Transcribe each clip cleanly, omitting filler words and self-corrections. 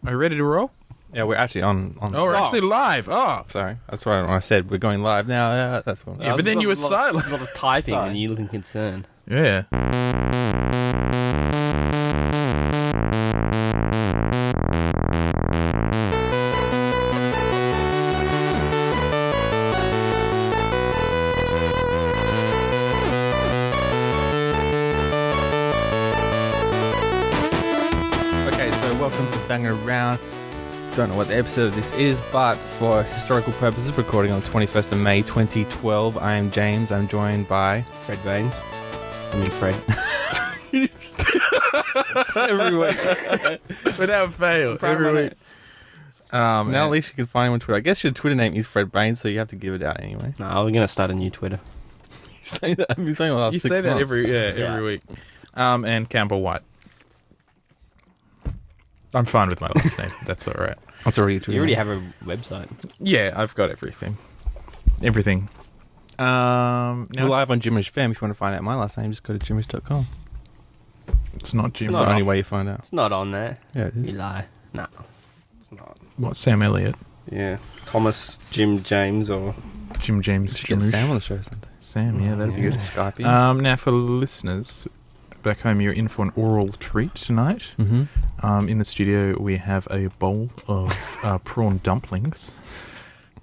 Are you ready to roll? Yeah, we're actually on. Oh, we're actually live. Oh, Sorry, that's what I said. We're going live now. That's what. yeah, but then you were silent. A lot of typing Sorry. and you looking concerned. Yeah. Okay, so welcome to Fangin Around. Don't know what the episode of this is, but for historical purposes, recording on the 21st of May 2012. I am James. I'm joined by Fred Baines. I mean Fred. every week. Without fail. Every week. Now at least you can find him on Twitter. I guess your Twitter name is Fred Baines, so you have to give it out anyway. No, we're going to start a new Twitter. You say that. I've been saying the last You 6 say that months. every week. And Campbell White. I'm fine with my last name. That's all right. That's already your Twitter. You already name. have a website. Yeah, I've got everything. Everything. We're Now live on Jimmerish Fam. If you want to find out my last name, just go to jimmerish.com. it's not Jim. It's not the only on. way you find out. It's not on there. Yeah, it You is. lie. No, it's not. What, Sam Elliott? Yeah. Thomas, Jim, James, or... Jim James Should get Jamoosh? Sam on the show someday. Sam, yeah, that'd be Yeah. good. Skype in. Now, for listeners back home, you're in for an oral treat tonight. Mm-hmm. In the studio, we have a bowl of prawn dumplings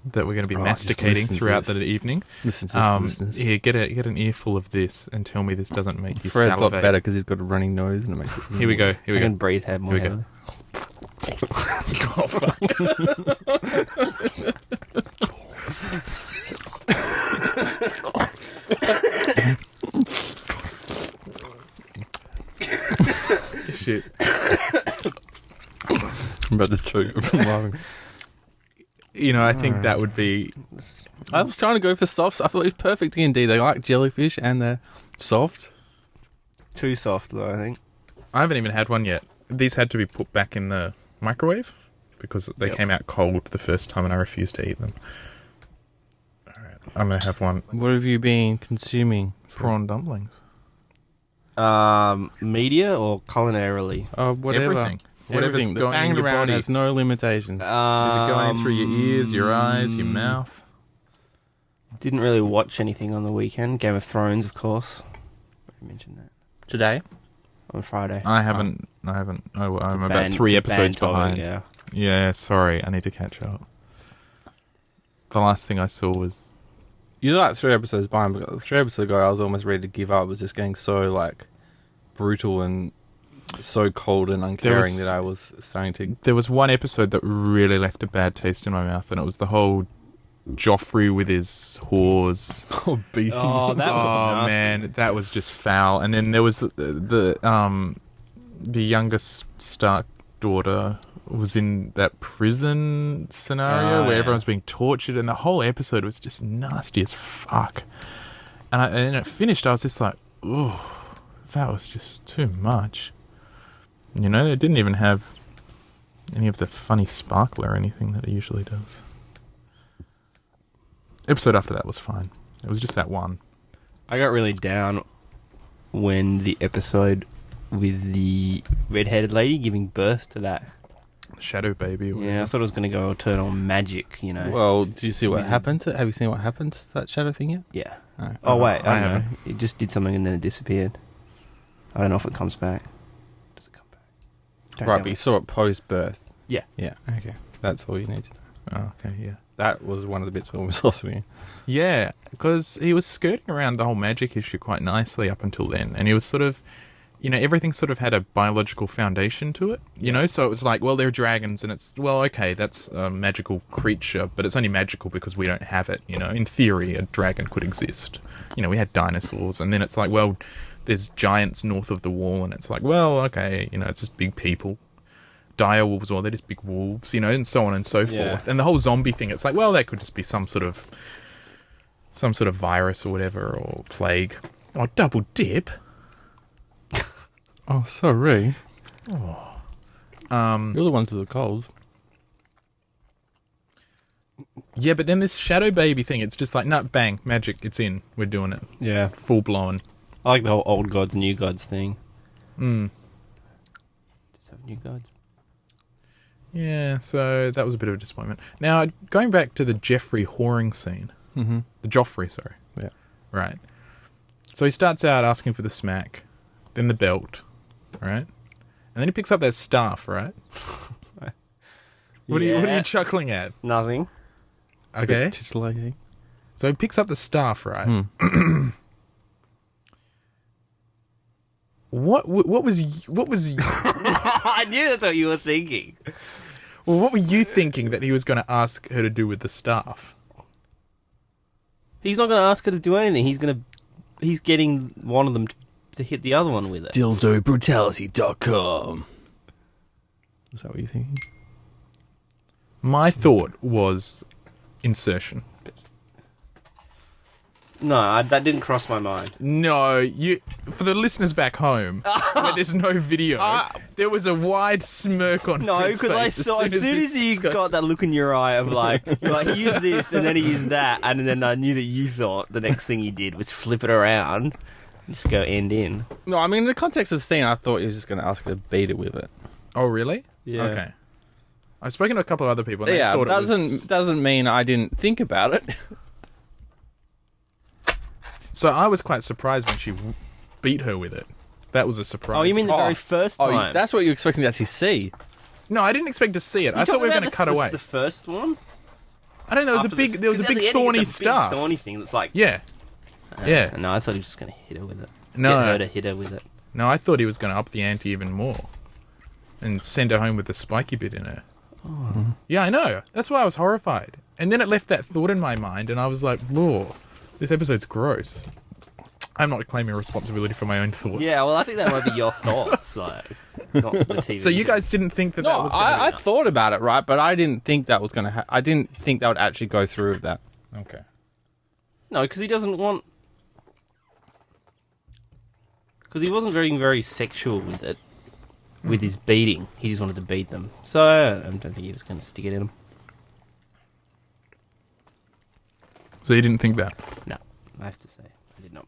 that we're going to be Oh, masticating just listen to throughout this. the evening. Listen to this, listeners. Here, get an earful of this and tell me this doesn't make you Fred's a lot salivate. better because he's got a running nose and it makes it... Here we go. Here we I go. can breathe have more Here we go. heavily. Oh, fuck. Shit. I'm about to choke from laughing. You know, I think that would be... I was trying to go for soft. I thought it was perfect D&D. They like jellyfish and they're soft. Too soft, though, I think. I haven't even had one yet. These had to be put back in the microwave because they came out cold the first time and I refused to eat them. All right, I'm going to have one. What have you been consuming? Prawn dumplings. Media or culinarily? Whatever. Everything. Whatever's Everything. The going in Fangin your Around body. has no limitations. Is it going in through your ears, your eyes, your mouth? Didn't really watch anything on the weekend. Game of Thrones, of course. I mentioned that. Today? On Friday. I haven't. Oh, I'm about Banned- 3 it's a episodes banned topic, behind. Yeah. Yeah, sorry. I need to catch up. The last thing I saw was... You're like 3 episodes behind, but 3 episodes ago I was almost ready to give up. It was just getting so, like, brutal and so cold and uncaring that I was starting to... There was one episode that really left a bad taste in my mouth, and it was the whole Joffrey with his whores. Oh, beating. Oh, that was Oh nasty. man, that was just foul. And then there was the youngest Stark daughter was in that prison scenario where yeah. everyone's being tortured, and the whole episode was just nasty as fuck. And then it finished. I was just like, ooh, that was just too much. You know, it didn't even have any of the funny sparkle or anything that it usually does. Episode after that was fine. It was just that one. I got really down when the episode with the red-headed lady giving birth to that. Shadow baby. Or Yeah, I thought it was going to go turn on magic, you know. Well, do you see what Wizard. happened? Have you seen what happened to that shadow thing yet? Yeah. No. Oh, wait. I I don't know. haven't. It just did something and then it disappeared. I don't know if it comes back. Does it come back? Don't Right, tell but me. you saw it post-birth. Yeah. Yeah, okay. That's all you need to know. Oh, okay, yeah. That was one of the bits where we was listening. Yeah, because he was skirting around the whole magic issue quite nicely up until then. And he was sort of, you know, everything sort of had a biological foundation to it, you know? So it was like, well, they're dragons, and it's, well, okay, that's a magical creature, but it's only magical because we don't have it, you know? In theory, a dragon could exist. You know, we had dinosaurs, and then it's like, well, there's giants north of the wall, and it's like, well, okay, you know, it's just big people. Dire wolves, or they're just big wolves, you know, and so on and so Yeah. forth. And the whole zombie thing, it's like, well, that could just be some sort of virus or whatever, or plague. Oh, double dip. Oh, sorry. Um, You're the ones with the colds. yeah, but then this shadow baby thing, it's just like, nah, bang, magic, it's in. We're doing it. Yeah. Full blown. I like the whole old gods, new gods thing. Mm. Just have new gods. Yeah, so that was a bit of a disappointment. Now, going back to the Jeffrey whoring scene. Mm-hmm. The Joffrey, sorry. Yeah. Right. So he starts out asking for the smack, then the belt, right? And then he picks up that staff, right? What are you chuckling at? Nothing. Okay. Titillating. So he picks up the staff, right? What was I knew that's what you were thinking. well, what were you thinking that he was going to ask her to do with the staff? He's not going to ask her to do anything. He's getting one of them to hit the other one with it. DildoBrutality.com. Is that what you're thinking? My thought was insertion. No, that didn't cross my mind. No, for the listeners back home, where there's no video, there was a wide smirk on No, Fred's because I face saw as soon as you got that look in your eye of like he used this and then he used that, and then I knew that you thought the next thing he did was flip it around and just go end in. No, I mean, in the context of the scene, I thought he was just going to ask her to beat it with it. Oh, really? Yeah. Okay. I've spoken to a couple of other people. And they thought doesn't mean I didn't think about it. So I was quite surprised when she beat her with it. That was a surprise. Oh, you mean the very first time? Oh, that's what you're expecting to actually see. No, I didn't expect to see it. I thought we were going to cut away. The first one? I don't know. There was a big thorny staff. Thorny thing that's like. Yeah. Yeah. No, I thought he was just going to hit her with it. No. Get her to hit her with it. No, I thought he was going to up the ante even more and send her home with the spiky bit in her. Oh. Yeah, I know. That's why I was horrified. And then it left that thought in my mind, and I was like, whoa, this episode's gross. I'm not claiming responsibility for my own thoughts. Yeah, well, I think that might be your thoughts, like, not the TV. So you guys didn't think that was going to I thought about it, right? But I didn't think that was going to I didn't think that would actually go through with that. Okay. No, because he doesn't want... Because he wasn't very, very sexual with it, with his beating. He just wanted to beat them. So I don't think he was going to stick it in them. So you didn't think that? No, I have to say, I did not.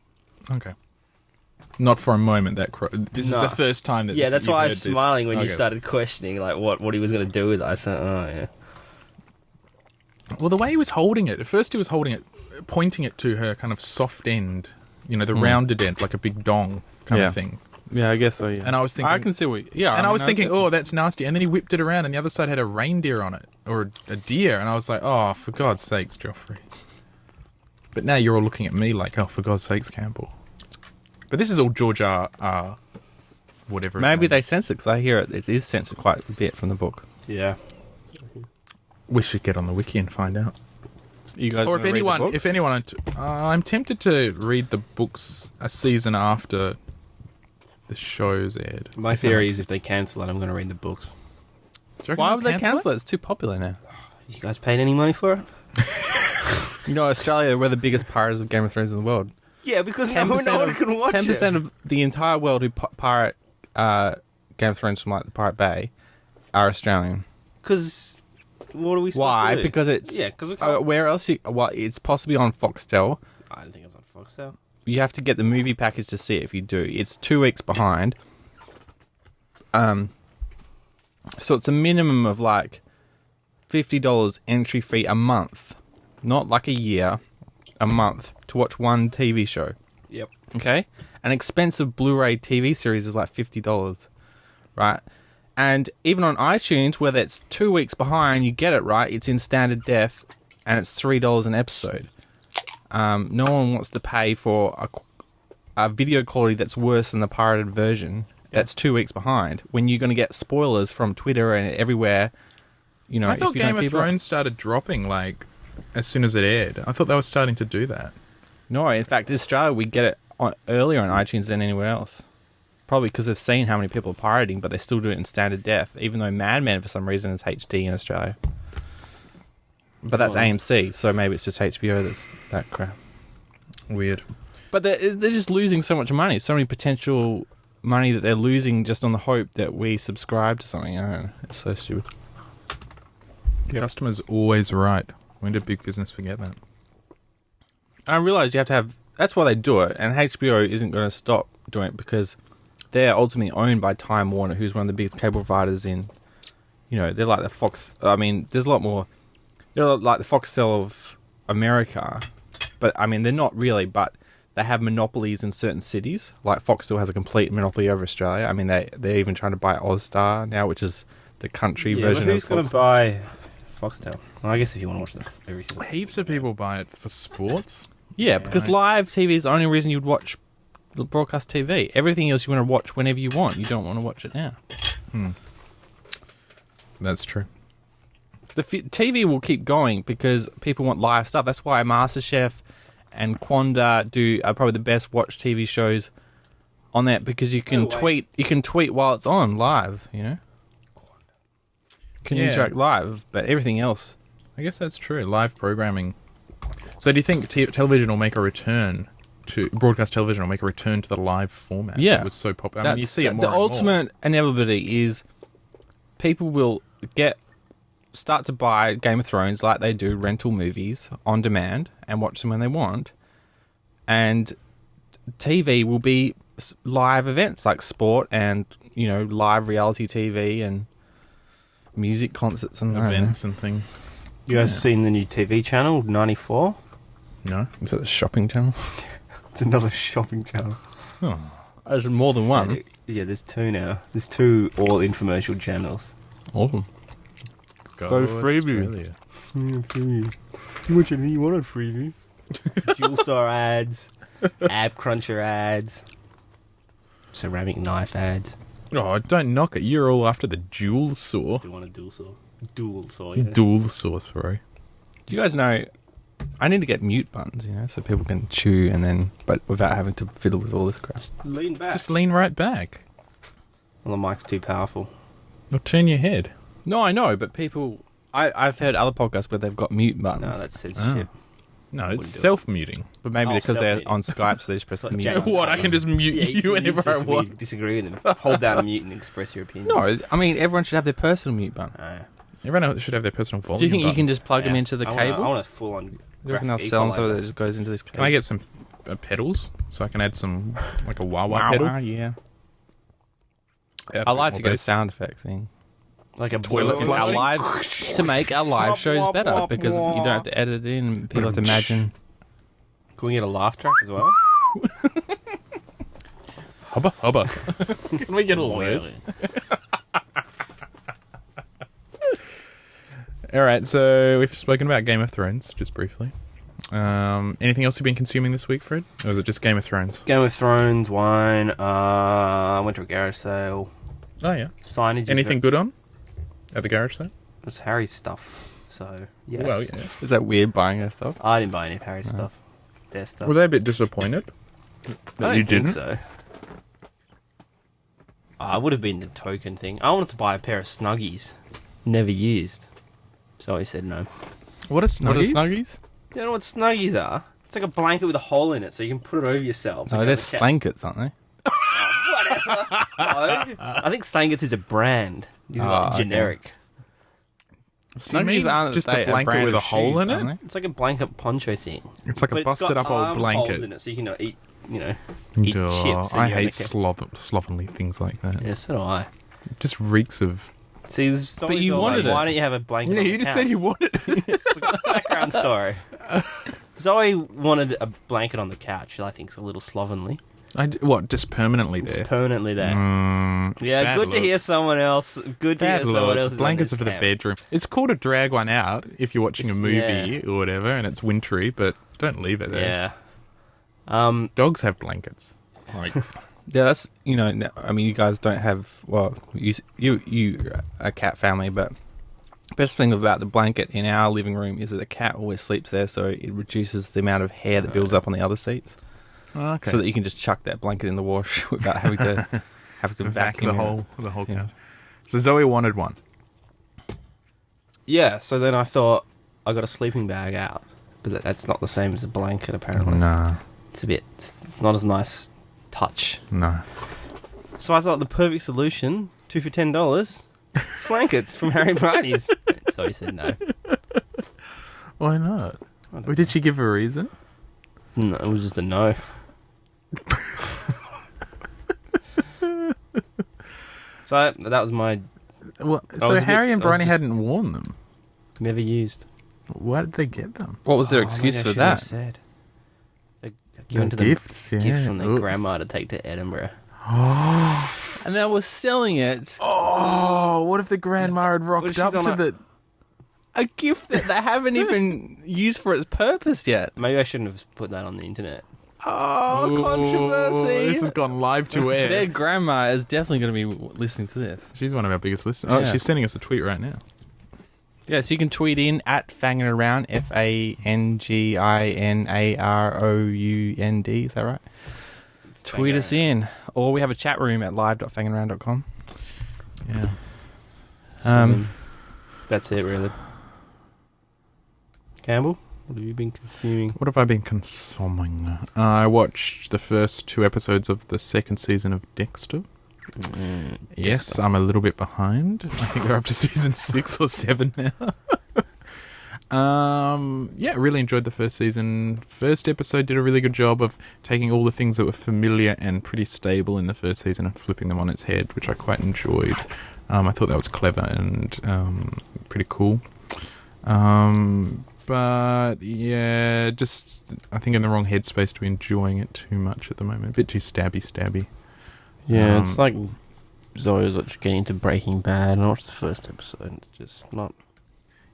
Okay. Not for a moment. This is the first time that. Yeah, that's why I was heard this. smiling when you Okay. started questioning like what he was going to do with it. I thought, oh yeah. Well, the way he was holding it. At first, he was holding it, pointing it to her kind of soft end. You know, the rounded end, like a big dong kind of thing. Yeah, I guess so. Yeah. And I was thinking, I can see what. Yeah, I was thinking, oh, that's nasty. And then he whipped it around, and the other side had a reindeer on it, or a deer. And I was like, oh, for God's sakes, Joffrey. But now you're all looking at me like, oh, for God's sakes, Campbell. But this is all George R. Whatever. Maybe they censor it, because I hear it is censored quite a bit from the book. Yeah. We should get on the wiki and find out. You guys, Or if anyone, I'm tempted to read the books a season after the show's aired. My theory is if they cancel it, I'm going to read the books. Why would they cancel it? It's too popular now. You guys paid any money for it? You know, Australia, we're the biggest pirates of Game of Thrones in the world. Yeah, because no one can watch 10% of the entire world who pirate Game of Thrones from like the Pirate Bay are Australian. Because what are we supposed Why? to do? Because it's... Yeah, because we can't... where else? It's possibly on Foxtel. I don't think it's on Foxtel. You have to get the movie package to see it if you do. It's 2 weeks behind. So it's a minimum of like $50 entry fee a month. Not like a year, a month to watch one TV show. Yep. Okay? An expensive Blu-ray TV series is like $50, right? And even on iTunes, whether it's 2 weeks behind, you get it right. It's in standard def, and it's $3 an episode. No one wants to pay for a video quality that's worse than the pirated version. That's 2 weeks behind. When you're going to get spoilers from Twitter and everywhere, you know. I thought Game of Thrones started dropping like as soon as it aired. I thought they were starting to do that. No, in fact, in Australia, we get it earlier on iTunes than anywhere else. Probably because they've seen how many people are pirating, but they still do it in standard def, even though Mad Men, for some reason, is HD in Australia. But that's AMC, so maybe it's just HBO that's that crap. Weird. But they're just losing so much money, so many potential money that they're losing just on the hope that we subscribe to something. I don't know. It's so stupid. The customer's always right. When did big business forget that? I realise you have to have... That's why they do it, and HBO isn't going to stop doing it because they're ultimately owned by Time Warner, who's one of the biggest cable providers in You know, they're like the Fox. I mean, there's a lot more. They're like the Foxtel of America, but I mean, they're not really. But they have monopolies in certain cities. Like Foxtel has a complete monopoly over Australia. I mean, they're even trying to buy Ozstar now, which is the country version but of who's going to Foxtel. buy Foxtel? Well, I guess if you want to watch everything. Heaps of people buy it for sports. Yeah, because live TV is the only reason you'd watch broadcast TV. Everything else you want to watch whenever you want. You don't want to watch it now. That's true. The TV will keep going because people want live stuff. That's why MasterChef and Quanda are probably the best watched TV shows on that, because you can tweet. You can tweet while it's on live. You know, can interact live, but everything else. I guess that's true. Live programming. So do you think television will make a return to broadcast television will make a return to the live format? Yeah. It was so popular. I mean, you see it more The and more. ultimate inevitability is people will start to buy Game of Thrones like they do rental movies on demand and watch them when they want, and TV will be live events like sport and, you know, live reality TV and music concerts and Events and things. You guys seen the new TV channel, 94? No? Is that the shopping channel? It's another shopping channel. Oh. There's more than one. Yeah, there's two now. There's two all infomercial channels. Awesome. Go freebie. Freebie. How much do you want on freebie? Jewel Star ads, Ab Cruncher ads, ceramic knife ads. Oh, don't knock it. You're all after the dual saw. Still want a dual saw. Dual saw, yeah. Dual saw, sorry. Do you guys know? I need to get mute buttons, you know, so people can chew and then, but without having to fiddle with all this crap. Lean back. Just lean right back. Well, the mic's too powerful. Or turn your head. No, I know, but people, I've heard other podcasts where they've got mute No, buttons. that's censorship. No, Wouldn't it's do it. self-muting. But maybe Oh, because they're self-mute. on Skype, so they just press the Like mute. Jack- What? I can just mute you whenever I want. Disagree with them. Hold down a mute and express your opinion. No, I mean, everyone should have their personal mute button. Everyone should have their personal volume Do you think you button. can just plug them into the cable? I want a full-on. Do you reckon they'll sell them so that it just goes into this cable? Can I get some pedals so I can add some, like a wah-wah pedal? Yeah. Add a I bit like more to get a bass. sound effect thing. like a Toilet boiler flushing? Our lives, to make our live shows better, because you don't have to edit it in and people have to imagine. Can we get a laugh track as well? Hubba, hubba. Can we get all those? All right, so we've spoken about Game of Thrones, just briefly. Anything else you've been consuming this week, Fred? Or was it just Game of Thrones? Game of Thrones, wine. I went to a garage sale. Oh, yeah. Signage. Anything good on at the garage sale? It's Harry's stuff. So, yes. Well, yes. Is that weird buying that stuff? I didn't buy any of Harry's stuff. Their stuff. Was I a bit disappointed I that don't you think didn't? so. I would have been the token thing. I wanted to buy a pair of Snuggies. Never used. So I said no. What are Snuggies? What are Snuggies? You know what Snuggies are? It's like a blanket with a hole in it so you can put it over yourself. No, Like they're a cat- slankets, aren't they? Whatever. No. I think Slangeth is a brand. These are like okay. generic. You mean aren't just they a blanket brand with of a hole shoes, in aren't it? It's like a blanket poncho thing. It's like But a it's busted got up old arm blanket. holes in it so you can eat, eat Duh, chips. I hate slovenly things like that. Yeah, so do I. It just reeks of... See, this But you wanted Why us. don't you have a blanket? Yeah, on you the just couch? said you wanted it. It's a background story. Zoe wanted a blanket on the couch, which I think is a little slovenly. What, just permanently It's there? permanently there. Yeah, bad good to look. hear someone else. Good to Bad hear someone else. look. Blankets are for the bedroom. It's cool to drag one out if you're watching a movie or whatever and it's wintry, but don't leave it there. Yeah. Dogs have blankets. Like, Yeah, that's, you know, I mean, you guys don't have, well, you are a cat family, but the best thing about the blanket in our living room is that the cat always sleeps there, so it reduces the amount of hair that builds up on the other seats. okay. So that you can just chuck that blanket in the wash without having to vacuum the whole Yeah. couch. So Zoe wanted one. Yeah, so then I thought I got a sleeping bag out, but that's not the same as a blanket, apparently. Nah. It's not as nice touch. No. So I thought the perfect solution, 2 for $10, slankets from Harry Marty's. So he said no. Why not? I don't Or did she give a reason? No, it was just a no. So that was my Well, I so was a Harry bit- and I was Bryony just- hadn't worn them. Never used. Why did they get them? What was their Oh, excuse maybe I for should have that? Said. They're The given to them gifts, yeah. gifts from their Oops. grandma to take to Edinburgh. And they were selling it. Oh, what if the grandma had What if rocked she's up on to a- the... A gift that they haven't even used for its purpose yet. Maybe I shouldn't have put that on the internet. Oh, Ooh, controversy. This has gone live to air. Their grandma is definitely going to be listening to this. She's one of our biggest listeners. Oh, Yeah. she's sending us a tweet right now. Yeah, so you can tweet in at Fangin Around, FANGINAROUND, is that right? Tweet us in. Or we have a chat room at live.fanginaround.com. Yeah. That's it, really. Campbell, what have you been consuming? What have I been consuming? I watched the first 2 episodes of the second season of Dexter. Yes, I'm a little bit behind. I think we're up to season 6 or 7 now. Yeah, really enjoyed the first season. First episode did a really good job of taking all the things that were familiar and pretty stable in the first season and flipping them on its head, which I quite enjoyed. I thought that was clever and pretty cool. But yeah, just I think in the wrong headspace to be enjoying it too much at the moment. A bit too stabby. Yeah, it's like Zoe was getting into Breaking Bad, and I watched the first episode. It's just not.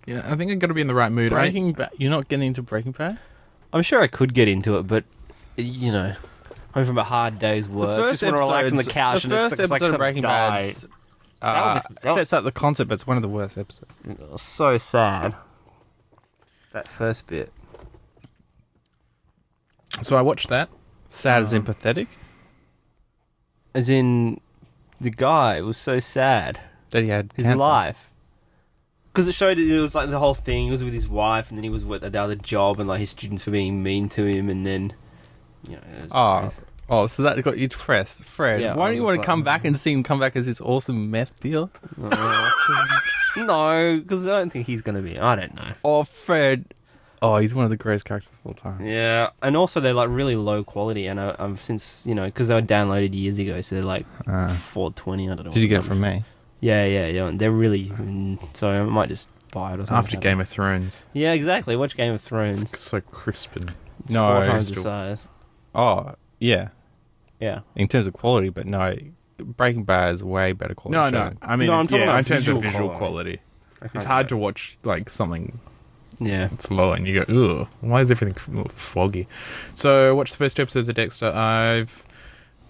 Yeah, I think I got to be in the right mood. Breaking Bad. You're not getting into Breaking Bad? I'm sure I could get into it, but you know, home from a hard day's work, just want to relax on the couch. The first it's like episode of some Breaking guy. Bad that sets up the concept, but it's one of the worst episodes. It was so sad. That first bit. So I watched that. Sad as empathetic As in, the guy was so sad. that he had His cancer. life. Because it showed it was like the whole thing. He was with his wife, and then he was with the other job, and like his students were being mean to him, and then, you know. It was So that got you depressed. Fred, Yeah, why I don't you was want to like- come back and see him come back as this awesome meth dealer? No, because I don't think he's going to be. I don't know. Oh, Fred. Oh, he's one of the greatest characters of all time. Yeah, and also they're like really low quality, and since because they were downloaded years ago, so they're like 420. I don't know. Did you get it from me? Yeah. And they're really. So I might just buy it or something. After Game of Thrones. Yeah, exactly. Watch Game of Thrones. It's so crisp and... It's No, 4 times the still- size. Oh, yeah. Yeah. In terms of quality, but no, Breaking Bad is way better quality. No. show. I mean, No, I'm talking about in terms of visual visual quality. I can't It's do hard that. to watch like something Yeah. that's low and you go, ugh, why is everything foggy? So I watched the first 2 episodes of Dexter. I've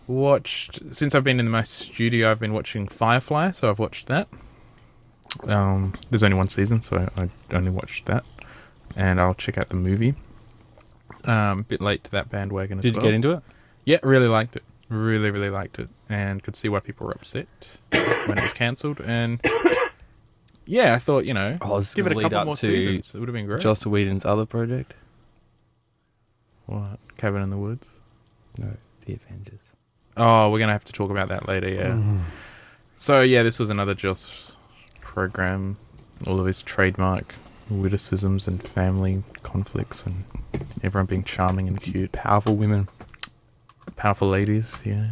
watched, since I've been in my studio, I've been watching Firefly, so I've watched that. There's only 1 season, so I only watched that. And I'll check out the movie. Bit late to that bandwagon as well. Did you get into it? Yeah, really liked it. Really, really liked it. And could see why people were upset when it was cancelled. And yeah, I thought, This is give it a gonna lead couple up more to seasons. It would have been great. Joss Whedon's other project? What? Cabin in the Woods? No, The Avengers. Oh, we're going to have to talk about that later, yeah. So, yeah, this was another Joss program. All of his trademark witticisms and family conflicts and everyone being charming and cute. Powerful women. Powerful ladies, yeah.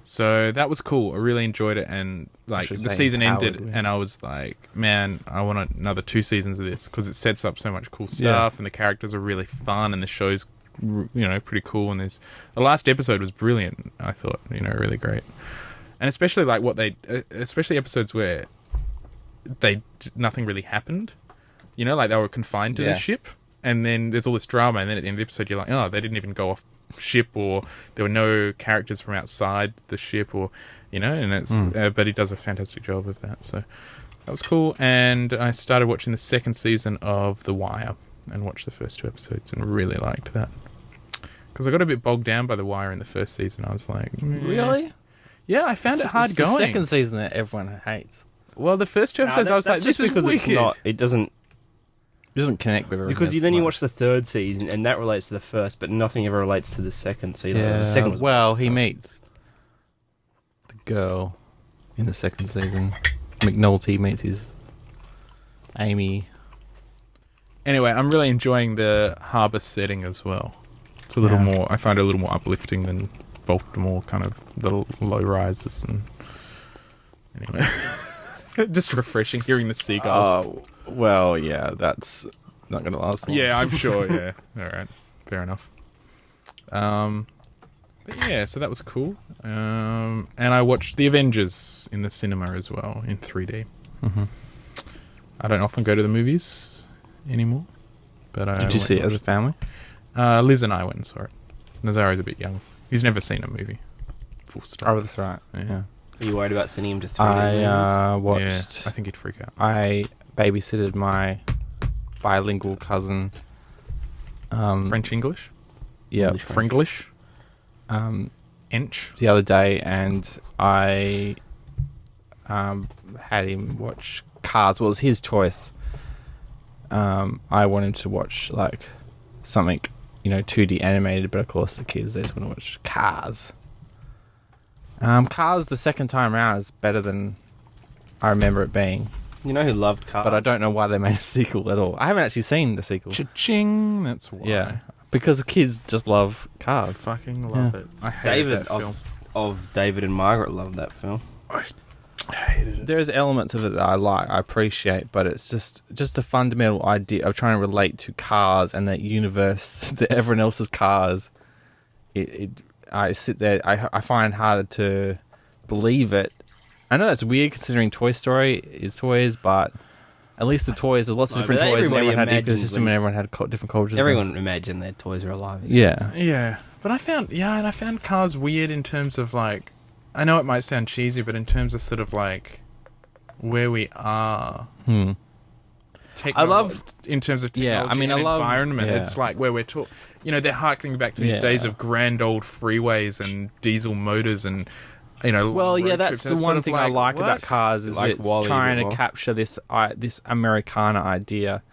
So that was cool. I really enjoyed it, and like should the say season empowered ended, women. and I was like, man, I want another 2 seasons of this because it sets up so much cool stuff, Yeah. and the characters are really fun, and the show's pretty cool. And the last episode was brilliant. I thought, really great, and especially like especially episodes where nothing really happened. Like they were confined to Yeah. the ship, and then there's all this drama, and then at the end of the episode, you're like, oh, they didn't even go off ship, or there were no characters from outside the ship, or and it's but he does a fantastic job of that, so that was cool. And I started watching the second season of The Wire and watched the first 2 episodes and really liked that because I got a bit bogged down by The Wire in the first season. I was like, meh. Really? Yeah, I found it hard It's the going. second season that everyone hates. Well, the first 2 episodes I was like, this is because wicked. it's not. It doesn't. It doesn't connect with everyone. Because then you watch the 3rd season, and that relates to the first, but nothing ever relates to the second. So the second was well, he meets the girl in the second season. McNulty meets his Amy. Anyway, I'm really enjoying the harbour setting as well. It's a little more, I find it a little more uplifting than Baltimore, kind of the low rises. And anyway. Just refreshing hearing the seagulls. Oh, well, yeah, that's not going to last long. Yeah, I'm sure. Yeah. All right. Fair enough. But yeah, so that was cool. And I watched The Avengers in the cinema as well in 3D. Mm-hmm. I don't often go to the movies anymore, but Did you see it as a family? Liz and I went and saw it. Nazaro's a bit young. He's never seen a movie. Full stop. Oh, that's right. Yeah. Are you worried about sending him to 3D? I watched. Yeah, I think he'd freak out. I babysitted my bilingual cousin. French English? Yeah. Fringlish? Inch? The other day, and I had him watch Cars. Well, it was his choice. I wanted to watch like something, 2D animated, but of course the kids, they just want to watch Cars. Cars the second time around is better than I remember it being. You know who loved Cars? But I don't know why they made a sequel at all. I haven't actually seen the sequel. Cha-ching! That's why. Yeah. Because the kids just love I Cars. fucking love it. I hated David that film. of David and Margaret loved that film. I hated it. There's elements of it that I like, I appreciate, but it's just a fundamental idea of trying to relate to Cars and that universe that everyone else's Cars. I sit there, I find it harder to believe it. I know that's weird considering Toy Story is toys, but at least the toys, there's lots of different toys and everyone had an ecosystem and everyone had different cultures. Everyone imagined their toys are alive. Yeah. Yeah. But I found Cars weird in terms of like, I know it might sound cheesy, but in terms of sort of like where we are. I love in terms of technology and environment. Yeah. It's like where we're talking. They're harkening back to these days of grand old freeways and diesel motors and Well, long yeah, road that's trips. the one thing I like about Cars is Like it's Wall-E trying to before. capture this Americana idea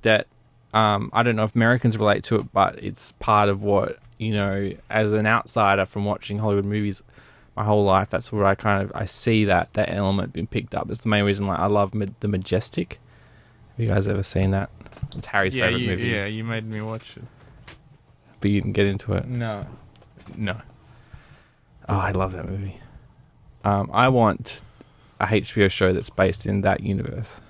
that I don't know if Americans relate to it, but it's part of what as an outsider from watching Hollywood movies my whole life. That's where I see that element being picked up. It's the main reason I love the Majestic. Have you guys ever seen that? It's Harry's favorite movie. Yeah, you made me watch it. But you didn't get into it. No. Oh, I love that movie. I want a HBO show that's based in that universe.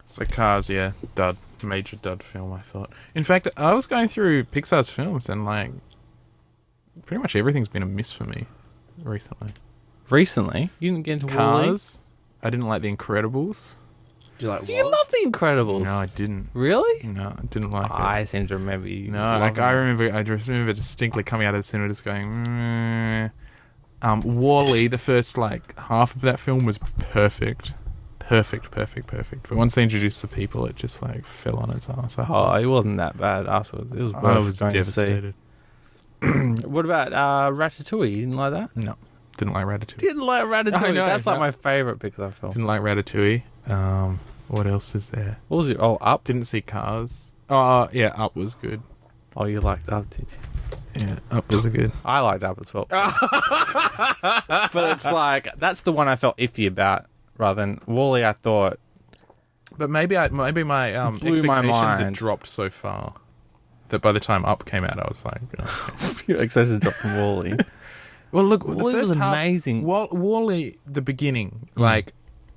So Cars, yeah, dud. Major dud film, I thought. In fact, I was going through Pixar's films and like pretty much everything's been a miss for me recently. Recently? You didn't get into Wall-E? Cars. I didn't like The Incredibles. Do you like You love The Incredibles. No, I didn't. Really? No, I didn't like it. I seem to remember you. No, like I just remember distinctly coming out of the cinema just going, meh. Wall-E, the first like half of that film was perfect. But once they introduced the people, it just like fell on its ass. Oh, it wasn't that bad afterwards. It was I worth was going devastated. to see. What about Ratatouille? You didn't like that? No, didn't like Ratatouille. Didn't like Ratatouille. I know, That's like my favourite Pixar film. Didn't like Ratatouille. What else is there? What was it? Oh, Up? Didn't see Cars. Oh, yeah, Up was good. Oh, you liked Up, did you? Yeah, Up was good. I liked Up as well. But it's like, that's the one I felt iffy about, rather than Wall-E. I thought... But maybe my blew my expectations mind. had dropped so far that by the time Up came out, I was like, okay. Your expectations dropped from Wall-E. Well, look, the Wall-E first was half, amazing. Wall-E, the beginning, like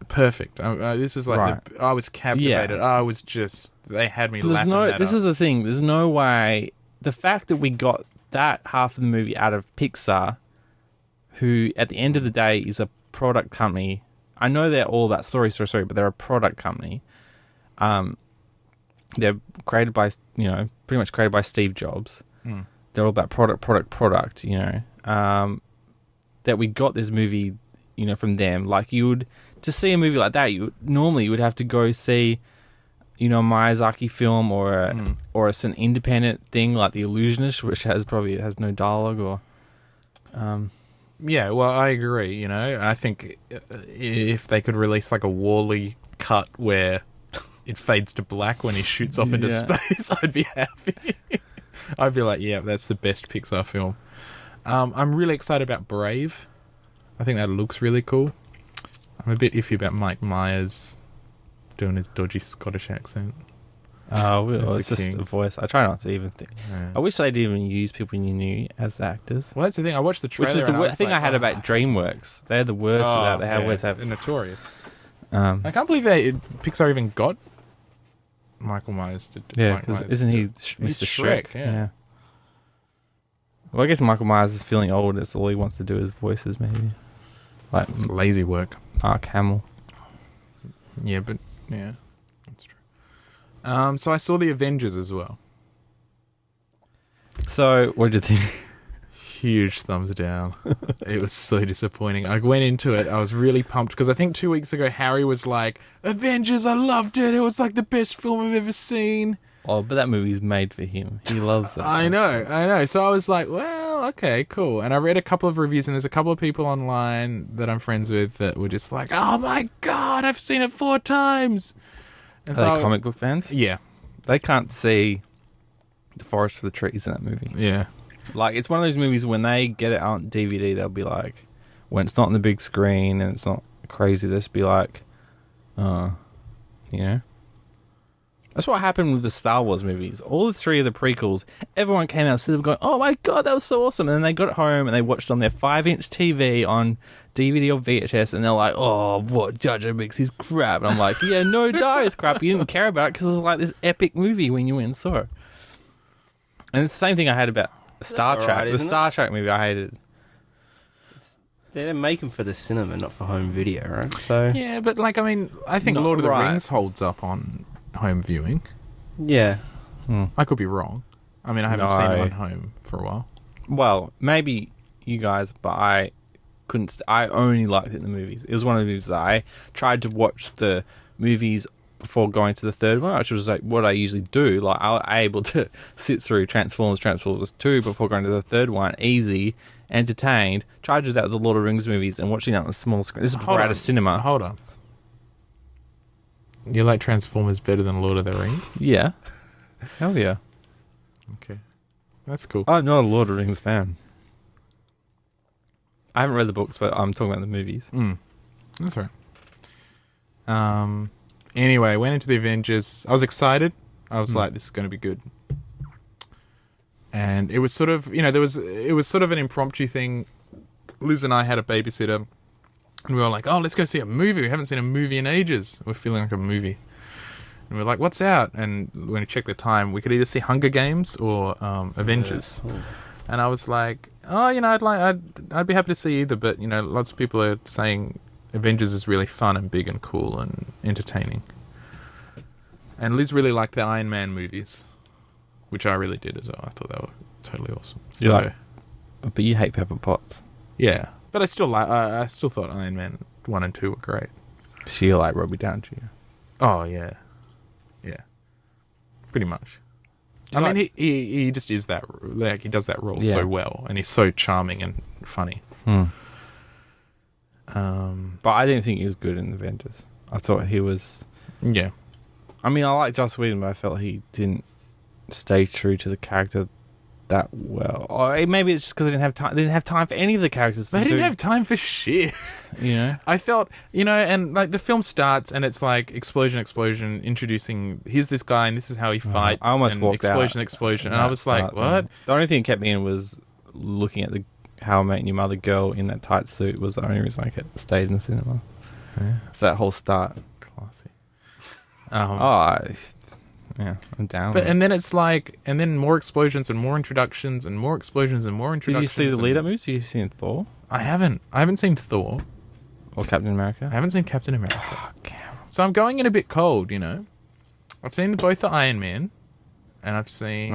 perfect. This is like Right. I was captivated. I was just they had me lapping that This up. is the thing. There's no way. The fact that we got that half of the movie out of Pixar, who at the end of the day is a product company. I know they're all about story, but they're a product company. They're created by pretty much created by Steve Jobs. They're all about product. That we got this movie, from them. Like to see a movie like that, you would have to go see, a Miyazaki film or it's an independent thing like The Illusionist, which has no dialogue or. Yeah, well, I agree. I think if they could release like a Wall-E cut where it fades to black when he shoots off into space, I'd be happy. I'd be like, yeah, that's the best Pixar film. I'm really excited about Brave. I think that looks really cool. I'm a bit iffy about Mike Myers doing his dodgy Scottish accent. Oh, well, As it's the just king. a voice. I try not to even think. Yeah. I wish they didn't even use people you knew as actors. Well, that's the thing. I watched the trailer. Which is the and worst thing was I had like, about DreamWorks. They're the worst at that. They always have. They're notorious. Um, I can't believe Pixar even got Michael Myers to do. yeah, Mike because Myers isn't to he do- He's Mr. Shrek? yeah. Well, I guess Michael Myers is feeling old. That's all he wants to do is voices, maybe. Like It's lazy work. Mark Hamill. Yeah, but yeah, that's true. So I saw the Avengers as well. So, what did you think? Huge thumbs down. It was so disappointing. I went into it. I was really pumped because I think 2 weeks ago Harry was like, "Avengers, I loved it. It was like the best film I've ever seen." Oh, but that movie's made for him. He loves that. I know. So I was like, well, okay, cool. And I read a couple of reviews, and there's a couple of people online that I'm friends with that were just like, "Oh my god, I've seen it 4 times." And Are they comic book fans? Yeah, They can't see the forest for the trees in that movie. yeah. Like, it's one of those movies when they get it on DVD, they'll be like, when it's not on the big screen and it's not crazy, they'll just be like, you know? That's what happened with the Star Wars movies. All the 3 of the prequels, everyone came out and said, going, "Oh my god, that was so awesome." And then they got it home and they watched on their 5-inch TV on DVD or VHS, and they're like, "Oh, what, Jar Jar Binks is crap." And I'm like, yeah, no doubt it's crap. You didn't care about it because it was like this epic movie when you went and saw it. And it's the same thing I had about Star That's Trek. alright, The isn't Star Trek movie I hated. They're making for the cinema, not for home video, right? So Yeah, but like, I mean, I think Not Lord of the right. Rings holds up on home viewing. yeah, I could be wrong. I mean, I haven't seen it No. on home for a while. Well, maybe you guys, but I couldn't. I only liked it in the movies. It was one of the movies that I tried to watch the movies before going to the third one, which was like what I usually do. Like, I was able to sit through Transformers 2 before going to the third one, easy, entertained. Tried to do that with the Lord of the Rings movies and watching that on the small screen. This is before I had a cinema. Hold on. You like Transformers better than Lord of the Rings? Yeah. Hell yeah. Okay. That's cool. I'm not a Lord of the Rings fan. I haven't read the books, but I'm talking about the movies. That's right. Anyway, I went into the Avengers. I was excited. I was like, this is going to be good. And it was sort of, it was sort of an impromptu thing. Liz and I had a babysitter, and we were like, "Oh, let's go see a movie. We haven't seen a movie in ages. We're feeling like a movie." And we were like, "What's out?" And when we checked the time, we could either see Hunger Games or Avengers. Yeah. And I was like, "Oh, I'd be happy to see either." But lots of people are saying Avengers is really fun and big and cool and entertaining. And Liz really liked the Iron Man movies, which I really did as well. I thought they were totally awesome. You like- But you hate Pepper Potts. Yeah, but I still thought Iron Man 1 and 2 were great. So you like Robbie Downey Jr. Oh yeah, pretty much. Do you I mean, he just is that, like, he does that role Yeah. so well, and he's so charming and funny. But I didn't think he was good in Avengers. I thought he was... Yeah, I mean, I like Joss Whedon, but I felt he didn't stay true to the character that well. Or maybe it's just because they didn't have time. They didn't have time for any of the characters. they didn't have time for shit. You know. I felt, and like the film starts and it's like explosion, introducing, here's this guy and this is how he fights. I almost and walked explosion. And I That was like, start what? thing. The only thing that kept me in was looking at the How I Met Your Mother girl in that tight suit was the only reason I stayed in the cinema. Yeah. For that whole start. Classy. Yeah, I'm down. But and then it's like, and then more explosions and more introductions and more explosions and more Did introductions. you see the and- lead-up movies? Have you seen Thor I haven't seen Thor. or Captain America? I haven't seen Captain America. Oh, Cameron. So I'm going in a bit cold, I've seen both the Iron Man, and I've seen.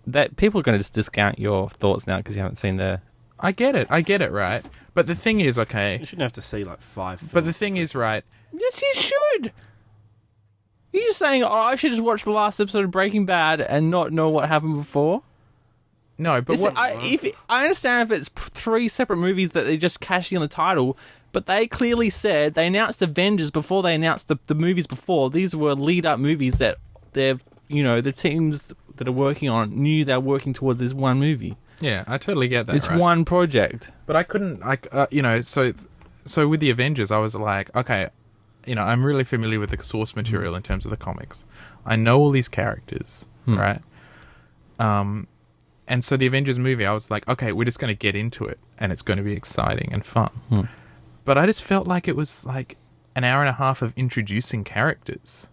That people are going to just discount your thoughts now because you haven't seen the. I get it, right? But the thing is, okay. you shouldn't have to see like 5 films. But the thing is, right? Yes, you should. You're just saying, I should just watch the last episode of Breaking Bad and not know what happened before. No, but what? I understand if it's 3 separate movies that they're just cashing on the title, but they clearly said they announced Avengers before they announced the movies before. These were lead-up movies that they've, the teams that are working on knew they're working towards this one movie. Yeah, I totally get that. It's right? one project. But I couldn't, so with the Avengers, I was like, okay, I'm really familiar with the source material in terms of the comics. I know all these characters, right? And so the Avengers movie, I was like, okay, we're just going to get into it, and it's going to be exciting and fun. But I just felt like it was like an hour and a half of introducing characters,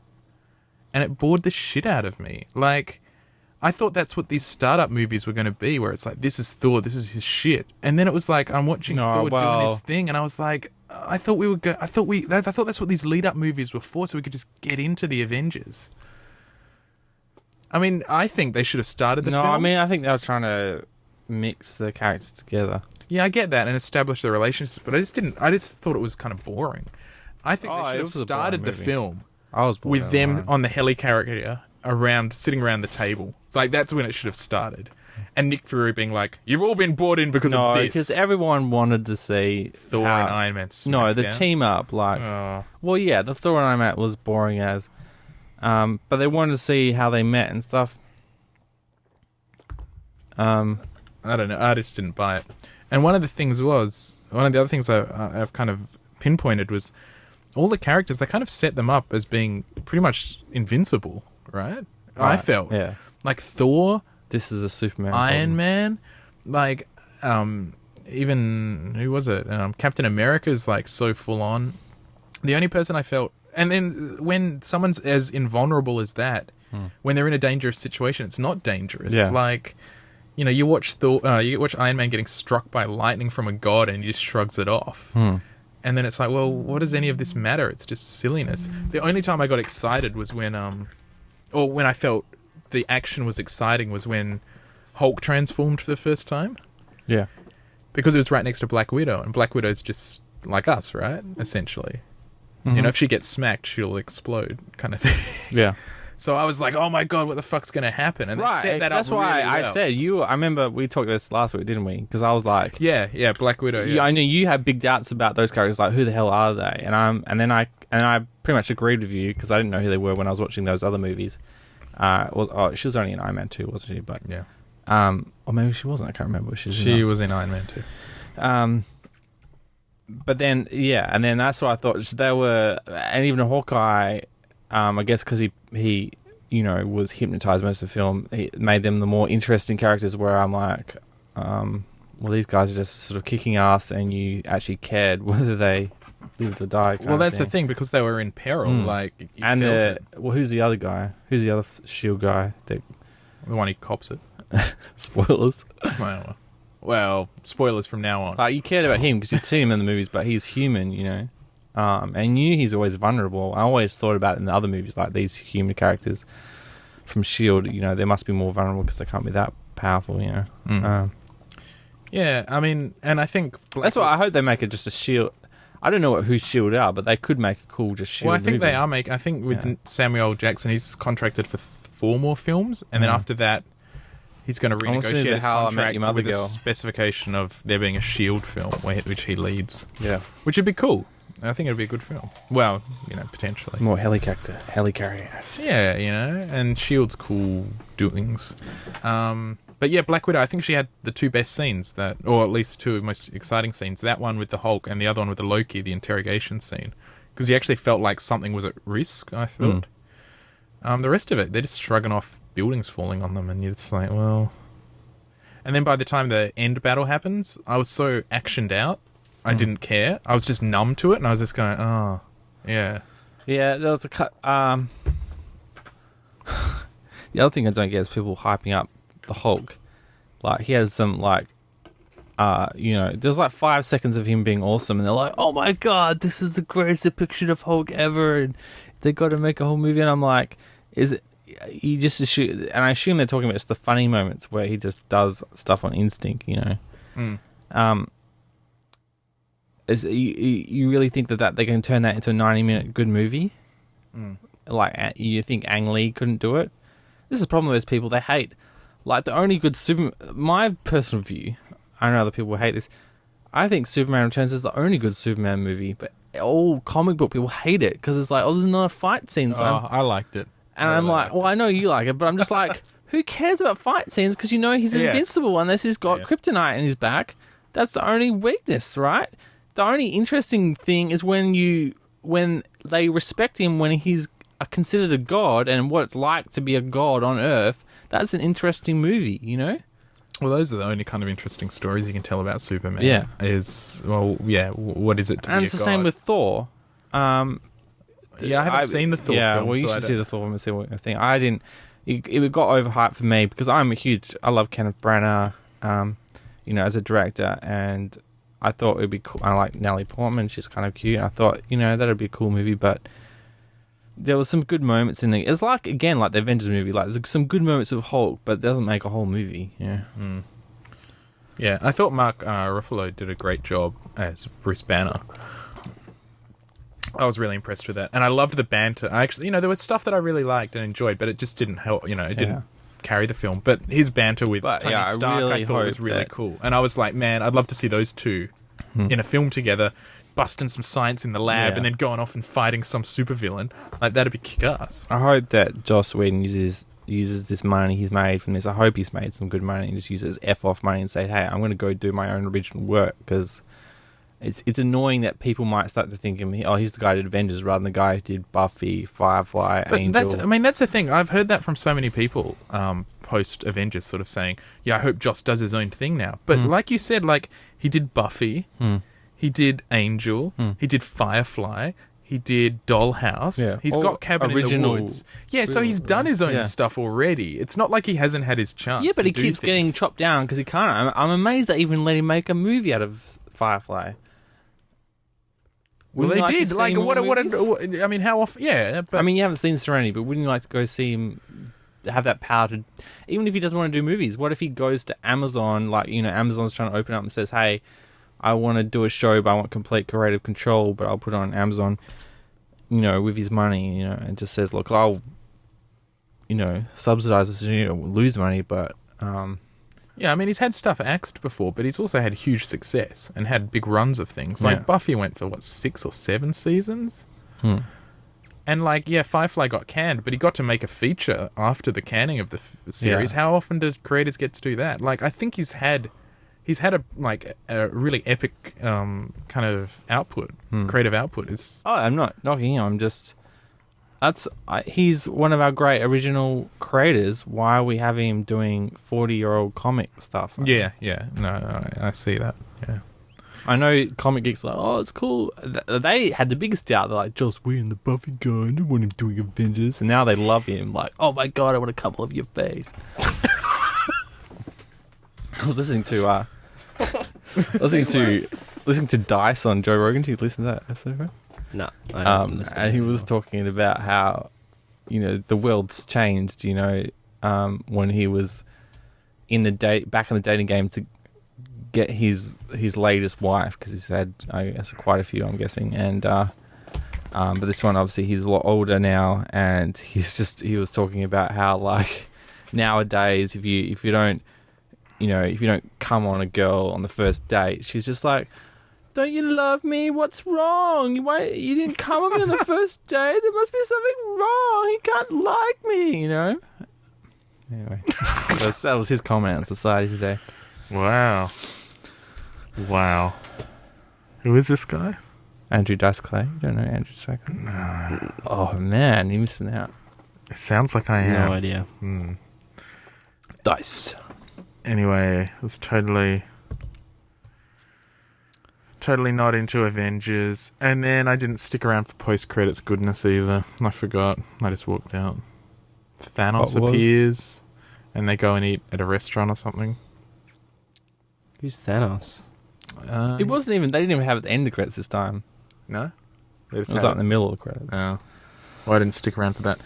and it bored the shit out of me. Like, I thought that's what these startup movies were going to be, where it's like, this is Thor, this is his shit, and then it was like, I'm watching Thor doing his thing, and I was like, I thought that's what these lead-up movies were for, so we could just get into the Avengers. I mean, I think they should have started the film. No, I mean, I think they were trying to mix the characters together. Yeah, I get that, and establish the relationships, but I just thought it was kind of boring. I think they should have started the film with them on the helicarrier sitting around the table. Like, that's when it should have started. And Nick Fury being like, you've all been brought in because of this. No, because everyone wanted to see Thor and Iron Man smack No, the down. team up. Like, well, yeah, the Thor and Iron Man was boring as... but they wanted to see how they met and stuff. I don't know. I just didn't buy it. And one of the other things I've kind of pinpointed was all the characters, they kind of set them up as being pretty much invincible, right? I felt. Yeah. Like Thor. This is a Superman. Iron Man. Like, even, who was it? Captain America's like so full on. The only person I felt... And then when someone's as invulnerable as that, when they're in a dangerous situation, it's not dangerous. Yeah. Like, you watch Iron Man getting struck by lightning from a god and he just shrugs it off. And then it's like, well, what does any of this matter? It's just silliness. The only time I got excited was when I felt the action was exciting was when Hulk transformed for the first time. Yeah. Because it was right next to Black Widow, and Black Widow's just like us, right? Essentially. If she gets smacked, she'll explode, kind of thing. Yeah. So I was like, oh my god, what the fuck's going to happen? And they set that that's up why really I well. said I remember we talked about this last week, didn't we? Because I was like, yeah, Black Widow. Yeah. I knew you had big doubts about those characters, like who the hell are they? And I pretty much agreed with you because I didn't know who they were when I was watching those other movies. She was only in Iron Man 2, wasn't she? But yeah. Or maybe she wasn't. I can't remember. She was in Iron Man 2. But then, yeah, and then that's what I thought. They were, and even Hawkeye, I guess because he was hypnotized most of the film, he made them the more interesting characters where I'm like, well, these guys are just sort of kicking ass and you actually cared whether they lived or died. Well, that's the thing, because they were in peril. Like, you and felt it. Well, who's the other guy? Who's the other S.H.I.E.L.D. guy? The one who cops it. Spoilers. Well, spoilers from now on. Like, you cared about him because you'd seen him in the movies, but he's human, and knew he's always vulnerable. I always thought about it in the other movies, like these human characters from S.H.I.E.L.D., they must be more vulnerable because they can't be that powerful, Yeah, I mean, and I think... that's why I hope they make it just a S.H.I.E.L.D. I don't know who S.H.I.E.L.D. are, but they could make a cool just S.H.I.E.L.D. Well, I think movie. they are making... I think with Samuel Jackson, he's contracted for 4 more films, and then after that, he's going to renegotiate his contract with a specification of there being a S.H.I.E.L.D. film, which he leads. Yeah. Which would be cool. I think it'd be a good film. Well, potentially. More helicarrier. Yeah, and S.H.I.E.L.D.'s cool doings. But yeah, Black Widow, I think she had the 2 best scenes, or at least 2 most exciting scenes. That one with the Hulk and the other one with the Loki, the interrogation scene. Because you actually felt like something was at risk, I thought. The rest of it, they're just shrugging off buildings falling on them, and you're just like, well... And then by the time the end battle happens, I was so actioned out, I didn't care. I was just numb to it, and I was just going, oh, yeah. Yeah, there was a cut... The other thing I don't get is people hyping up the Hulk. Like, he has some, there's 5 seconds of him being awesome, and they're like, oh my god, this is the greatest depiction of Hulk ever, and they got to make a whole movie, and I'm like, is it... You just assume, and I assume they're talking about just the funny moments where he just does stuff on instinct, Is you really think that they can turn that into a 90-minute good movie? Like, you think Ang Lee couldn't do it? This is the problem with those people. They hate, like, the only good my personal view, I know other people hate this, I think Superman Returns is the only good Superman movie, but all comic book people hate it because it's like, there's not a fight scene. So I liked it. And I'm like, well, I know you like it, but I'm just like, who cares about fight scenes? Because he's invincible unless he's got kryptonite in his back. That's the only weakness, right? The only interesting thing is when when they respect him when he's considered a god and what it's like to be a god on Earth, that's an interesting movie, you know? Well, those are the only kind of interesting stories you can tell about Superman. Yeah. What is it to And be it's a the god? same with Thor. I haven't seen the Thor film. Yeah, well, you should see the Thor thing. I didn't... It got overhyped for me because I love Kenneth Branagh, as a director, and I thought it would be cool. I like Natalie Portman, she's kind of cute. I thought, that'd be a cool movie, but there was some good moments in it. It's like, again, like the Avengers movie, like there's some good moments with Hulk, but it doesn't make a whole movie, yeah. Mm. Yeah, I thought Mark Ruffalo did a great job as Bruce Banner. I was really impressed with that. And I loved the banter. I actually, there was stuff that I really liked and enjoyed, but it just didn't help, it didn't carry the film. But his banter with Tony Stark, I thought was really cool. And I was like, man, I'd love to see those two in a film together, busting some science in the lab and then going off and fighting some supervillain. Like, that'd be kick-ass. I hope that Joss Whedon uses this money he's made from this. I hope he's made some good money and just uses F-off money and say, hey, I'm going to go do my own original work, because it's annoying that people might start to think of me, he's the guy who did Avengers rather than the guy who did Buffy, Firefly, Angel. That's the thing. I've heard that from so many people post-Avengers sort of saying, I hope Joss does his own thing now. But like you said, like, he did Buffy, he did Angel, he did Firefly, he did Dollhouse, he's got Cabin in the Woods. Yeah, so he's done his own stuff already. It's not like he hasn't had his chance. Yeah, but he keeps getting chopped down because he can't. I'm amazed they even let him make a movie out of Firefly. Well, they did. Like, I mean, how often? Yeah. But, you haven't seen Serenity, but wouldn't you like to go see him have that power to... Even if he doesn't want to do movies, what if he goes to Amazon, Amazon's trying to open up and says, hey, I want to do a show, but I want complete creative control, but I'll put it on Amazon, with his money, and just says, look, I'll, subsidize this, lose money, but... Yeah, I mean, he's had stuff axed before, but he's also had huge success and had big runs of things. Like, Buffy went for, 6 or 7 seasons? And, Firefly got canned, but he got to make a feature after the canning of the series. How often do creators get to do that? Like, I think he's had a really epic kind of output, creative output. I'm not knocking him, I'm just... he's one of our great original creators. Why are we having him doing 40-year-old comic stuff? No, I see that. Yeah, I know comic geeks are like, it's cool. They had the biggest doubt. They're like, Joss Whedon, the Buffy guy, I don't want him doing Avengers. And now they love him. Like, oh my god, I want a couple of your face. I was listening to Dice on Joe Rogan. Did you listen to that episode, right? No, I don't and he was talking about how, the world's changed, when he was back in the dating game to get his latest wife, because he's had, I guess, quite a few, I'm guessing, and but this one, obviously, he's a lot older now, and he was talking about how, like, nowadays, if you don't come on a girl on the first date, she's just like, don't you love me? What's wrong? Why you didn't come on me on the first date? There must be something wrong. He can't like me, Anyway, that was his comment on society today. Wow. Who is this guy? Andrew Dice Clay. You don't know Andrew Dice Clay? No. Oh man, you're missing out. It sounds like I am. No idea. Dice. Anyway, it was totally not into Avengers. And then I didn't stick around for post-credits goodness either. I forgot. I just walked out. Thanos appears, and they go and eat at a restaurant or something. Who's Thanos? It wasn't even... They didn't even have it at the end of credits this time. No? It was like in the middle of the credits. Oh. Well, I didn't stick around for that.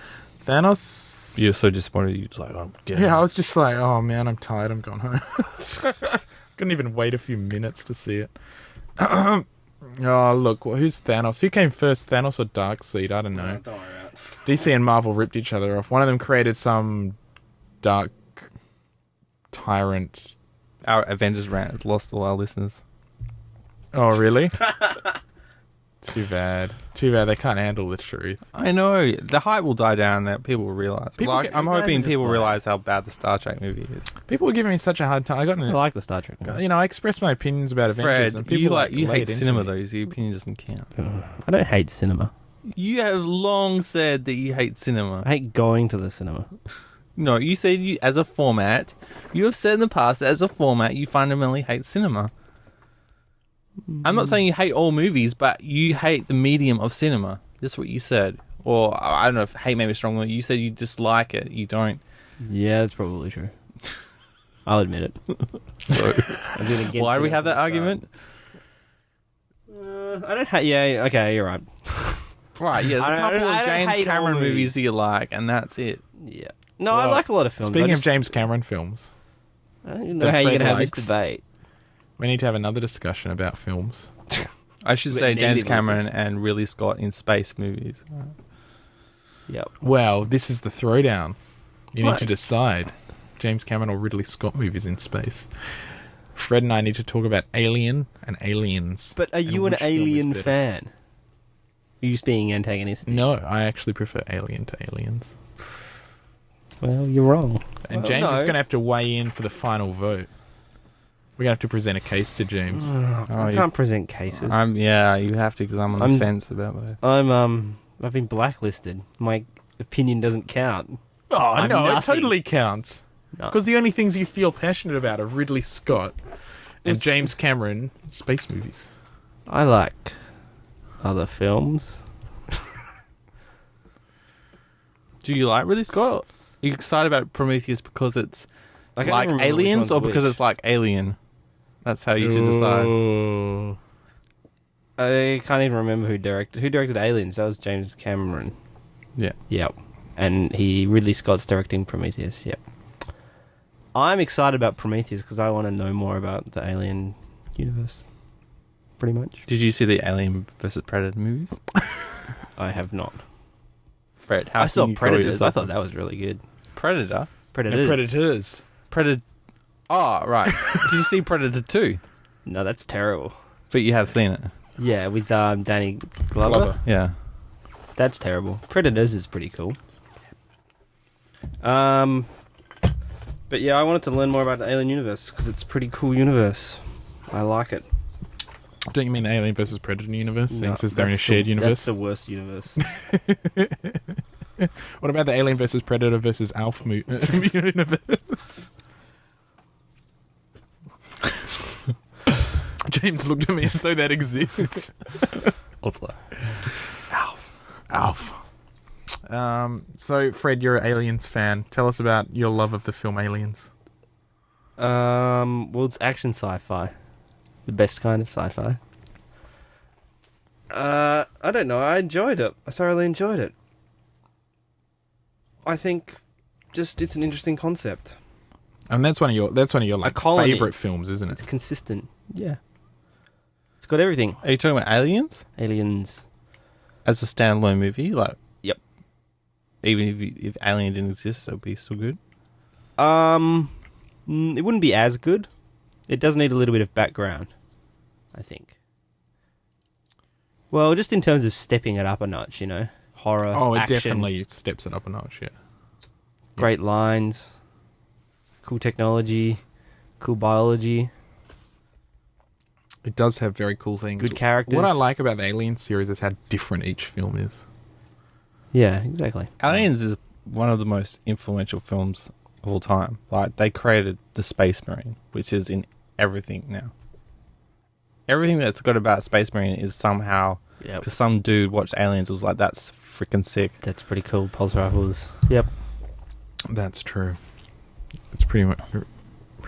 Thanos... You're so disappointed. You're just like, I was just like, oh man, I'm tired. I'm going home. Couldn't even wait a few minutes to see it. Oh, look, who's Thanos? Who came first, Thanos or Darkseid? I don't know. Don't worry about it. DC and Marvel ripped each other off. One of them created some dark tyrant. Our Avengers rant has lost all our listeners. Oh, really? Too bad. Too bad they can't handle the truth. I know. The hype will die down that people will realise. I'm hoping people like- realise how bad the Star Trek movie is. People were giving me such a hard time. I like the Star Trek movie. You know, I expressed my opinions about Avengers, Fred, and people you laid hate into cinema, me. though, so your opinion doesn't count. I don't hate cinema. You have long said that you hate cinema. I hate going to the cinema. No, you said as a format. You have said in the past that as a format you fundamentally hate cinema. I'm not saying you hate all movies, but you hate the medium of cinema. That's what you said. Or, I don't know if hate maybe a strong word. You said you dislike it. You don't. Yeah, that's probably true. I'll admit it. So, I've been against why do we it have from that the argument? I don't hate... Yeah, okay, you're right. Right, yeah, there's a I couple don't of James hate all Cameron movies. movies that you like, and that's it. Yeah. No, I Well, like a lot of films. Speaking I of just, James Cameron films, I don't even know that how you're Fred going to have this likes. debate. we need to have another discussion about films. I should But say James negatively, Cameron and Ridley Scott in space movies. Yep. Well, this is the throwdown. You need What? to decide James Cameron or Ridley Scott movies in space. Fred and I need to talk about Alien and Aliens. But are and you an which film is Alien better. fan? Are you just being antagonistic? No, I actually prefer Alien to Aliens. Well, you're wrong. And Well, James no. is going to have to weigh in for the final vote. We're going to have to present a case to James. I you- can't present cases. Yeah, you have to because I'm on the I'm- fence about both. I've been blacklisted. My opinion doesn't count. Oh, I'm no, it nothing. totally counts. No. Because the only things you feel passionate about are Ridley Scott and James Cameron space movies. I like other films. Do you like Ridley Scott? Are you excited about Prometheus because it's I can't like even remember which Aliens one's or because which. it's like Alien? That's how you should decide. Ooh. I can't even remember who directed Aliens. That was James Cameron. Yeah. Yep. And Ridley Scott's directing Prometheus. Yep. I'm excited about Prometheus because I want to know more about the Alien universe. Pretty much. Did you see the Alien versus Predator movies? I have not. Fred, how I saw can you call Predators. I yourself thought that was really good. Predator. Predators. Predators. Predator. Oh, right. Did you see Predator 2? No, that's terrible. But you have seen it. Yeah, with Danny Glover. Yeah. That's terrible. Predators is pretty cool. But yeah, I wanted to learn more about the Alien universe because it's a pretty cool universe. I like it. Don't you mean the Alien versus Predator universe? No, Since they're in a that's shared That's universe. the worst universe. What about the Alien versus Predator versus Alf universe? James looked at me as though that exists. What's that? Alf. So, Fred, you're an Aliens fan. Tell us about your love of the film Aliens. Well, it's action sci-fi. The best kind of sci-fi. I don't know. I enjoyed it. I thoroughly enjoyed it. I think just it's an interesting concept. And that's one of your like colony. favorite films, isn't It's it? consistent. Yeah. It's got everything. Are you talking about Aliens Aliens. as a standalone movie? Like, Yep. even if Alien didn't exist, it would be still good. It wouldn't be as good. It does need a little bit of background, I think. Well, just in terms of stepping it up a notch, you know, horror. Oh, it action, definitely steps it up a notch, yeah. great lines, cool technology, cool biology. It does have very cool things. Good characters. What I like about the Alien series is how different each film is. Yeah, exactly. Aliens is one of the most influential films of all time. Like, they created the Space Marine, which is in everything now. Everything that's got about Space Marine is somehow... Yep. Because some dude watched Aliens and was like, that's freaking sick. That's pretty cool. Pulse rifles. Yep. That's true. It's pretty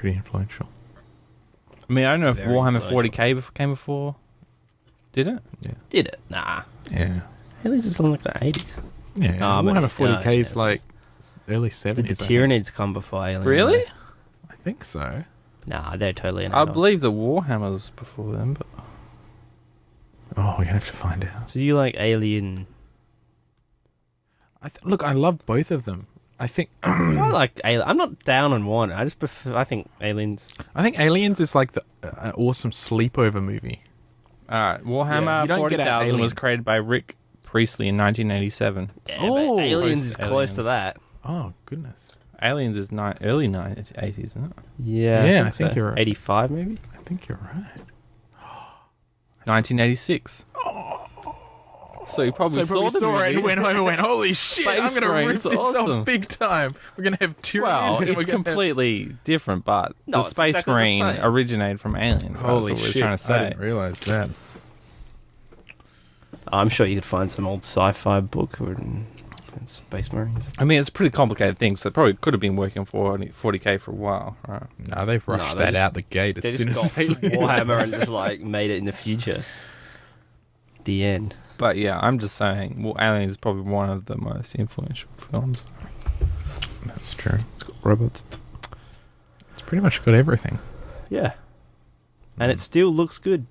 influential. I mean, I don't know if Very Warhammer influential. 40k came before. Did it? Did it? Nah. Yeah. Aliens is in like the 80s. Yeah. Oh, but Warhammer it's- 40k is yeah. like early 70s. Did the I think. Tyranids come before Aliens? Really? I think so. Nah, they're totally an I add-on. believe the Warhammer was before then, but... Oh, we're going to have to find out. So you like Alien... Look, I love both of them. I think I like Alien. I'm not down on one. I think Aliens... Aliens is like the an awesome sleepover movie. All right. Yeah, Warhammer you don't get out 40,000 was Alien. created by Rick Priestley in 1987. Yeah, Oh, but Aliens is close to Aliens. that. Oh, goodness. Aliens is early 80s, isn't it? Yeah, I think so. you're right. 85 maybe? I think you're right. 1986. So you probably saw the movie. it and went home and went, holy shit, I'm Space going to rip Marines, this awesome. off big time. We're going to have Tyranids. Well, and we're it's gonna have- completely different, but No, the it's Space exactly the Marine same. originated from aliens. Holy That's what shit, we're trying to I say. didn't realise that. I'm sure you could find some old sci-fi book or Space Marines. I mean, it's a pretty complicated thing, so it probably could have been working for 40k for a while, right? No, they've rushed they that just- out the gate They as soon just as got they... Warhammer and just like made it in the future. The end. But yeah, I'm just saying, well, Aliens is probably one of the most influential films. That's true. It's got robots. It's pretty much got everything. Yeah. And it still looks good.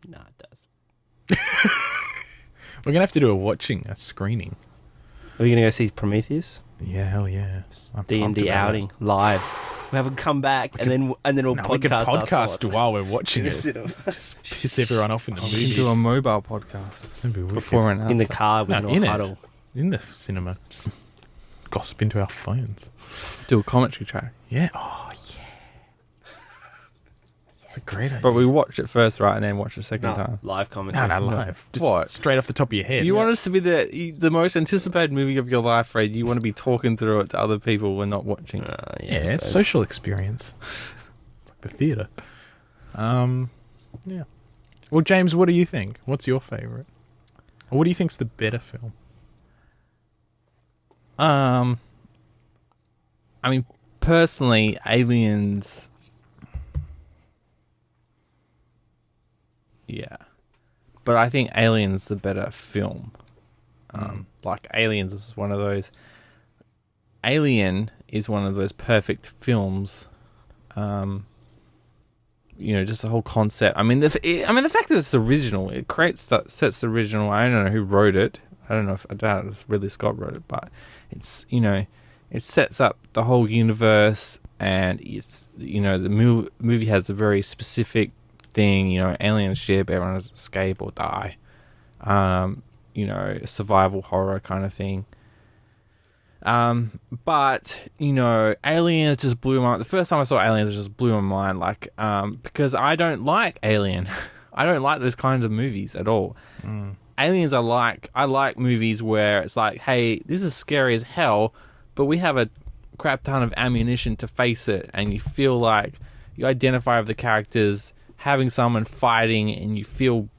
Nah, it does. We're going to have to do a screening. Are we going to go see Prometheus? Yeah, hell yeah. I'm pumped D&D about outing live. We have a come back and then we'll it. No, we can podcast afterwards. while we're watching In it. the cinema. Just piss everyone off in the We can movies. do a mobile podcast That'd be wicked. before and after. In the car with No, no in it. huddle. In the cinema. Gossip into our phones. Do a commentary track. Yeah. Oh, yeah. That's a great idea. But we watch it first, right, and then watch it a second time. Live commentary. No, live. Just What? straight off the top of your head. You want us to be the most anticipated movie of your life, Fred. You want to be talking through it to other people when not watching it. Yeah, I it's suppose. social experience. It's like the theatre. Yeah. Well, James, what do you think? What's your favourite? Or what do you think's the better film? I mean, personally, Aliens. Yeah, but I think Aliens is the better film. Like Aliens is one of those. Alien is one of those perfect films. You know, just the whole concept. I mean, the fact that it's original, it sets the original. I don't know who wrote it. I doubt it was Ridley Scott wrote it, but it's, you know, it sets up the whole universe, and it's, you know, the movie has a very specific thing. You know, alien ship, everyone has to escape or die. You know, survival horror kind of thing. But, you know, Aliens just blew my mind. The first time I saw Aliens, it just blew my mind. Like, because I don't like Alien. I don't like those kinds of movies at all. Aliens, I like movies where it's like, hey, this is scary as hell, but we have a crap ton of ammunition to face it, and you feel like you identify with the characters, having someone fighting, and you feel,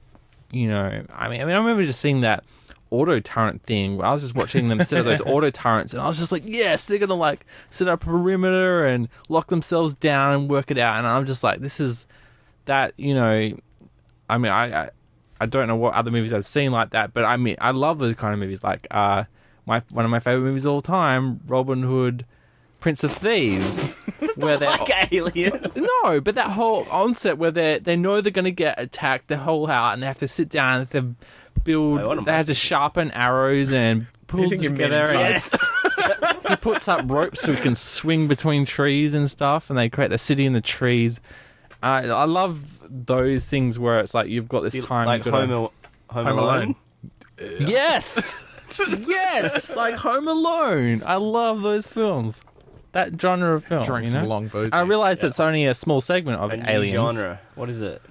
you know, I mean, I remember just seeing that auto turret thing where I was just watching them set up those auto turrets, and I was just like, yes, they're gonna like set up a perimeter and lock themselves down and work it out, and I'm just like, this is that, you know, I mean, I don't know what other movies I've seen like that, but I mean, I love those kind of movies. Like one of my favorite movies of all time, Robin Hood, Prince of Thieves, where they're Like Alien. no, but that whole onset where they know they're going to get attacked, the whole out, and they have to sit down, they have to build, Wait, what am they I have to sharpen arrows and pull You think you're Men together. in And Yes. he puts up ropes so he can swing between trees and stuff, and they create the city in the trees. I love those things where it's like you've got this time, Like you've got Home Home Alone. yes, yes, like Home Alone. I love those films. That genre of film. Drank you some know? long bows. I realize it's only a small segment of A new Aliens. genre. What is it?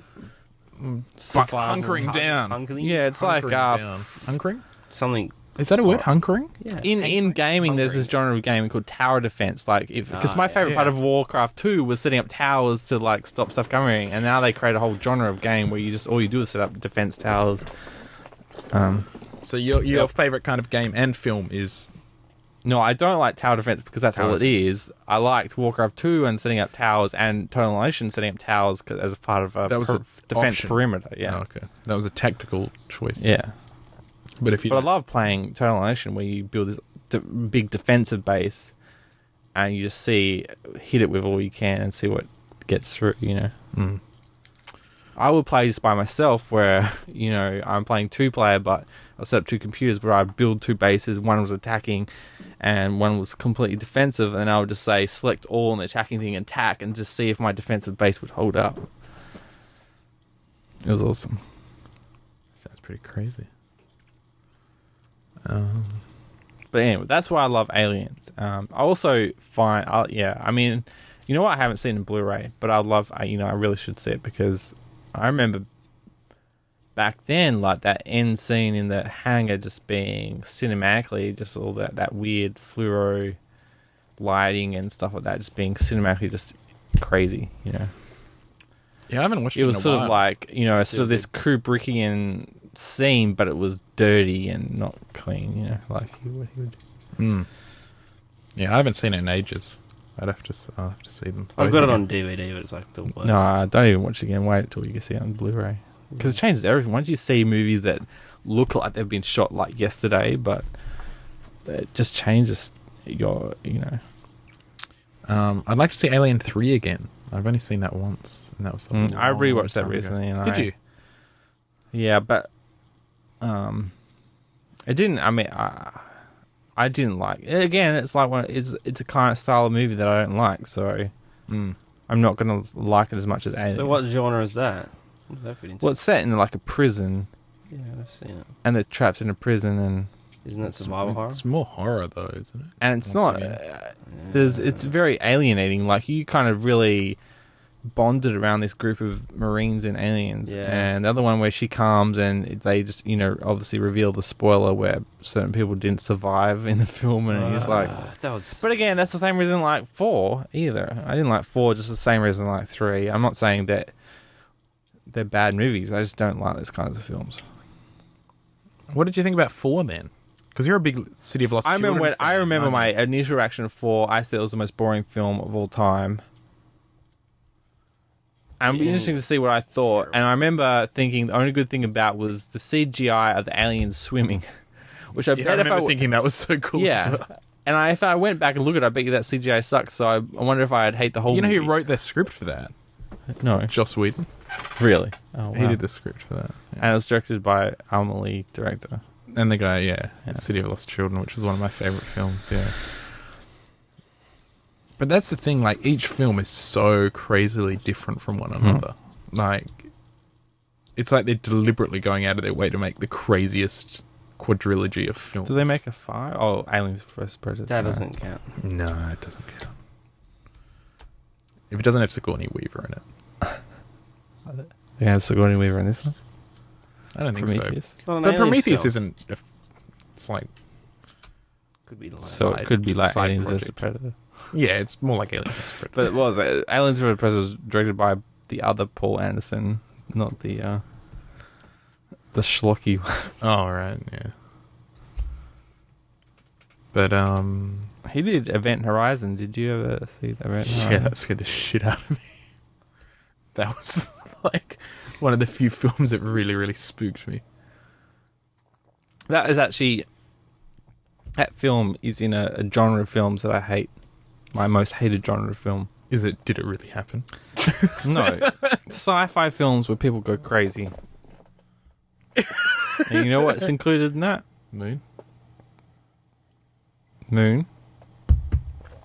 Hunkering down. Hunkering? Yeah, it's like Hunkering? Something. Is that a word? Hunkering? Yeah. in gaming. There's this genre of gaming called tower defense. Like, because my yeah. favorite part of Warcraft 2 was setting up towers to like stop stuff coming, and now they create a whole genre of game where you just all you do is set up defense towers. So your favourite kind of game and film is... No, I don't like tower defense because that's Tower all it defense. is. I liked Warcraft 2 and setting up towers, and Total Annihilation setting up towers as a part of a That was an defense option. perimeter. Yeah, Oh, okay. That was a tactical choice. yeah. But if you... But I love playing Total Annihilation where you build this big defensive base, and you just hit it with all you can and see what gets through. You know. Mm. I would play this by myself where, you know, I'm playing 2-player, but I'll set up 2 computers where I build 2 bases. One was attacking and one was completely defensive. And I would just say, select all on the attacking thing and attack, and just see if my defensive base would hold up. It was awesome. Sounds pretty crazy. But anyway, that's why I love Aliens. I also find, I mean, you know what? I haven't seen in Blu-ray, but I really should see it because I remember back then, like that end scene in the hangar just being cinematically, just all that weird fluoro lighting and stuff like that, just being cinematically just crazy, you know. Yeah, I haven't watched it. It was in a sort while. of like, you know, sort of this Kubrickian scene, but it was dirty and not clean, you know, like what he would do. Yeah, I haven't seen it in ages. I'll have to see them. I've got it Both on DVD, but it's like the worst. No, don't even watch it again. Wait until you can see it on Blu-ray. Because it changes everything. Once you see movies that look like they've been shot like yesterday, but it just changes your, you know. I'd like to see Alien 3 again. I've only seen that once, and that was. I rewatched that recently. And Did you? Yeah, but it didn't. I mean, I didn't like. Again, it's like it's a kind of style of movie that I don't like, so I'm not gonna like it as much as Alien. So what genre is that? What does that fit into? Well, it's set in like a prison, Yeah, I've seen it. and they're trapped in a prison, and Isn't that survival horror? It's more horror though, isn't it? it's Once not. again. It's very alienating. Like you kind of really bonded around this group of Marines and aliens, Yeah. and the other one where she comes and they just, you know, obviously reveal the spoiler where certain people didn't survive in the film, and you're just like. That was. But again, that's the same reason I like 4 either. I didn't like 4, just the same reason I like 3. I'm not saying that they're bad movies. I just don't like those kinds of films. What did you think about 4 then? Because you're a big City of Lost Children I fan, remember aren't my you? initial reaction to 4. I said it was the most boring film of all time. And it'd be interesting to see what I thought. And I remember thinking the only good thing about was the CGI of the aliens swimming, which I I bet if remember thinking that was so cool. yeah. As well. And if I went back and looked at it, I bet you that CGI sucks. So I wonder if I'd hate the whole. You know movie. who wrote the script for that? No, Joss Whedon. really. Oh, wow. He did the script for that. Yeah. And it was directed by Amelie, director. And the guy, City of Lost Children, which is one of my favorite films. Yeah. But that's the thing. Like each film is so crazily different from one another. Like, it's like they're deliberately going out of their way to make the craziest quadrilogy of films. Do they make a 5? Oh, Aliens vs. Predator. That No. doesn't count. No, it doesn't count. If it doesn't have Sigourney Weaver in it. They have Sigourney Weaver in this one. I don't think Prometheus. so. Well, an But Aliens Prometheus film. isn't... It's like... Could be like. So Side- it could be like side Aliens vs. project. Predator. Yeah, it's more like Alien vs. Predator. But it was. Aliens vs. Predator was directed by the other Paul Anderson, not the schlocky one. Oh, right, yeah. But, He did Event Horizon. Did you ever see the Event Horizon? yeah, that scared the shit out of me. That was, like, one of the few films that really, really spooked me. That is actually... That film is in a genre of films that I hate. My most hated genre of film. Did it really happen? No. Sci-fi films where people go crazy. And you know what's included in that? Moon? Moon.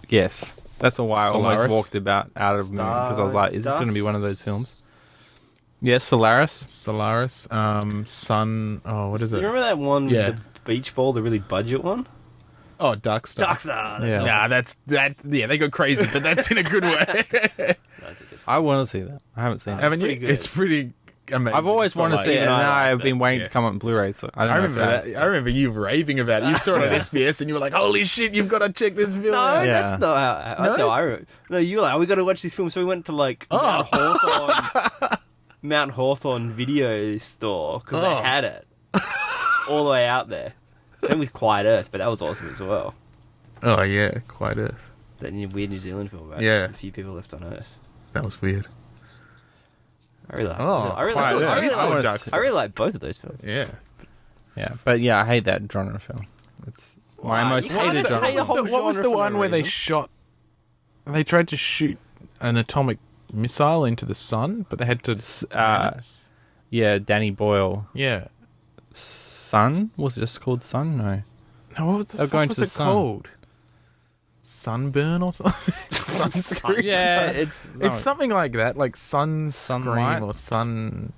Yes. That's why I almost Solaris? walked out of Moon, because I was like, is this going to be one of those films? Yes, Solaris. Solaris, Sun... Oh, what is You it? remember that one Yeah. with the beach ball, the really budget one? Oh, Dark Star. Darkstar. That's Yeah. the Nah, one. that's... Yeah, they go crazy, but that's in a good way. That's a different. I want to see that. I haven't seen it. Haven't you? pretty good. It's pretty amazing. I've always But, wanted to like, see it, and even I now liked I've been it. waiting Yeah. to come on Blu-ray, so I don't I know remember if it that. has. I remember you raving about it. You saw it on SBS and you were like, holy shit, you've got to check this film No, out. Yeah. that's not how. That's No? how I wrote. No, you were like, we got to watch this film. So we went to like Mount Hawthorne video store because Oh. they had it all the way out there. Same with Quiet Earth, but that was awesome as well. Oh, yeah, quite a... That weird New Zealand film about Yeah. a few people left on Earth. That was weird. I really like. Oh, I really, Quiet like, Earth. I, really I like, wanna see- I really like both of those films. Yeah. Yeah, but yeah, I hate that genre of film. It's my Wow, most you can't hated hate genre. a whole What was the genre for one no where they reason. shot... They tried to shoot an atomic missile into the sun, but they had to... Yeah, Danny Boyle. yeah. Sun? Was it just called Sun? No. No, what was the They're fuck going was to the it sun. called? Sunburn or something? Sunscreen? Yeah, it's It's something like that, like sunscreen Sunlight? or sun...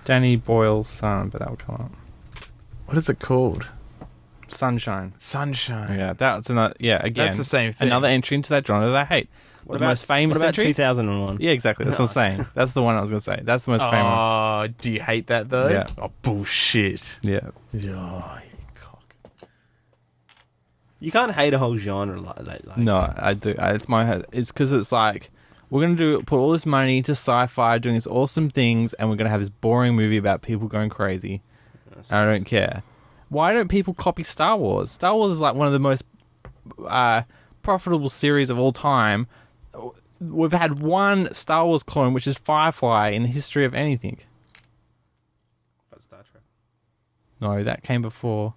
Danny Boyle's son, but that'll come up. What is it called? Sunshine. Sunshine. Yeah, that's another. Yeah, again, That's the same thing. Another entry into that genre that I hate. The most famous What about entry. 2001? Yeah, exactly. That's what I'm saying. That's the one I was going to say. That's the most famous. Oh, do you hate that though? Yeah. Oh, bullshit. Yeah. Oh, you cock. You can't hate a whole genre like that. No, I do. It's my. It's because it's like we're going to put all this money into sci-fi, doing these awesome things, and we're going to have this boring movie about people going crazy. And I don't care. Why don't people copy Star Wars? Star Wars is like one of the most profitable series of all time. We've had one Star Wars clone, which is Firefly, in the history of anything. But Star Trek. No, that came before.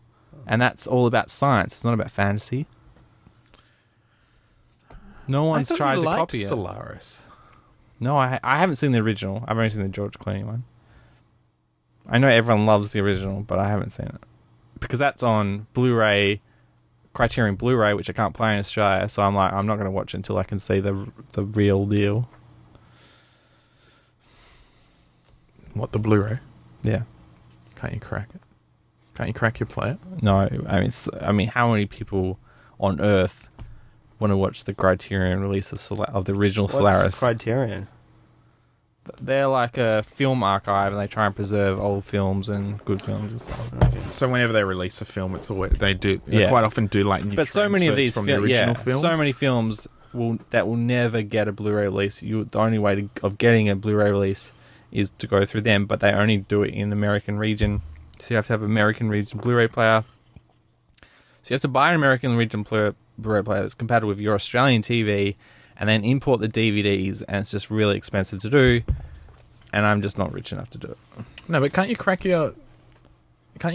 And that's all about science. It's not about fantasy. No one's tried to copy it. Solaris. No, I haven't seen the original. I've only seen the George Clooney one. I know everyone loves the original, but I haven't seen it. Because that's on Blu-ray, Criterion Blu-ray, which I can't play in Australia, so I'm like, I'm not going to watch it until I can see the real deal. What, the Blu-ray? Yeah. Can't you crack it? Can't you crack your player? No, I mean, how many people on Earth want to watch the Criterion release of the original Solaris? What's Criterion? They're like a film archive, and they try and preserve old films and good films and stuff. Okay. So whenever they release a film, it's always they Yeah. quite often do like new But so many of these from the original film. so many films will never get a Blu-ray release. The only way of getting a Blu-ray release is to go through them, but they only do it in the American region. So you have to have an American region Blu-ray player. So you have to buy an American region Blu-ray player that's compatible with your Australian TV, and then import the DVDs, and it's just really expensive to do. And I'm just not rich enough to do it. No, but can't you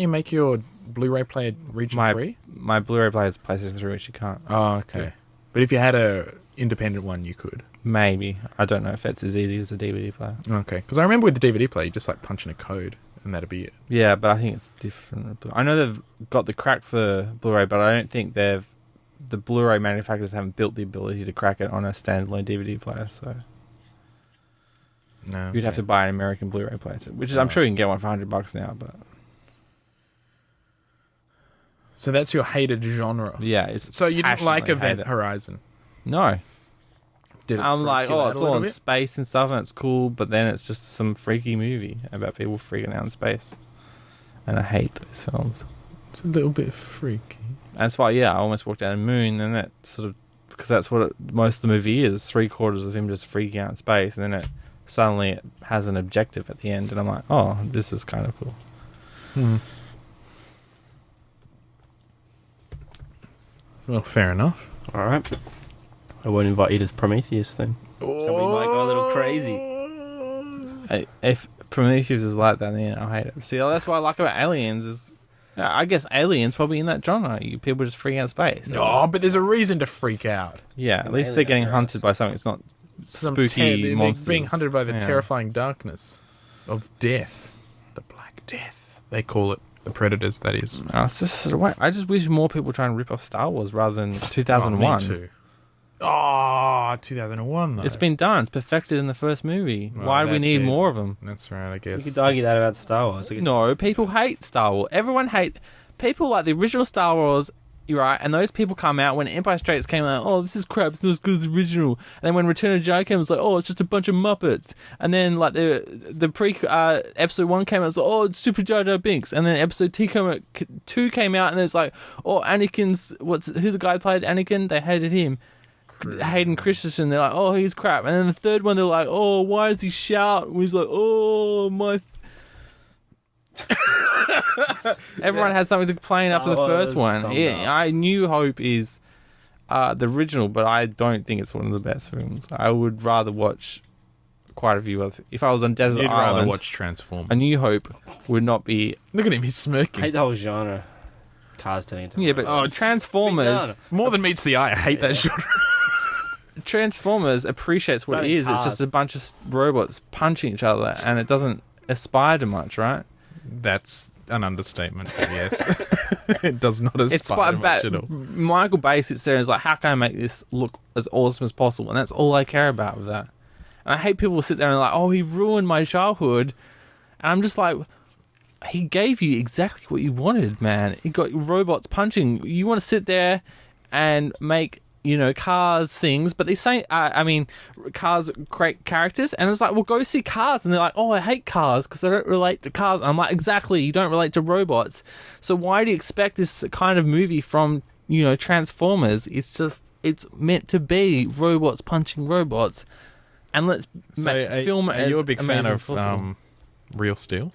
make your Blu-ray player region 3? My Blu-ray player is PlayStation 3, which you can't. Oh, okay. Yeah. But if you had a independent one, you could. Maybe. I don't know if it's as easy as a DVD player. Okay. Because I remember with the DVD player, you just like punch in a code, and that'd be it. Yeah, but I think it's different. I know they've got the crack for Blu-ray, but I don't think the Blu-ray manufacturers haven't built the ability to crack it on a standalone DVD player, so... No. You'd have to buy an American Blu-ray player too, which is I'm sure you can get one for $100 now, but So that's your hated genre. yeah, it's So you didn't like passionately hate Event it. Horizon? No. Did it I'm freak like, you out it's a all little in bit? space and stuff, and it's cool, but then it's just some freaky movie about people freaking out in space, and I hate those films. It's a little bit freaky. That's why, I almost walked down the moon, and that sort of because that's what most of the movie is. 3/4 of him just freaking out in space, and then it suddenly has an objective at the end, and I'm like, oh, this is kind of cool. Well, fair enough. All right. I won't invite you to Prometheus then. Somebody might go a little crazy. If Prometheus is like that, then I hate it. See, that's what I like about Aliens is, I guess Aliens probably in that genre. People just freak out in space. No, but there's a reason to freak out. Yeah, at least they're getting hunted by something. It's not spooky monsters. They're being hunted by the Yeah. terrifying darkness of death. The Black Death. They call it. The Predators, that is. It's just I just wish more people try and rip off Star Wars rather than 2001. Me too. Oh, 2001 though. It's been done. It's perfected in the first movie. Well, Why do we that's need it. more of them? That's right, I You guess. could argue that about Star Wars. No, people hate Star Wars. Everyone people like the original Star Wars. You're right, and those people come out when Empire Strikes came out. Oh, this is crap. It's not as good as the original. And then when Return of the Jedi came, it was like, oh, it's just a bunch of Muppets. And then like the episode 1 came out, it's like, oh, it's Super Jar Jar Binks. And then episode 2 came out, and it's like, oh, Anakin's who the guy who played Anakin? They hated him. Hayden Christensen. They're like, oh, he's crap. And then the third one, they're like, oh, why does he shout? And he's like, oh, my. Everyone has something to complain after the first one. Yeah, I New Hope is the original, but I don't think it's one of the best films. I would rather watch quite a few other. If I was on Desert You'd Island, rather watch Transformers. A New Hope would not be. Look at him, he's I smirking. hate the whole genre. Cars turning into but Transformers. More than meets the eye. I hate that genre. Transformers appreciates what Don't it is. It's cars. just a bunch of robots punching each other, and it doesn't aspire to much, right? That's an understatement, but yes. It does not aspire It's much at all. Michael Bay sits there and is like, how can I make this look as awesome as possible? And that's all I care about with that. And I hate people who sit there and are like, oh, he ruined my childhood. And I'm just like, he gave you exactly what you wanted, man. He got robots punching. You want to sit there and make, Cars things, but they say, Cars create characters, and it's like, well, go see Cars, and they're like, oh, I hate Cars because I don't relate to cars. And I'm like, exactly, you don't relate to robots. So why do you expect this kind of movie from, Transformers? It's meant to be robots punching robots, and let's film it. Are you a big fan of Real Steel?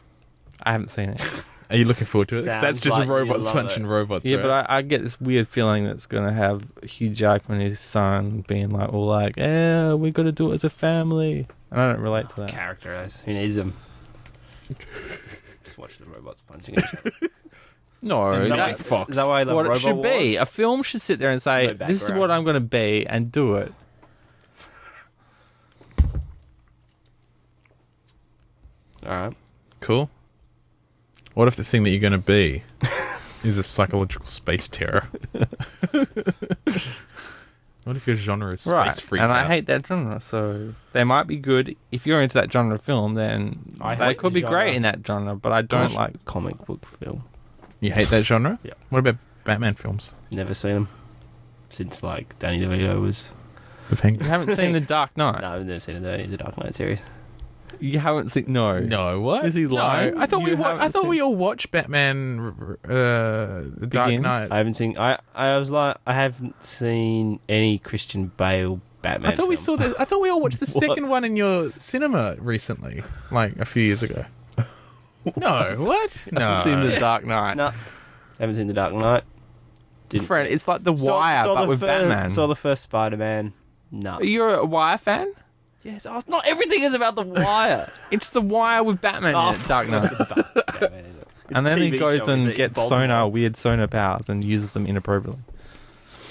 I haven't seen it. Are you looking forward to it? 'Cause that's just Sounds like robots you love punching it. robots. Yeah, right? but I get this weird feeling that's going to have Hugh Jackman and his son being like, all like, we got to do it as a family. And I don't relate to that. Characterized. Who needs them? Just watch the robots punching each other. No, And that's Fox. Is that why I love what it Robot should be. Wars? A film should sit there and say, No this is background. what I'm going to be, and do it. All right. Cool. What if the thing that you're going to be is a psychological space terror? What if your genre is space Right. freak And out? I hate that genre, so they might be good. If you're into that genre of film, then I they hate could the be genre. great in that genre, but I don't like... Comic book film. You hate that genre? Yeah. What about Batman films? Never seen them since Danny DeVito was. The Fangin? You haven't seen The Dark Knight? No, I've never seen the Dark Knight series. You haven't seen... No. No, what? Is he lying? No, I thought You I haven't thought we seen- all watched Batman, The Dark Begins? Knight. I haven't seen. I haven't seen any Christian Bale Batman. I thought we films. saw this. I thought we all watched the second one in your cinema recently, like a few years ago. No, what? No, I've seen The Dark Knight. No, haven't seen the Dark Knight. Fred, it's like The Wire, but with Batman. Saw the first Spider-Man. No. You're a Wire fan? Yes, not everything is about the Wire. It's The Wire with Batman in it, Dark Knight. And then he goes and gets weird sonar powers and uses them inappropriately.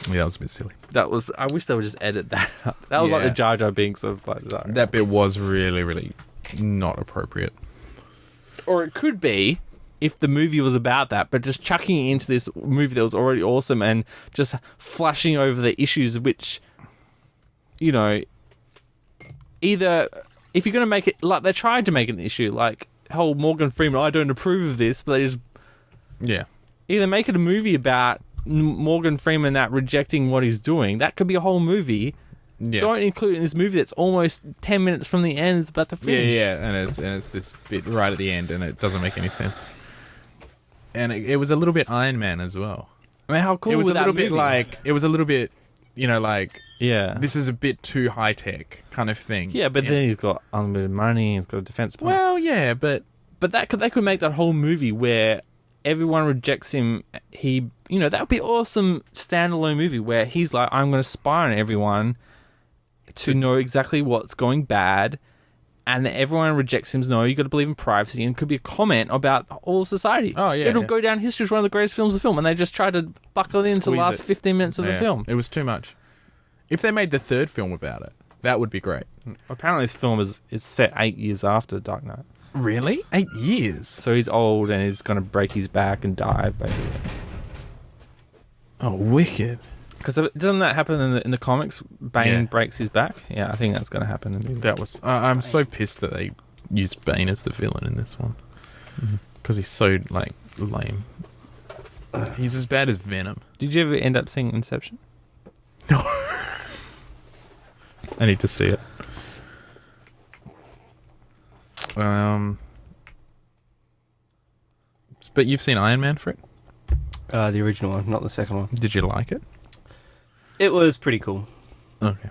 Yeah, that was a bit silly. That was... I wish they would just edit that up. That was like Yeah. the Jar Jar Binks of like the Dark Knight. That bit was really, really not appropriate. Or it could be if the movie was about that, but just chucking it into this movie that was already awesome and just flashing over the issues which, either if you're going to make it like they tried to make it an issue, like whole Morgan Freeman, I don't approve of this, but they just Yeah, either make it a movie about Morgan Freeman that rejecting what he's doing. That could be a whole movie. yeah, Don't include it in this movie that's almost 10 minutes from the end. It's about to yeah, finish. yeah. And it's this bit right at the end, and it doesn't make any sense. And it was a little bit Iron Man as well. I mean, how cool It was was a that little bit movie? like it was a little bit, like Yeah. this is a bit too high tech kind of thing. Yeah, but then he's got unlimited money. He's got a defense. Well, yeah, but But they could make that whole movie where everyone rejects him. He, that would be an awesome standalone movie where he's like, I'm going to spy on everyone to know exactly what's going bad, and then everyone rejects him. No, you got to believe in privacy, and it could be a comment about all society. Oh, yeah, it'll yeah. go down history as one of the greatest films of film, and they just tried to buckle it into the Squeeze last it. 15 minutes of the yeah, film. it was too much. If they made the third film about it, that would be great. Apparently, this film is set 8 years after Dark Knight. Really? 8 years? So he's old and he's going to break his back and die, basically. Oh, wicked. Because doesn't that happen in the comics? Bane Yeah. breaks his back? Yeah, I think that's going to happen in the movie. That was. I'm so pissed that they used Bane as the villain in this one. Because he's so, lame. He's as bad as Venom. Did you ever end up seeing Inception? I need to see it. But you've seen Iron Man for it? The original one, not the second one. Did you like it? It was pretty cool. Okay.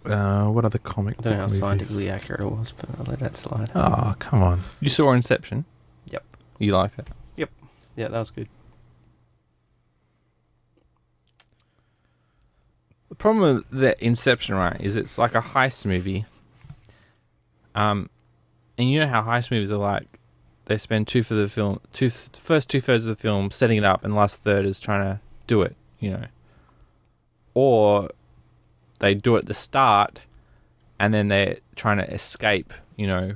What other comic I don't know how book movies? scientifically accurate it was, but I'll let that slide. Oh, come on. You saw Inception? Yep. You liked it? Yeah, that was good. The problem with the Inception, right, is it's like a heist movie. And you know how heist movies are like. They spend first 2/3 of the film setting it up, and the last third is trying to do it, Or they do it at the start, and then they're trying to escape,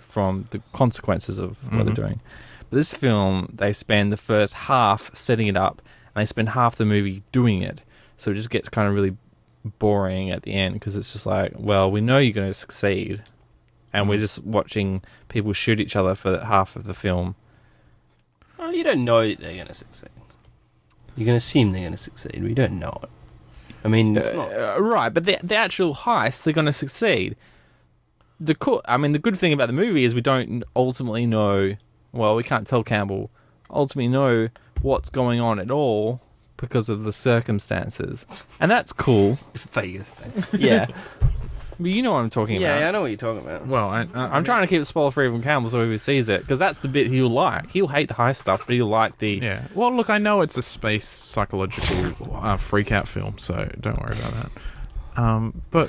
from the consequences of what they're doing. But this film, they spend the first half setting it up, and they spend half the movie doing it. So it just gets kind of really boring at the end, because it's just like, well, we know you're going to succeed. and we're just watching people shoot each other for half of the film. Well, you don't know they're going to succeed. You can assume they're going to succeed, but you don't know it. I mean, it's not Right, but the actual heist, they're going to succeed. The good thing about the movie is we don't ultimately know. Well, we can't tell Campbell ultimately know what's going on at all because of the circumstances, and that's cool. the Vegas thing. Yeah, But you know what I'm talking about. yeah, I know what you're talking about. Well, I'm trying to keep it spoiler free from Campbell so he sees it, because that's the bit he'll like. He'll hate the heist stuff, but he'll like the. Yeah. Well, look, I know it's a space psychological freak out film, so don't worry about that. But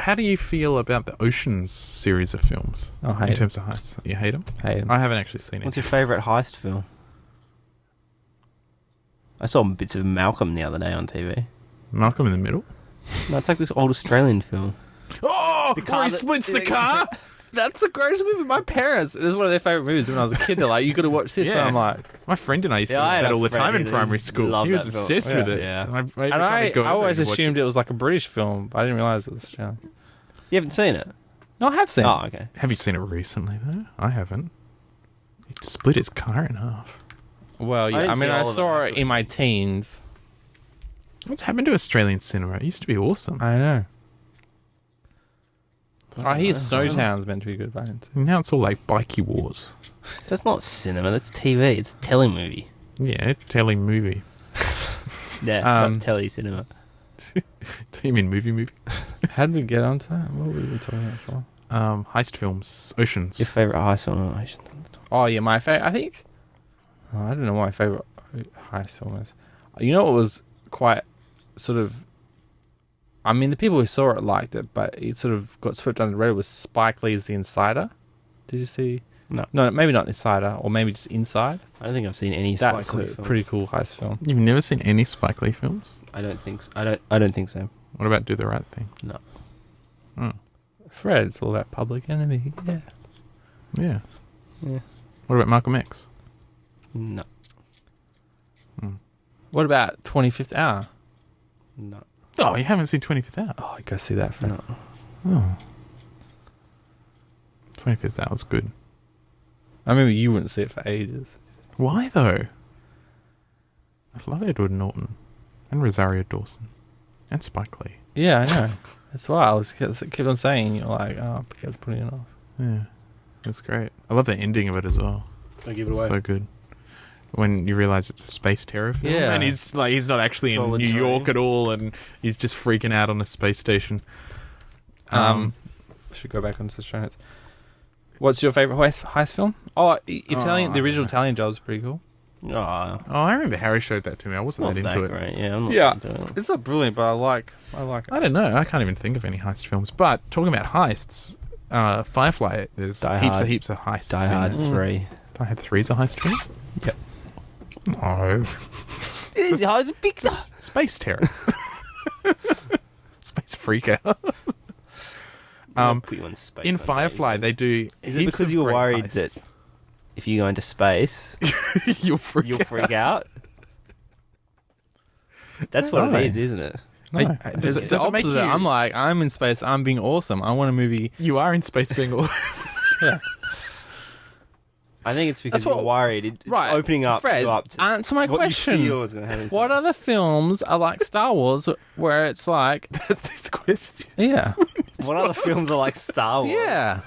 how do you feel about the Oceans series of films I hate in it. terms of heists? You hate them? Hate him. I haven't actually seen it. What's your favourite heist film? I saw bits of Malcolm the other day on TV. Malcolm in the Middle? No, it's like this old Australian film. Oh, car where he that- splits the car? That's the greatest movie. My parents, this is one of their favourite movies when I was a kid. They're like, you got to watch this. Yeah. And I'm like, My friend and I used to Yeah, I watch had that a all the friend time in who primary school. loved He was that film. obsessed with it. Yeah. Every and time I he'd go over, always he'd watch assumed it was like a British film, but I didn't realise it was Australian. You haven't seen it? No, I have seen Oh, it. okay. Have you seen it recently, though? I haven't. He split his car in half. Well, yeah, didn't I mean, see I all of saw it it in my teens. What's happened to Australian cinema? It used to be awesome. I know. I hear Snowtown's meant to be good, but I didn't see it. Now it's all like bikey wars. That's not cinema, that's TV. It's a telemovie. Yeah, telling movie. Yeah, Um, not tele-cinema. Do you mean movie? How did we get onto that? What were we talking about for? Heist films, Oceans. Your favourite heist film? Oh, yeah, my favorite. I think. Oh, I don't know what my favorite heist film is. You know what was quite sort of. I mean, the people who saw it liked it, but it sort of got swept under the radar was Spike Lee's The Insider. Did you see? No. No, maybe not Insider, or maybe just Inside. I don't think I've seen any That's Spike Lee a films. pretty cool heist film. You've never seen any Spike Lee films? I don't think so. I don't think so. What about Do the Right Thing? No. Fred, it's all about Public Enemy. Yeah. Yeah. Yeah. What about Malcolm X? No. What about 25th Hour? No. Oh, you haven't seen 25th Hour? Oh, I gotta see that, Fred. No. Oh. 25th Hour's good. I remember you wouldn't see it for ages. Why, though? I love Edward Norton. And Rosario Dawson. And Spike Lee. Yeah, I know. That's why I was kept on saying, you're like, oh, I kept putting it off. Yeah. That's great. I love the ending of it as well. Don't give It's so good. When you realise it's a space terror film, Yeah. and he's not actually It's all in a New dream. York at all, and he's just freaking out on a space station. Should go back onto the show notes. What's your favourite heist film? Oh, Italian. The original Italian Job's pretty cool. Oh, Oh, I remember Harry showed that to me. I wasn't not that that into it. great. Yeah, I'm not Yeah. into it. It's not brilliant, but I like it. I don't know. I can't even think of any heist films. But talking about heists, Firefly, there's Die heaps Hard. of heists. Die Hard in it. 3. Die Hard 3 is a heist film? Yep. No. It's big It's a space terror. Space freak out. Put you on space In on Firefly, occasion. they do Is it heaps because of you were great worried heists. that if you go into space, you'll freak you'll out? freak out? That's what No. it is, isn't it? No, Does it's it- the does it make opposite. you- I'm like, I'm in space. I'm being awesome. I want a movie. You are in space being all... Yeah. I think it's because That's what- you're worried. It's Right, opening up, Fred, you up to answer my what question. you feel is going to happen. What other films are like Star Wars where it's like, That's his question. yeah, What other films are like Star Wars? yeah.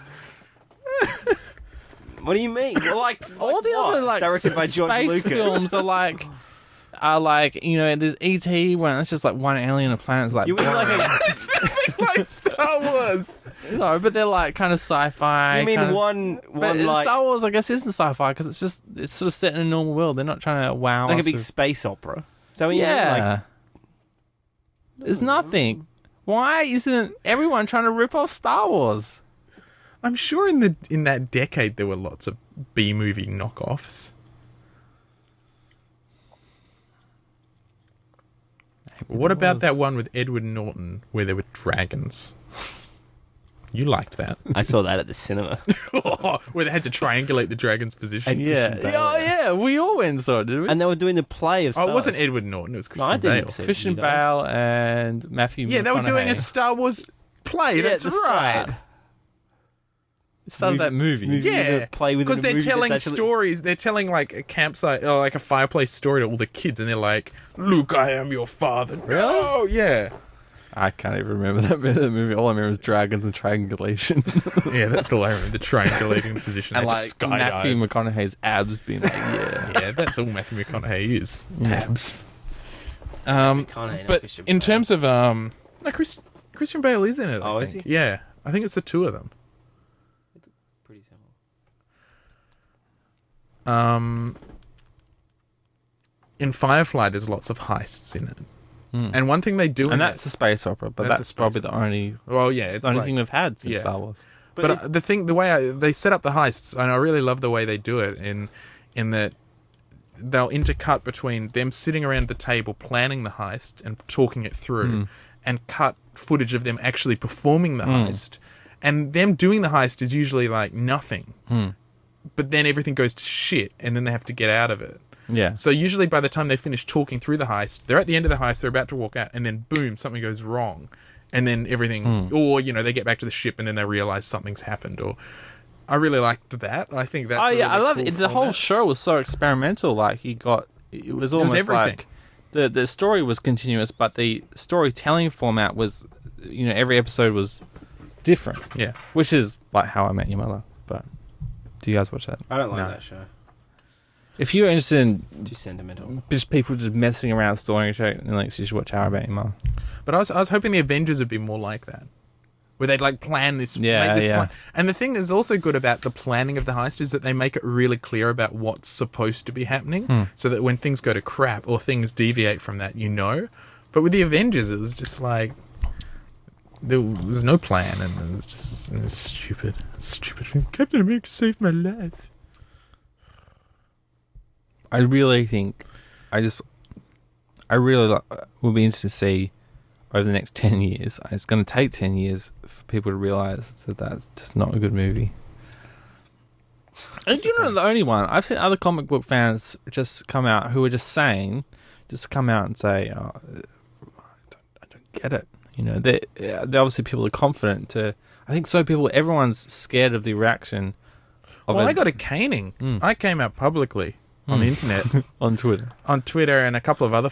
What do you mean? Well, like All the what? other like directed by George space Lucas. films are like, you know, there's E.T. when it's just like one alien on a planet. It's like, You mean like a, It's nothing like Star Wars. no, but they're like kind of sci-fi. you mean kind of- one But like Star Wars, I guess, isn't sci-fi because it's sort of set in a normal world. They're not trying to wow like a us big with- space opera? Is that what you mean? yeah. Like, There's nothing. Why isn't everyone trying to rip off Star Wars? I'm sure in that decade there were lots of B-movie knockoffs. What about that one with Edward Norton where there were dragons? You liked that. I saw that at the cinema. Where they had to triangulate the dragon's position. Yeah. Oh, yeah. We all went and saw it, didn't we? And they were doing the play of Star Oh, it wasn't Wars. Edward Norton, it was No, Christian I didn't Bale. see it. Christian You guys. Bale and Matthew Yeah, they were doing a McConaughey. Star Wars play, Yeah, that's at the right. start. Start of that movie. Yeah, play with because they're telling stories. They're telling like a campsite or like a fireplace story to all the kids, and they're like, "Luke, I am your father." No, yeah, I can't even remember that bit of the movie. All I remember is dragons and triangulation. yeah. That's all I remember. The triangulating position And They like just skydive. Matthew McConaughey's abs being like, yeah. Yeah, that's all Matthew McConaughey is. Abs. McConaughey, But Christian in Bale. terms of no, Christian Bale is in it. Oh, I is think. he? Yeah, I think it's the two of them. Pretty similar. In Firefly, there's lots of heists in it, and one thing they do, And that's a space opera, but That's a that's space probably the only well, yeah, it's only like, thing we've had since yeah. Star Wars. But the way they set up the heists, and I really love the way they do it in that they'll intercut between them sitting around the table planning the heist and talking it through, and cut footage of them actually performing the heist, and them doing the heist is usually like nothing, but then everything goes to shit, and then they have to get out of it. Yeah. So usually by the time they finish talking through the heist, they're at the end of the heist, they're about to walk out, and then boom, something goes wrong. And then everything, or, they get back to the ship and then they realize something's happened. Or I really liked that. I think that's I love cool it. The whole format. show was so experimental. Like, it was almost everything. like the story was continuous, but the storytelling format was, every episode was different. Yeah. Which is like How I Met Your Mother. But do you guys watch that? I don't like No. that show. If you're interested in Too sentimental. just people just messing around storing shit, then you should watch How I Met Your Mother. But I was hoping the Avengers would be more like that. Where they'd like plan this, Yeah, make this yeah. plan. And the thing that's also good about the planning of the heist is that they make it really clear about what's supposed to be happening, so that when things go to crap or things deviate from that, But with the Avengers, it was just like there was no plan, and it was stupid. Captain America saved my life. I really think, I really will be interested to see over the next 10 years. It's going to take 10 years for people to realise that that's just not a good movie. And you're not the only one. I've seen other comic book fans just come out who are just come out and say, oh, I don't get it. They're obviously people are confident to, I think so everyone's scared of the reaction of Well, I got a caning. I came out publicly on the internet. on Twitter. On Twitter and a couple of other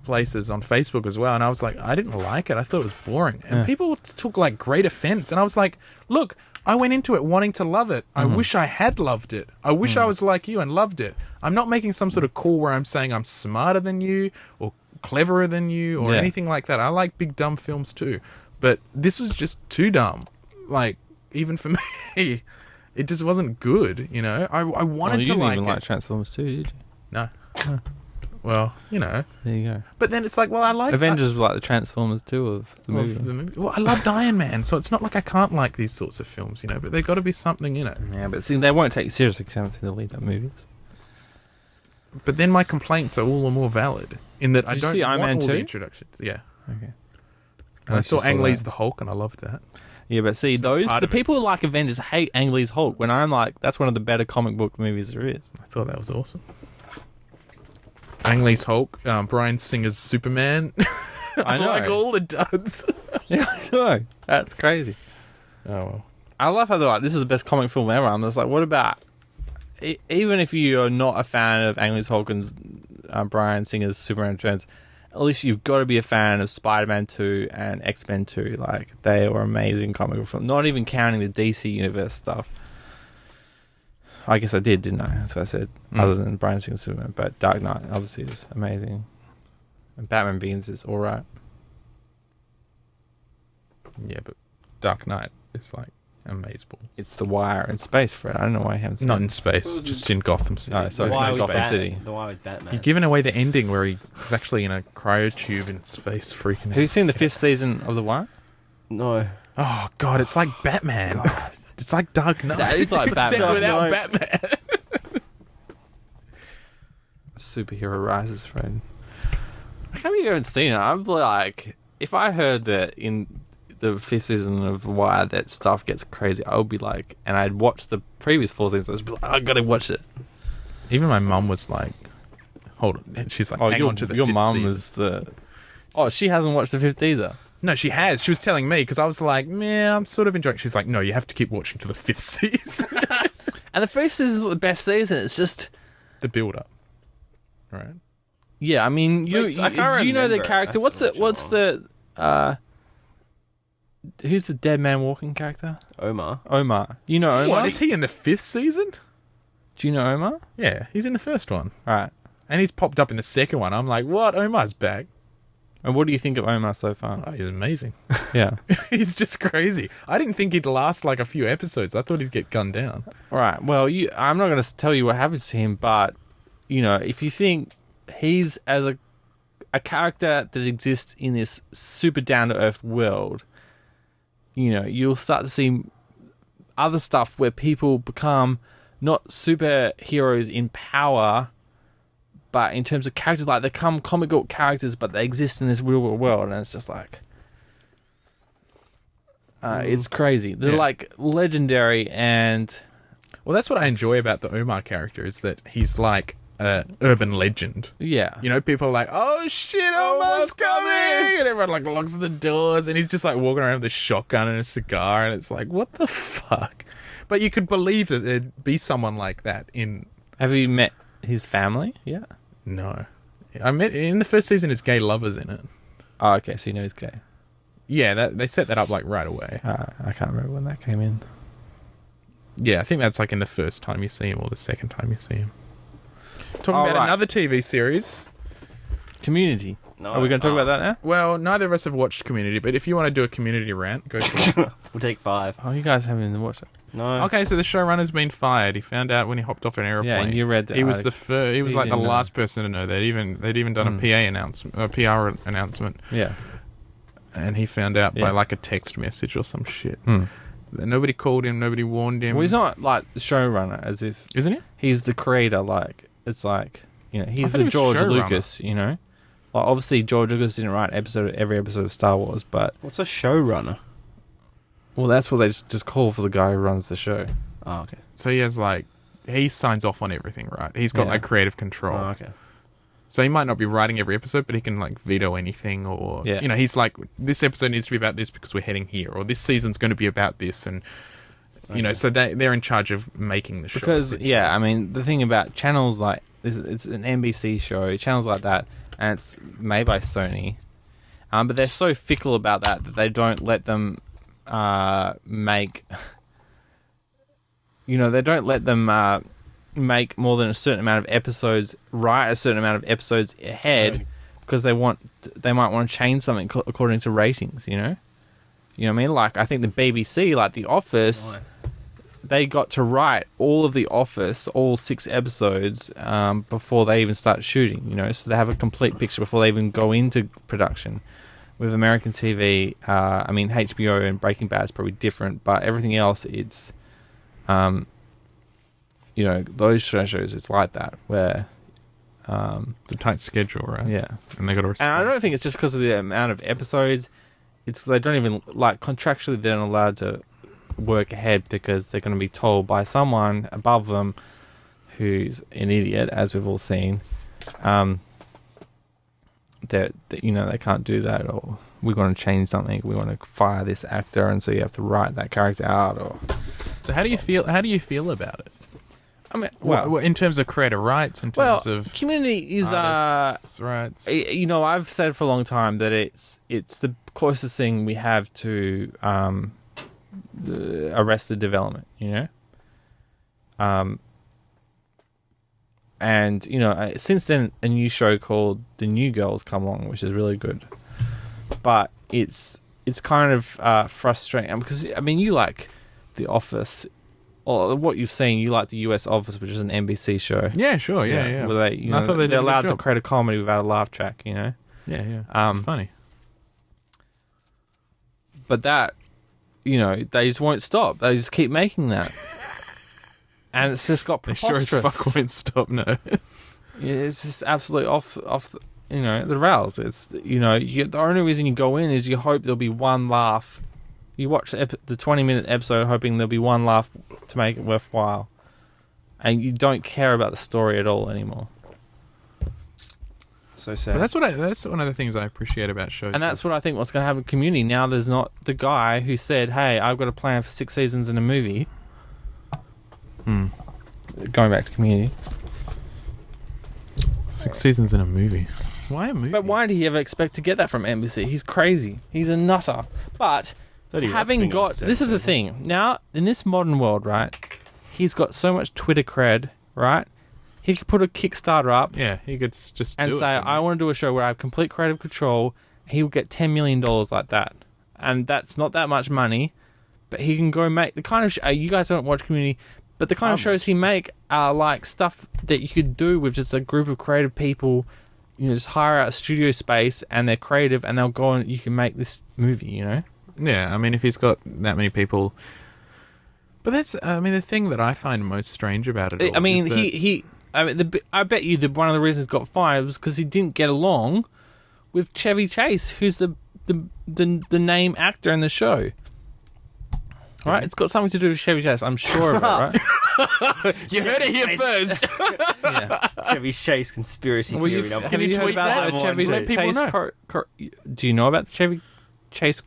places on Facebook as well. And I was like, I didn't like it. I thought it was boring. And people took like great offense. And I was like, look, I went into it wanting to love it. I wish I had loved it. I wish I was like you and loved it. I'm not making some sort of call where I'm saying I'm smarter than you or cleverer than you or anything like that. I like big dumb films too. But this was just too dumb. Like, even for me. It just wasn't good, I wanted you to didn't like even it. like Transformers 2, did you? No. Well, There you go. But then it's like, well, I like Avengers was like the Transformers 2 of the movie. Well, I loved Iron Man, so it's not like I can't like these sorts of films, but there's got to be something in it. Yeah, but see, they won't take you seriously because they haven't seen the lead-up movies. But then my complaints are all the more valid in that I Did you don't see Iron want Man all 2? the introductions. Yeah. Okay. And I saw just saw Ang Lee's that. The Hulk, and I loved that. Yeah, but see, the people who like Avengers hate Ang Lee's Hulk, when I'm like, that's one of the better comic book movies there is. I thought that was awesome. Ang Lee's Hulk, Bryan Singer's Superman. I know. like all the duds. Yeah, I know. That's crazy. Oh, well. I love how they're like, this is the best comic film ever. I'm just like, what about, even if you're not a fan of Ang Lee's Hulk and Bryan Singer's Superman Returns, at least you've got to be a fan of Spider-Man 2 and X-Men 2. Like, they were amazing comic book films. Not even counting the DC Universe stuff. I guess I did, didn't I? That's what I said. Other than Bryan Singer's Superman. But Dark Knight, obviously, is amazing. And Batman Begins is alright. Yeah, but Dark Knight is like amazeball. It's The Wire in space, Fred. I don't know why you haven't seen Not it. in space, just in Gotham City. Oh, sorry, The it's Wire not with Gotham City. The Wire with Batman. You're giving away the ending where he's actually in a cryotube in space freaking out. Have you seen the 5th season of The Wire? No. Oh, God, it's like Batman. It's like Dark Knight. That is like Except Batman. without No. Batman. Superhero Rises, Fred. I can't believe you haven't seen it. I'm like, if I heard that in the 5th season of Wire that stuff gets crazy, I would be like, and I'd watched the previous 4 seasons, I'd be like, I gotta watch it. Even my mum was like, hold on. She's like, hang on to the your fifth mum season. is the... Oh, she hasn't watched the 5th either. No, she has. She was telling me because I was like, "Man, I'm sort of enjoying." She's like, "No, you have to keep watching to the 5th season." And the 5th season is the best season. It's just the build up, right? yeah. I mean, I can't do you know the remember. character? I have to What's the who's the dead man walking character? Omar. Omar. You know Omar? What is he in the 5th season? Do you know Omar? Yeah, he's in the first one, All right. and he's popped up in the second one. I'm like, "What? Omar's back." And what do you think of Omar so far? Oh, he's amazing. Yeah. He's just crazy. I didn't think he'd last like a few episodes. I thought he'd get gunned down. All right. Well, I'm not going to tell you what happens to him, but if you think he's as a character that exists in this super down to earth world, you'll start to see other stuff where people become not superheroes in power, but in terms of characters, like they become comic book characters, but they exist in this real world, and it's just like it's crazy. They're like legendary, and Well, that's what I enjoy about the Omar character is that he's like an urban legend. yeah, People are like, "Oh shit, Omar's coming!" and everyone like locks the doors, and he's just like walking around with a shotgun and a cigar, and it's like, what the fuck? But you could believe that there'd be someone like that in. Have you met his family? Yeah. No, I met in the first season. His gay lovers in it. Oh, okay. So you know he's gay. Yeah, they set that up like right away. I can't remember when that came in. Yeah, I think that's like in the first time you see him or the second time you see him. Talking about another TV series. Community. No, Are we going to talk about that now? Well, neither of us have watched Community, but if you want to do a Community rant, go for it. We'll take 5. Oh, you guys haven't even watched it. No. Okay, so the showrunner's been fired. He found out when he hopped off an aeroplane. Yeah, and you read that. He was he was He like the didn't know. last person to know. They'd even done a PR announcement, Yeah. and he found out Yeah. by like a text message or some shit. Hmm. Nobody called him. Nobody warned him. Well, he's not like the showrunner, as if Isn't he? he's the creator. Like it's like he's thought he the was George showrunner. Lucas. Like obviously George Lucas didn't write every episode of Star Wars, but What's a showrunner? well, that's what they just call for the guy who runs the show. Oh, okay. So he has he signs off on everything, right? He's got Yeah. like creative control. Oh, okay. So he might not be writing every episode, but he can like veto anything, or Yeah. he's like, this episode needs to be about this because we're heading here, or this season's going to be about this, and so they're in charge of making the show. Because essentially. I mean the thing about channels like this, it's an NBC show, channels like that, and it's made by Sony, but they're so fickle about that they don't let them make. They don't let them make more than a certain amount of episodes, write a certain amount of episodes ahead, because they might want to change something according to ratings. You know what I mean? Like I think the BBC, like The Office. Right. They got to write all of The Office, all 6 episodes, before they even start shooting, so they have a complete picture before they even go into production. With American TV, I mean, HBO and Breaking Bad is probably different, but everything else, it's, those shows, it's like that, where... it's a tight schedule, right? Yeah. And they got to respect. And I don't think it's just because of the amount of episodes. It's they don't even, contractually, they're not allowed to work ahead because they're going to be told by someone above them who's an idiot, as we've all seen, that they can't do that, or we're going to change something, we want to fire this actor, and so you have to write that character out. Or So how do you feel about it? I mean, Well, in terms of creator rights, in terms of Community is artists' rights. I've said for a long time that it's the closest thing we have to the Arrested Development, and since then a new show called The New Girl's come along, which is really good, but it's kind of frustrating because I mean you like The Office, or what you've seen, you like the US Office, which is an NBC show. Yeah, sure, yeah. Where they, I thought they did they're a good allowed to job. create a comedy without a laugh track, Yeah. It's funny. But that, they just won't stop. They just keep making that. And it's just got They sure as preposterous. fuck won't stop, no. It's just absolutely off the rails. It's, the only reason you go in is you hope there'll be one laugh. You watch the 20-minute episode hoping there'll be one laugh to make it worthwhile. And you don't care about the story at all anymore. So sad. But that's one of the things I appreciate about shows. And that's what I think what's going to happen with Community. Now there's not the guy who said, hey, I've got a plan for 6 seasons in a movie. Going back to Community. 6 seasons in a movie. Why a movie? But why did he ever expect to get that from NBC? He's crazy. He's a nutter. But having got... This is the thing. Now, in this modern world, right, he's got so much Twitter cred, right? He could put a Kickstarter up. Yeah, he could just and do say, it. I want to do a show where I have complete creative control. He will get $10 million like that. And that's not that much money. But he can go make the kind of... you guys don't watch Community... But the kind of shows he make are like stuff that you could do with just a group of creative people. You know, just hire out a studio space and they're creative and they'll go and you can make this movie, you know? Yeah, I mean, if he's got that many people... But that's, I mean, the thing that I find most strange about it all I mean, is that I bet you that one of the reasons he got fired was because he didn't get along with Chevy Chase, who's the name actor in the show. Right, it's got something to do with Chevy Chase. I'm sure of it, right? You heard it here first. Yeah. Chevy Chase conspiracy theory. Have you heard about the Chevy Let people Chase? know. Do you know about the Chevy Chase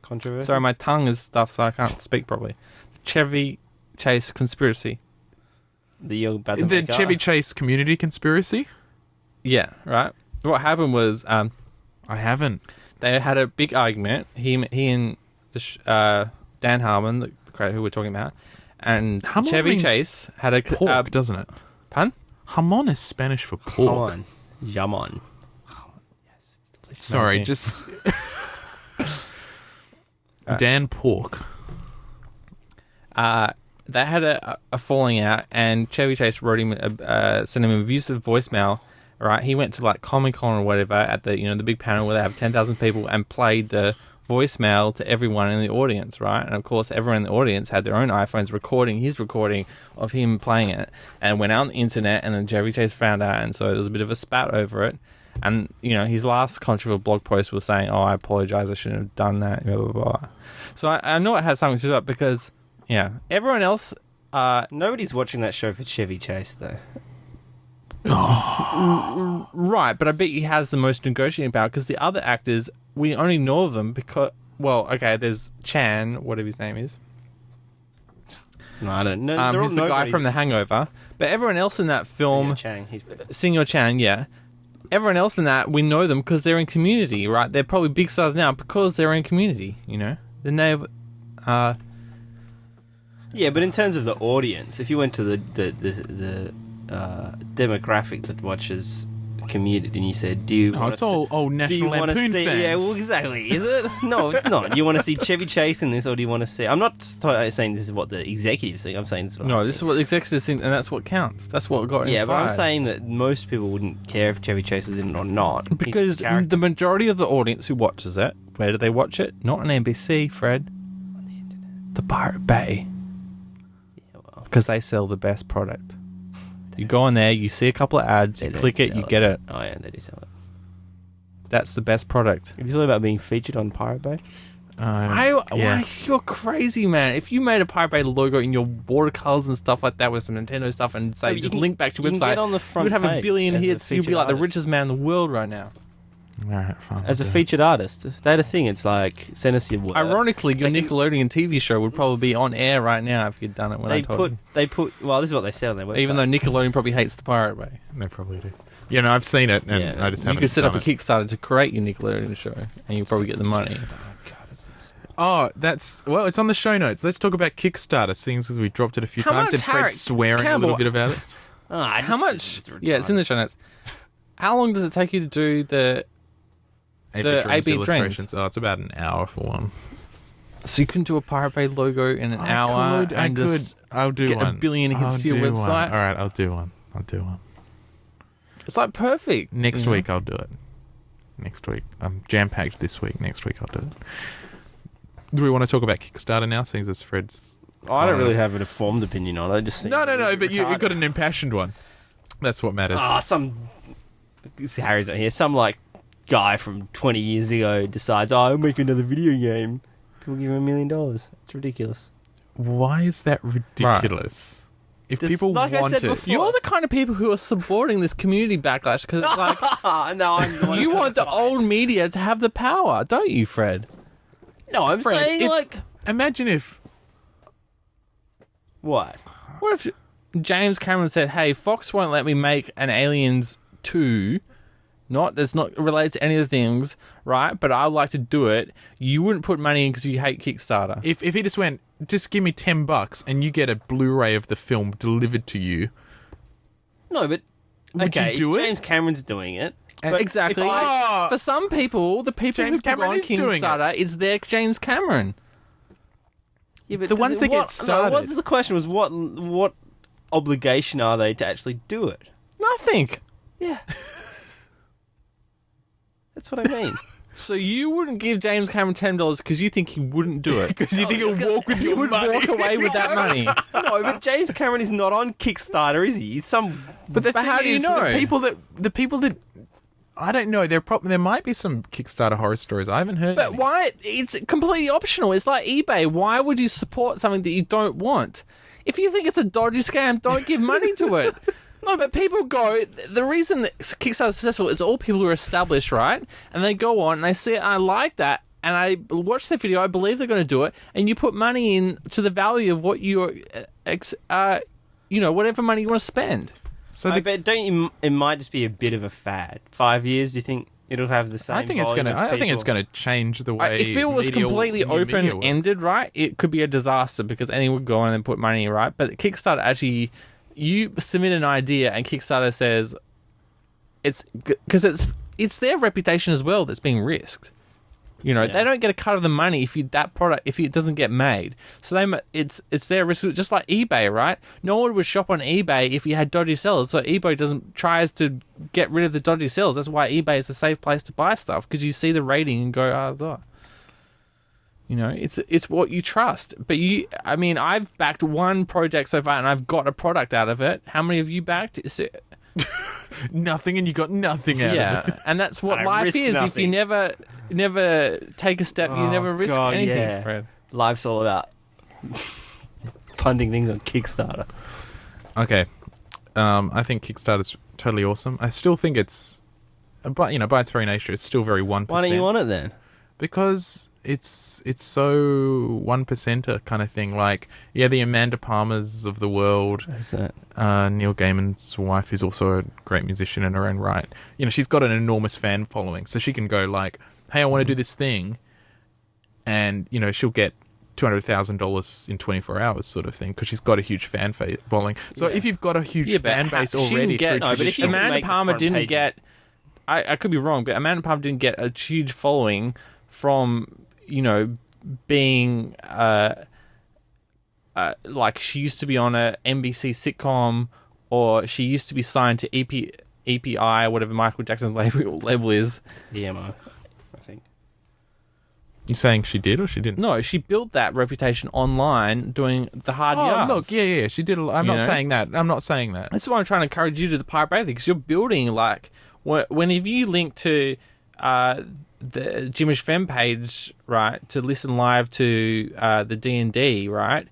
Controversy? Sorry, my tongue is stuffed, so I can't speak properly. Chevy Chase conspiracy. The Chevy Chase community conspiracy? Yeah, right. What happened was I haven't. they had a big argument. He and Dan Harmon, the creator who we're talking about, and Hamon Chevy means Chase had a Pork, doesn't it? pun. Hamon is Spanish for pork. Come on. Jamon. Sorry, Okay. just... Dan Pork. They had a falling out, and Chevy Chase wrote him, sent him an abusive voicemail. Right, he went to like Comic-Con or whatever at the the big panel where they have 10,000 people and played the voicemail to everyone in the audience. Right, and of course everyone in the audience had their own iPhones recording his recording of him playing it, and went out on the internet. And then Chevy Chase found out, and so there was a bit of a spat over it. And his last controversial blog post was saying, "Oh, I apologize, I shouldn't have done that." Blah blah blah. So I know it had something to do with it because everyone else. Nobody's watching that show for Chevy Chase, though. Right, but I bet he has the most negotiating power because the other actors, we only know of them because, there's Chan, whatever his name is. No, I don't know. He's the guy from The Hangover. But everyone else in that film, Senior Chan, yeah. Everyone else in that, we know them because they're in Community, right? They're probably big stars now because they're in Community, The name, yeah, but in terms of the audience, if you went to the demographic that watches Community and you said, "Do you?" It's all National Lampoon fans. Yeah, well, exactly. Is it? No, it's not. Do you want to see Chevy Chase in this, or do you want to see? I'm not saying this is what the executives think. I'm saying this is what I this is what the executives think, and that's what counts. That's what got him but I'm fired. saying that most people wouldn't care if Chevy Chase was in it or not Because the majority of the audience who watches it, where do they watch it? Not on NBC, Fred. On the internet. The Pirate Bay. Yeah, well, Because they sell the best product. You go on there, you see a couple of ads, you click it, you get it. Oh yeah, they do sell it. That's the best product. Have you thought about being featured on Pirate Bay? Yeah. Why? You're crazy, man. If you made a Pirate Bay logo in your watercolors and stuff like that with some Nintendo stuff and say, just link back to your you can website, get on the front you would have a page billion as a hits. You'd be featured like the artist. richest man in the world right now. All right, fine. As a featured artist, they had a thing. It's like send us your work. Ironically, your Nickelodeon TV show would probably be on air right now if you'd done it when I told you. Well, this is what they said on their website. Even though Nickelodeon probably hates the Pirate Bay. They probably do. I've seen it, and I just You haven't could set up a done it. Kickstarter to create your Nickelodeon show, and you'll probably get the money. Oh, it's on the show notes. Let's talk about Kickstarter, seeing as we dropped it a few How times much, and Fred's swearing a little bit about it. How much? Yeah, it's in the show notes. How long does it take you to do the 8-bit Dreams AB illustrations. Oh, it's about an hour for one. So you can do a Pirate Bay logo in an hour I and could. just I'll do get one. a billion hits I'll to your do website? one. All right, I'll do one. It's like perfect. Next week I'll do it. Next week. I'm jam-packed this week. Next week I'll do it. Do we want to talk about Kickstarter now, seeing as Fred's... I don't really have an informed opinion on it. I just think No, but you've got an impassioned one. That's what matters. Harry's not here. Some guy from 20 years ago decides, I'll make another video game. People give him $1 million. It's ridiculous. Why is that ridiculous? If Just people like I want said it, before. You're the kind of people who are supporting this community backlash because it's like no, I'm the one you who want the died. old media to have the power, don't you, Fred? No, I'm Fred, saying if- like imagine if what? What if James Cameron said, "Hey, Fox won't let me make an Aliens 2, that's not related to any of the things, right? But I'd like to do it." You wouldn't put money in because you hate Kickstarter. if he just went, just give me $10 and you get a Blu-ray of the film delivered to you. No, but Would you okay, do if it? James Cameron's doing it. And- Exactly. if I- For some people, the people James who put Cameron on is doing Kickstarter, it's their James Cameron. Yeah, but The does ones it- that get what- started. No, what's the question was what obligation are they to actually do it? Nothing. Yeah. That's what I mean. So you wouldn't give James Cameron $10 because you think he wouldn't do it. Because you think he'll walk with He your would money. walk away with that money. No, but James Cameron is not on Kickstarter, is he? He's some. But the But thing how do you is, know? the people that I don't know. There might be some Kickstarter horror stories. I haven't heard. But any. why? It's completely optional. It's like eBay. Why would you support something that you don't want? If you think it's a dodgy scam, don't give money to it. No, but people go. The reason that Kickstarter is successful is all people who are established, right? And they go on and they say, "I like that," and I watch their video. I believe they're going to do it, and you put money in to the value of what you're, whatever money you want to spend. So I bet don't you? It might just be a bit of a fad. 5 years? Do you think it'll have the same? I think it's volume gonna. of I think it's people? gonna change the way. If it was completely new media works. open-ended, right, it could be a disaster because anyone would go on and put money in, right? But Kickstarter actually, you submit an idea and Kickstarter says it's because it's their reputation as well that's being risked. You know, Yeah. they don't get a cut of the money if it doesn't get made. So it's their risk, just like eBay, right? No one would shop on eBay if you had dodgy sellers. So eBay tries to get rid of the dodgy sellers. That's why eBay is a safe place to buy stuff because you see the rating and go, blah. You know, it's what you trust. But I've backed one project so far and I've got a product out of it. How many have you backed? nothing, and you got nothing out of it. Yeah, and that's what I life risk is. If you nothing. never take a step, you Oh, never risk God, anything, yeah. Fred. Life's all about funding things on Kickstarter. Okay, I think Kickstarter's totally awesome. I still think it's, but by its very nature, it's still very 1%. Why don't you want it then? Because it's so 1%er kind of thing. Like, yeah, the Amanda Palmers of the world. Who's that? Neil Gaiman's wife is also a great musician in her own right. You know, she's got an enormous fan following, so she can go like, "Hey, I want to do this thing," and she'll get $200,000 in 24 hours, sort of thing, because she's got a huge fan following. So if you've got a huge fan base already, through but if traditional, you Amanda make the Palmer front didn't page- get. I could be wrong, but Amanda Palmer didn't get a huge following from being like she used to be on a NBC sitcom, or she used to be signed to EPI, whatever Michael Jackson's label is. EMO, I think. you're saying she did or she didn't? No, she built that reputation online doing the hard yards. Look, yeah, she did. I'm not saying that. I'm not saying that. This is why I'm trying to encourage you to the Pirate Bay thing, because you're building, like, whenever you link to the Jimish Fem page, right, to listen live to the D&D, right,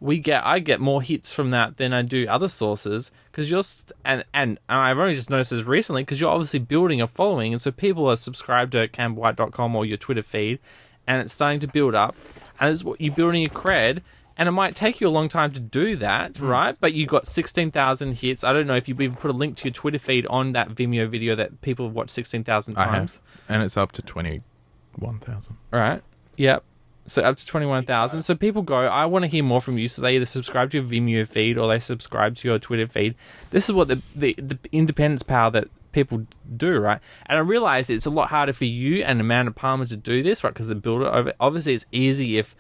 I get more hits from that than I do other sources, because and I've only just noticed this recently, because you're obviously building a following, and so people are subscribed to campbellwhite.com or your Twitter feed, and it's starting to build up, and it's what you're building your cred. And it might take you a long time to do that, right? But you got 16,000 hits. I don't know if you even put a link to your Twitter feed on that Vimeo video that people have watched 16,000 I times. have, and it's up to 21,000. Right? Yep. So up to 21,000. So people go, I want to hear more from you. So they either subscribe to your Vimeo feed or they subscribe to your Twitter feed. This is what the independence power that people do, right? And I realize it's a lot harder for you and Amanda Palmer to do this, right? Because the builder over. Obviously, it's easy if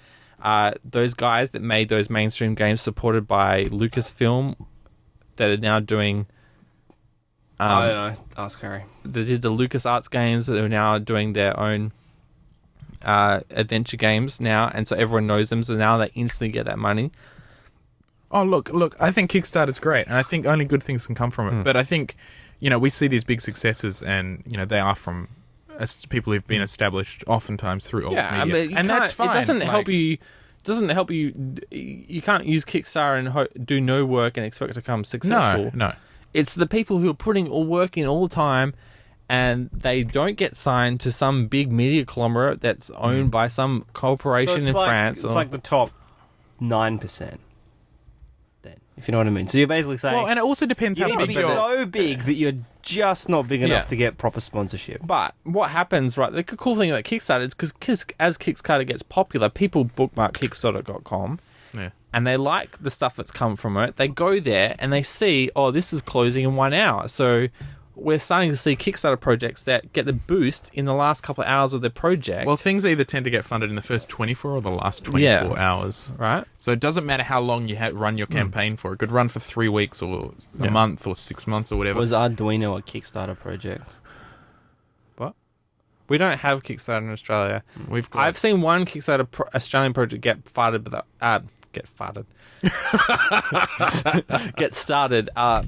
those guys that made those mainstream games supported by Lucasfilm that are now doing. I don't know. Ask Harry. They did the LucasArts games, but they're now doing their own adventure games now, and so everyone knows them, so now they instantly get that money. Oh, look, I think Kickstarter's great, and I think only good things can come from it. But I think, we see these big successes, and, they are from people who've been established oftentimes through old media. But and that's fine. It doesn't help you doesn't help you. You can't use Kickstarter and do no work and expect it to come successful. No. It's the people who are putting all work in all the time, and they don't get signed to some big media conglomerate that's owned by some corporation in France. It's like the top 9%. Then, if you know what I mean. So you're basically saying, Well, and it also depends you how need to big be your... so big that you're just not big enough to get proper sponsorship. But what happens, right? The cool thing about Kickstarter is because as Kickstarter gets popular, people bookmark Kickstarter.com. Yeah. And they like the stuff that's come from it. They go there and they see, oh, this is closing in 1 hour. So we're starting to see Kickstarter projects that get the boost in the last couple of hours of their project. Well, things either tend to get funded in the first 24 or the last 24 hours. Right. So it doesn't matter how long you run your campaign for. It could run for 3 weeks or a month or 6 months or whatever. Was Arduino a Kickstarter project? What? We don't have Kickstarter in Australia. We've got... I've seen one Kickstarter Australian project get farted, but get farted. Get started. But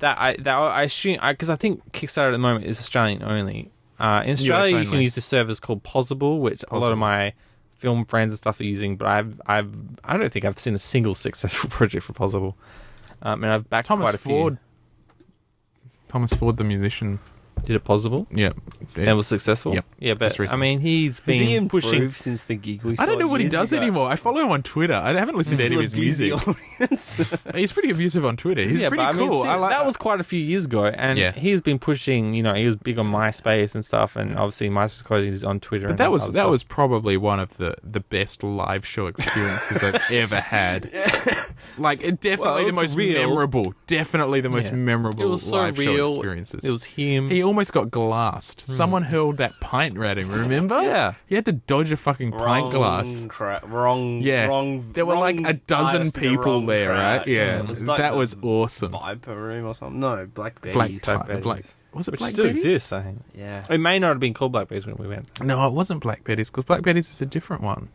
that I assume because I think Kickstarter at the moment is Australian only. In Australia, you can use the service called Possible, which a lot of my film friends and stuff are using. But I don't think I've seen a single successful project for Possible. And I've backed quite a few. Thomas Ford, the musician. Did it Possible? Yeah. And it was successful? Yep. Yeah, but I mean, he's been Has he improved pushing... since the gig we I don't saw know what he years does ago? anymore. I follow him on Twitter. I haven't listened to any of his music. He's pretty abusive on Twitter. He's pretty cool. I like that was quite a few years ago, and he's been pushing. He was big on MySpace and stuff, and obviously MySpace because he's on Twitter. But that was probably one of the best live show experiences I've ever had. Like, definitely the most memorable. Definitely the most memorable It was so live real. show experiences. It was him. He almost got glassed. Someone hurled that pint at him, remember? Yeah. He had to dodge a fucking pint glass. Wrong. There were like a dozen people there, right? Yeah. It was like that the was awesome. Viper Room or something. No, Black Betty. Was it Which Black still Betty's? exists, I think. Yeah. It may not have been called Black Betty's when we went. No, it wasn't Black Betty's, because Black Betty's is a different one.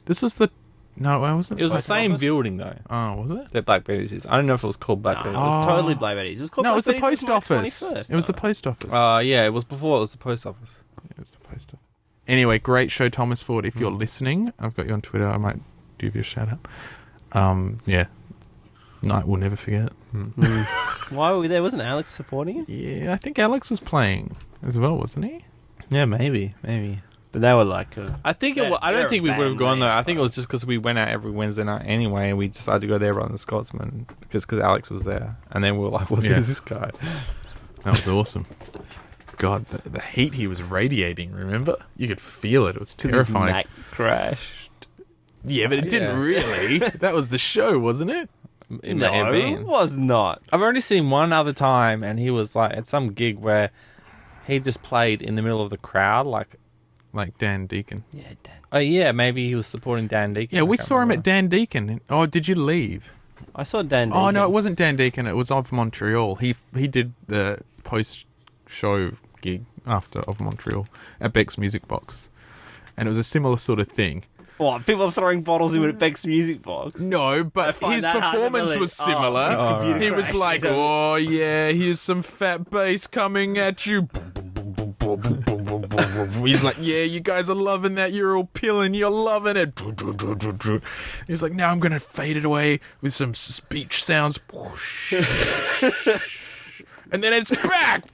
This was the... No, it wasn't. It was the Black same Office? building, though, Oh, was it? that Black Betty's is. I don't know if it was called Black No, Betty's. it was totally Black Betty's. It was called No, it Black was the Betty's post on my office. 21st, It was the though. post office. Yeah, it was before it was the post office. It was the post office. Anyway, great show, Thomas Ford. If you're listening, I've got you on Twitter. I might give you a shout out. Yeah. Night we'll never forget. Why were we there? Wasn't Alex supporting it? Yeah, I think Alex was playing as well, wasn't he? Yeah, maybe. But they were like... I think They're- I don't they're think we a would have band gone though. name, I think it was just because we went out every Wednesday night anyway, and we decided to go there rather than Scotsman because Alex was there, and then we were like, "Well, who's this guy?" That was awesome. God, the heat he was radiating, remember? You could feel it. It was terrifying. His neck crashed. Yeah, but it didn't Yeah. really. That was the show, wasn't it? It may have No, been. it was not. I've only seen one other time, and he was like at some gig where he just played in the middle of the crowd, like. Like Dan Deacon. Yeah, Dan. Oh yeah, maybe he was supporting Dan Deacon. Yeah, we I can't saw him remember. at Dan Deacon. Oh, did you leave? I saw Dan. Oh, no, Deacon. it wasn't Dan Deacon. It was of Montreal. He did the post-show gig after of Montreal at Beck's Music Box. And it was a similar sort of thing. What? People are throwing bottles in at Beck's Music Box. No, I but find his that hard to performance believe. was similar. his computer He was crashed. like, oh, yeah, here's some fat bass coming at you. He's like, yeah, you guys are loving that. You're all pilling. You're loving it. He's like, now I'm going to fade it away with some speech sounds. And then it's back.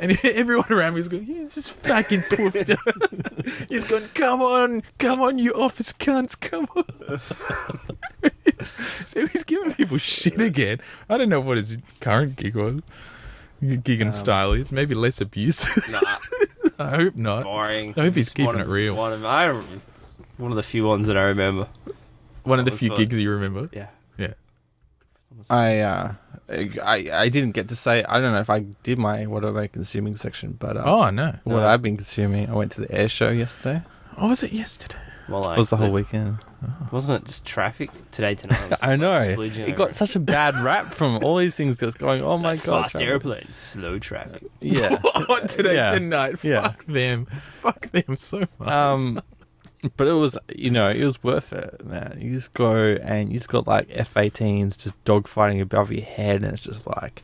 And everyone around me is going, he's just fucking poofed. He's going, come on, you office cunts, come on. So he's giving people shit again. I don't know what his current gig was. Gig and style is maybe less abusive. Nah, I hope not. boring. I hope he's It's keeping one it of- real. One of the few ones that I remember. One of the was few fun. gigs you remember. Yeah. Yeah. I didn't get to say. I don't know if I did my what am I consuming section, but Oh no. what I've been consuming. I went to the air show yesterday. Oh, was it yesterday? Well, like, It was the whole weekend. Wasn't it just traffic today tonight? It was just I know. like splidging It got over. such a bad rap from all these things just going, oh my god. Fast airplanes, slow traffic. Yeah. Today, Yeah. tonight. Yeah. Fuck them. Fuck them so much. But it was, it was worth it, man. You just go and you just got like F-18s just dogfighting above your head, and it's just like,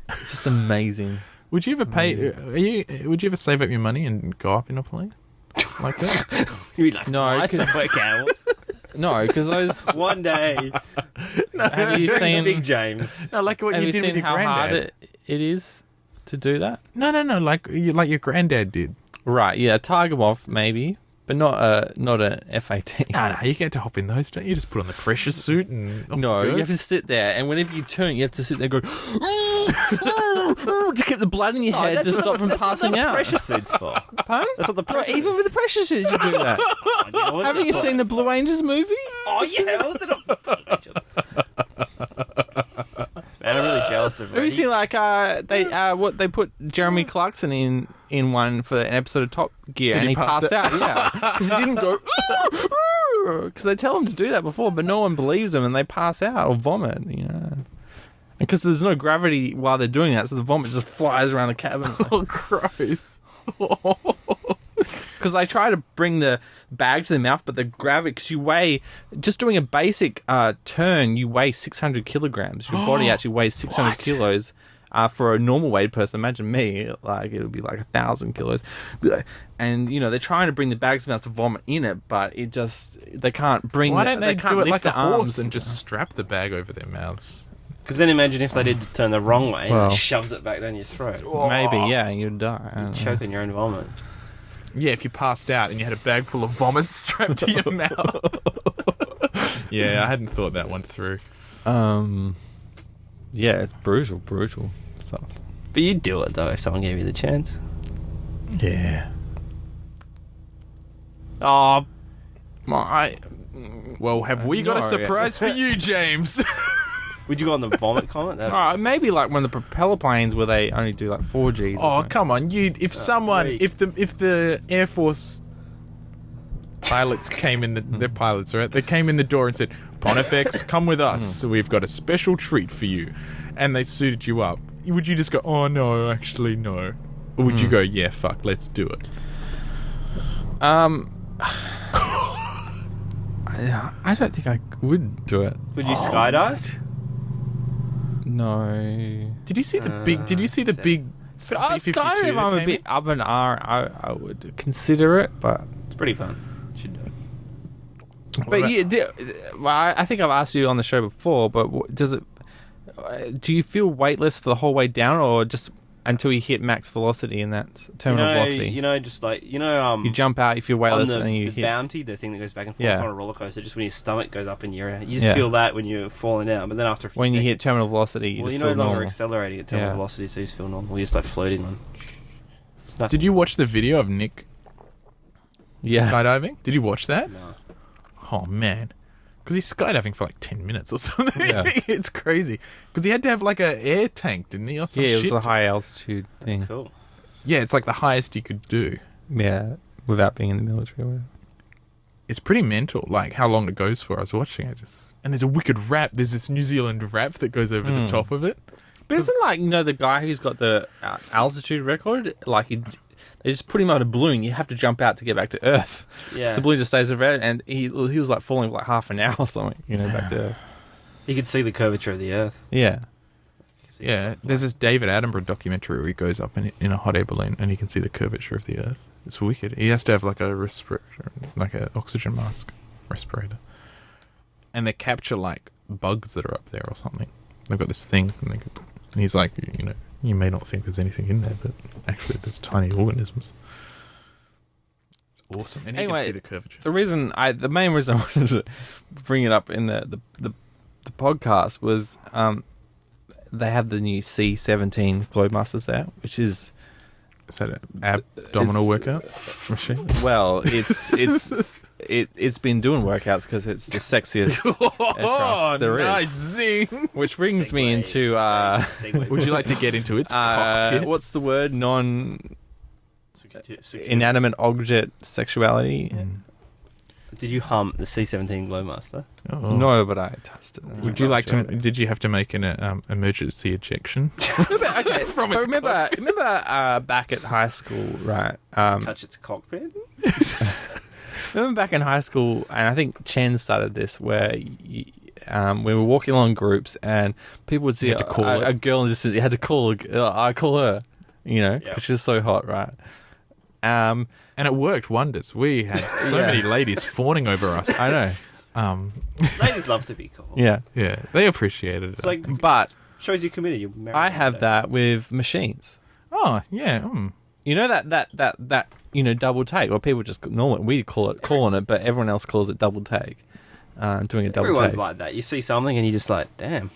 it's just amazing. Would you ever pay? Would you ever save up your money and go up in a plane? like that. You'd like No, fly 'cause- somewhere, Cal. No, because those. One day. Have you Dreams seen? Big James. No, like what Have you you did with seen your how hard granddad. it is to do that? No, like your granddad did. Right. Yeah, Tiger Moth maybe, but not a F-18. No, you get to hop in those, don't you? Just put on the pressure suit and off No, you go. you have to sit there, and whenever you turn, you have to sit there and go to keep the blood in your head to stop from passing out. Pressure suits for. Pardon? That's what the No, pressure. even with the pressure suit, you do that. Haven't you seen the Blue Angels movie? Oh yeah, what did Man, I'm really jealous of. Have you seen like they put Jeremy Clarkson in one for an episode of Top Gear, Did and he he pass passed out? Yeah, because he didn't go. Because they tell him to do that before, but no one believes them, and they pass out or vomit. You know, and because there's no gravity while they're doing that, so the vomit just flies around the cabin. Oh, gross. Because they try to bring the bag to the mouth, but the gravity, because you weigh, just doing a basic turn, you weigh 600 kilograms. Your body actually weighs 600 What? kilos. For a normal weight person, imagine me, like it would be like 1,000 kilos. And, you know, they're trying to bring the bags to the mouth to vomit in it, but it just, they can't bring Why don't they can't do it lift like the a horse arms and just strap the bag over their mouths? Because then imagine if they did turn the wrong way Well. and it shoves it back down your throat. Maybe, yeah, you'd die. I don't know. Choke on your own vomit. Yeah, if you passed out and you had a bag full of vomit strapped to your mouth. Yeah, I hadn't thought that one through. Yeah, it's brutal stuff. But you'd do it though if someone gave you the chance. Yeah. Oh, Well, have we got a No, surprise for you, James? Would you go on the vomit comment? maybe like one of the propeller planes where they only do like 4Gs. Oh, come on! If someone, wait. if the Air Force pilots came in they're pilots, right? They came in the door and said, "Pontifex, come with us. We've got a special treat for you," and they suited you up. Would you just go, "Oh no, actually no," or would you go, "Yeah, fuck, let's do it"? I don't think I would do it. Would you skydive? No. Did you see the big? Did you see the big? B-52 Skydive, that I'm a came bit in? up and I would consider it, but It's pretty fun. Should do it. but about- well, I think I've asked you on the show before. But does it? Do you feel weightless for the whole way down, or just until you hit max velocity in that terminal velocity? Just like you You jump out, you feel on weightless, the, and you the hit. bounty, the thing that goes back and forth Yeah. on a roller coaster. Just when your stomach goes up in your air, you just Yeah. feel that when you're falling down. But then after a few When you seconds, hit terminal velocity, you well, just you're no feel longer normal. accelerating at terminal Yeah. velocity, so you just feel normal. You're just like floating on. It's nothing. Did you watch the video of Nick Yeah. skydiving? Did you watch that? No. Oh man, because he's skydiving for like 10 minutes or something. Yeah. It's crazy. Because he had to have like a air tank, didn't he, or some Yeah, it was shit? a high altitude thing. Cool. Yeah, it's like the highest he could do. Yeah, without being in the military or whatever. It's pretty mental, like how long it goes for. I was watching it, and there's a wicked rap. There's this New Zealand rap that goes over the top of it. But isn't like, the guy who's got the altitude record, like they just put him on a balloon. You have to jump out to get back to Earth. Yeah. So the balloon just stays around, and he was like falling for like half an hour or something, back to Earth. You could see the curvature of the Earth. Yeah. You could see Yeah, there's this David Attenborough documentary where he goes up in a hot air balloon and he can see the curvature of the Earth. It's wicked. He has to have like a respirator, like an oxygen mask respirator, and they capture like bugs that are up there or something. They've got this thing, and he's like, you may not think there's anything in there, but actually there's tiny organisms. It's awesome, and he Anyway, can see the curvature. The main reason I wanted to bring it up in the podcast was they have the new C-17 Globemasters there, which is Is that an abdominal workout machine? well, it's been doing workouts because it's the sexiest aircraft there is. nice zing! Which brings me Segway. into Segway. Would you like to get into its cockpit? what's the word? Security. Inanimate object sexuality. Did you hum the C-17 Glowmaster? Oh. No, but I touched it. Would you like to? Did you have to make an emergency ejection? Okay, but remember back at high school, right? Touch its cockpit? Remember back in high school, and I think Chen started this, where we were walking along groups, and people would see had to call a girl, and just you had to call. I call her, because Yeah. she's so hot, right? And it worked wonders. We had so many ladies fawning over us. I know. Ladies love to be cool. Yeah. Yeah, they appreciated it. It's like, But shows you're committed. You're married I one have day. that with machines. oh, yeah. You know that double take, or people just normally we call it calling it, but everyone else calls it double take. Doing a double Everyone's take. like that. You see something and you're just like, damn.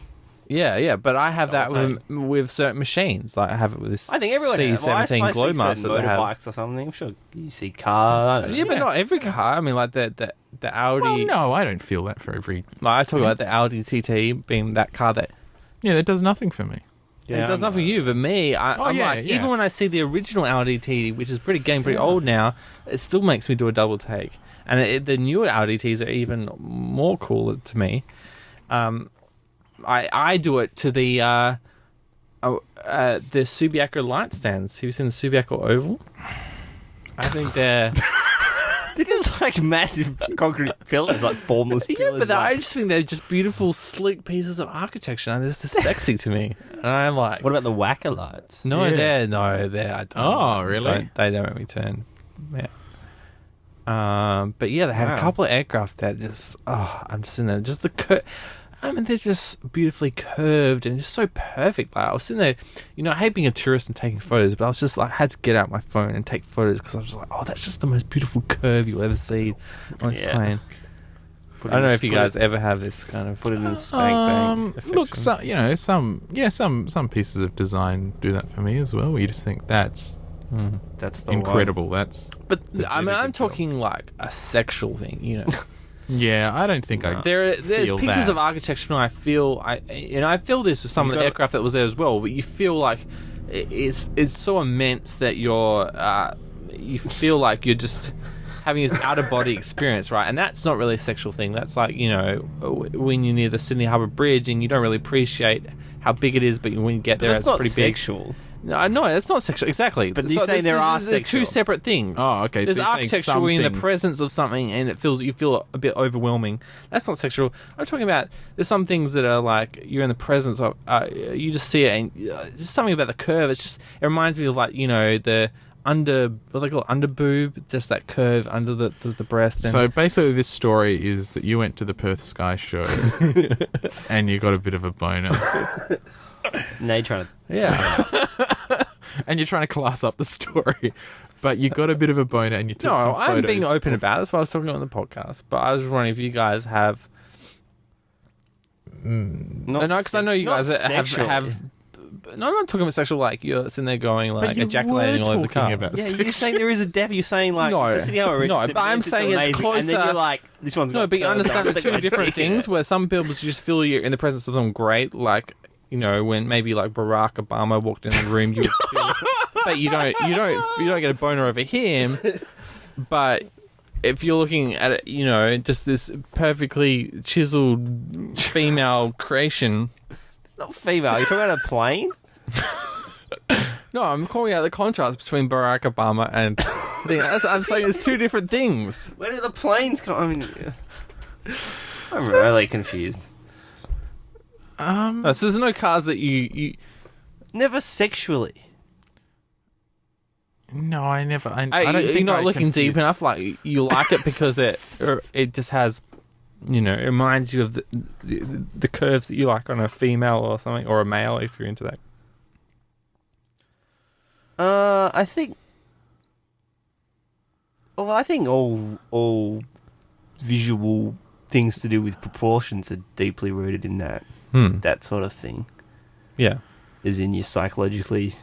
Yeah, but I have that Double with certain machines. Like I have it with this I think everyone has. C17 I see Glowmaster certain that they have. motorbikes or something. I'm sure you see car. I don't know. Yeah, but not every car. I mean, like the Audi. Well, no, I don't feel that for every... Like I talk about the Audi TT being that car that Yeah, that does nothing for me. Yeah, it does I nothing for know. you, but me, I'm yeah, like, yeah. even when I see the original Audi TT, which is getting pretty old now, it still makes me do a double take. And the newer Audi TTs are even more cool to me. I do it to the Subiaco light stands. Have you seen the Subiaco Oval? I think they're... They're just like massive concrete pillars, like formless Yeah, pillars. but like- I just think they're just beautiful, sleek pieces of architecture, and they're just sexy to me. And I'm like, What about the whacker lights? no, Yeah. they're. I don't, Oh, really? They don't make me turn. Yeah. But yeah, they had Wow. a couple of aircraft that just. Oh, I'm just sitting there. Just the I mean, they're just beautifully curved and just so perfect. Like I was sitting there, I hate being a tourist and taking photos, but I was just like, I had to get out my phone and take photos because I was just like, oh, that's just the most beautiful curve you'll ever see on this Yeah. plane. Put I don't it know in- if you put it- guys ever have this kind of put it in spank bang. Look, some pieces of design do that for me as well. Where you just think that's That's the incredible. That's But I mean, did a I'm good job. talking like a sexual thing, yeah. I don't think I. There's Feel pieces that. of architecture I feel, I feel this with some You of the gotta- aircraft that was there as well. But you feel like it's so immense that you feel like you're just having this out of body experience, right? And that's not really a sexual thing. That's like when you're near the Sydney Harbour Bridge and you don't really appreciate how big it is, but when you get there, That's it's not pretty big. sexual. No, that's not sexual. Exactly. But you're saying there are there's sexual. two separate things. Oh, okay, so There's you're saying architecture some where you're in the things- presence of something and you feel a bit overwhelming. That's not sexual. I'm talking about there's some things that are like you're in the presence of. You just see it and just something about the curve. It reminds me of like the what they call it, under boob, just that curve under the breast. And So basically, this story is that you went to the Perth Sky Show and you got a bit of a boner, Now you're trying to. yeah. and you're trying to class up the story, but you got a bit of a boner and you took some No, photos. I'm being open about it. That's why I was talking on the podcast. But I was wondering if you guys have. Not Because I know you not guys sexually. have. No, I'm not talking about sexual. Like you're sitting there going But like you ejaculating were all over the car. talking about Yeah, sex. you're saying there is a def. You're saying like No, it's a Sydney Harbour Bridge, no, it's but I'm immense, it's saying it's amazing, and then closer- you're like, this one's No, got but you curves, understand I'm the two gonna different take it. things. Where some people just feel you're in the presence of something great, like when maybe like Barack Obama walked in the room, you would feel, but you don't get a boner over him. But if you're looking at it, just this perfectly chiseled female creation. Not female. You're talking about a plane. No, I'm calling out the contrast between Barack Obama and. I'm saying there's two different things. Where do the planes come? I mean, I'm really confused. No, so there's no cars that you Never sexually. No, I never. I don't you're think not I looking deep confuse- enough. Like you like it because it just has, it reminds you of the curves that you like on a female or something, or a male if you're into that. I think. Well, I think all visual things to do with proportions are deeply rooted in that sort of thing. Yeah. As in, you're psychologically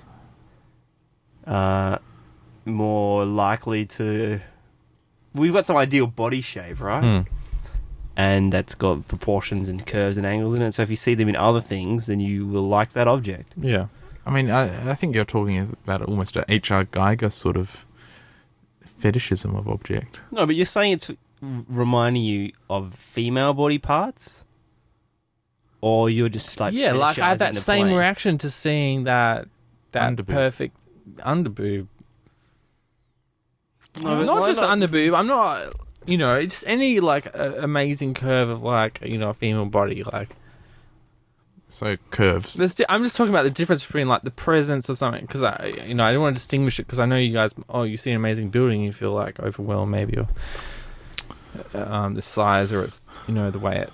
more likely to. We've got some ideal body shape, right? And that's got proportions and curves and angles in it. So if you see them in other things, then you will like that object. Yeah. I mean, I think you're talking about almost a H.R. Geiger sort of fetishism of object. No, but you're saying it's reminding you of female body parts? Or you're just like... Yeah, like I have that fetishizing the same plane? reaction to seeing that Underboob. perfect underboob. No, but Not why just underboob. I'm not, just any like amazing curve of like a female body. Like So curves. I'm just talking about the difference between like the presence of something, because I don't want to distinguish it, because I know you guys. Oh, you see an amazing building, you feel like overwhelmed, maybe, or the size, or it's the way it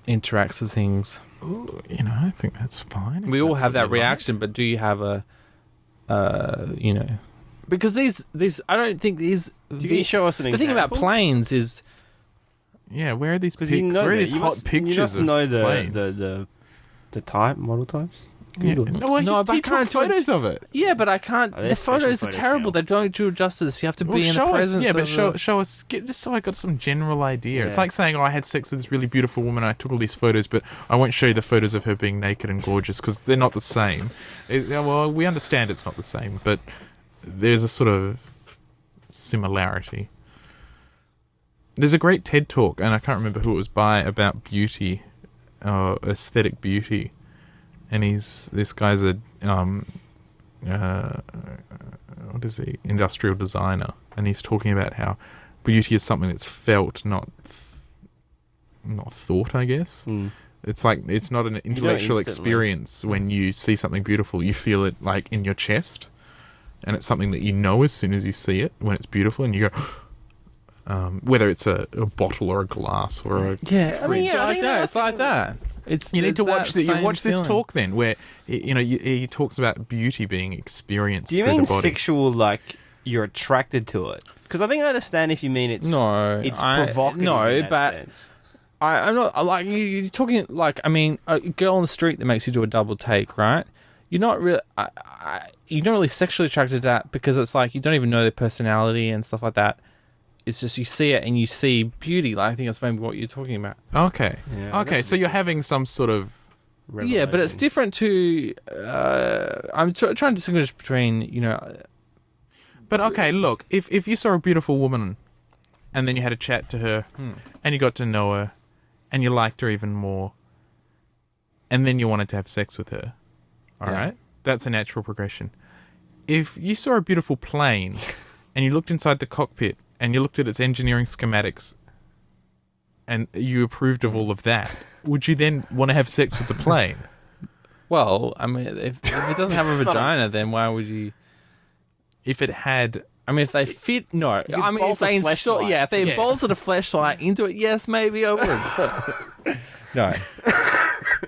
interacts with things. Ooh, I think that's fine. We all have that reaction, but do you have a, because these I don't think these. Do you show us an example? The thing about planes is, yeah, where are these pics? Where are these hot pictures of planes? The type, model types? Yeah. No, he took photos of it. Yeah, but I can't. Oh, the photos are terrible. now. They don't do justice. You have to be in the show presence. us, yeah, but of show us, just so I got some general idea. Yeah. It's like saying, I had sex with this really beautiful woman, I took all these photos, but I won't show you the photos of her being naked and gorgeous, because they're not the same. Well, we understand it's not the same, but there's a sort of similarity. There's a great TED Talk, and I can't remember who it was by, about beauty, aesthetic beauty. And this guy's a what is he? Industrial designer, and he's talking about how beauty is something that's felt, not thought, I guess. It's like, it's not an intellectual experience. When you see something beautiful, you feel it like in your chest, and it's something that you know as soon as you see it when it's beautiful, and you go, whether it's a bottle or a glass or a fridge. It's like that. You need to watch this feeling. talk then, where he talks about beauty being experienced Do you through mean the body. sexual, like you're attracted to it? Because I think I understand if you mean it's provocative. No, in that but sense. I'm not like you're talking like, I mean, a girl on the street that makes you do a double take, right? You're not really you're not really sexually attracted to that, because it's like you don't even know their personality and stuff like that. It's just you see it and you see beauty. Like, I think that's maybe what you're talking about. Okay. Yeah, Okay, so you're having some sort of... Yeah, but it's different to... I'm trying to distinguish between, But okay, look, if you saw a beautiful woman and then you had a chat to her and you got to know her and you liked her even more and then you wanted to have sex with her, all right? That's a natural progression. If you saw a beautiful plane and you looked inside the cockpit and you looked at its engineering schematics and you approved of all of that, would you then want to have sex with the plane? Well, I mean, if it doesn't have a vagina, then why would you... If it had... I mean, if they fit... No. I mean, if they install... Yeah, if they bolted a fleshlight into it, yes, maybe I would. No.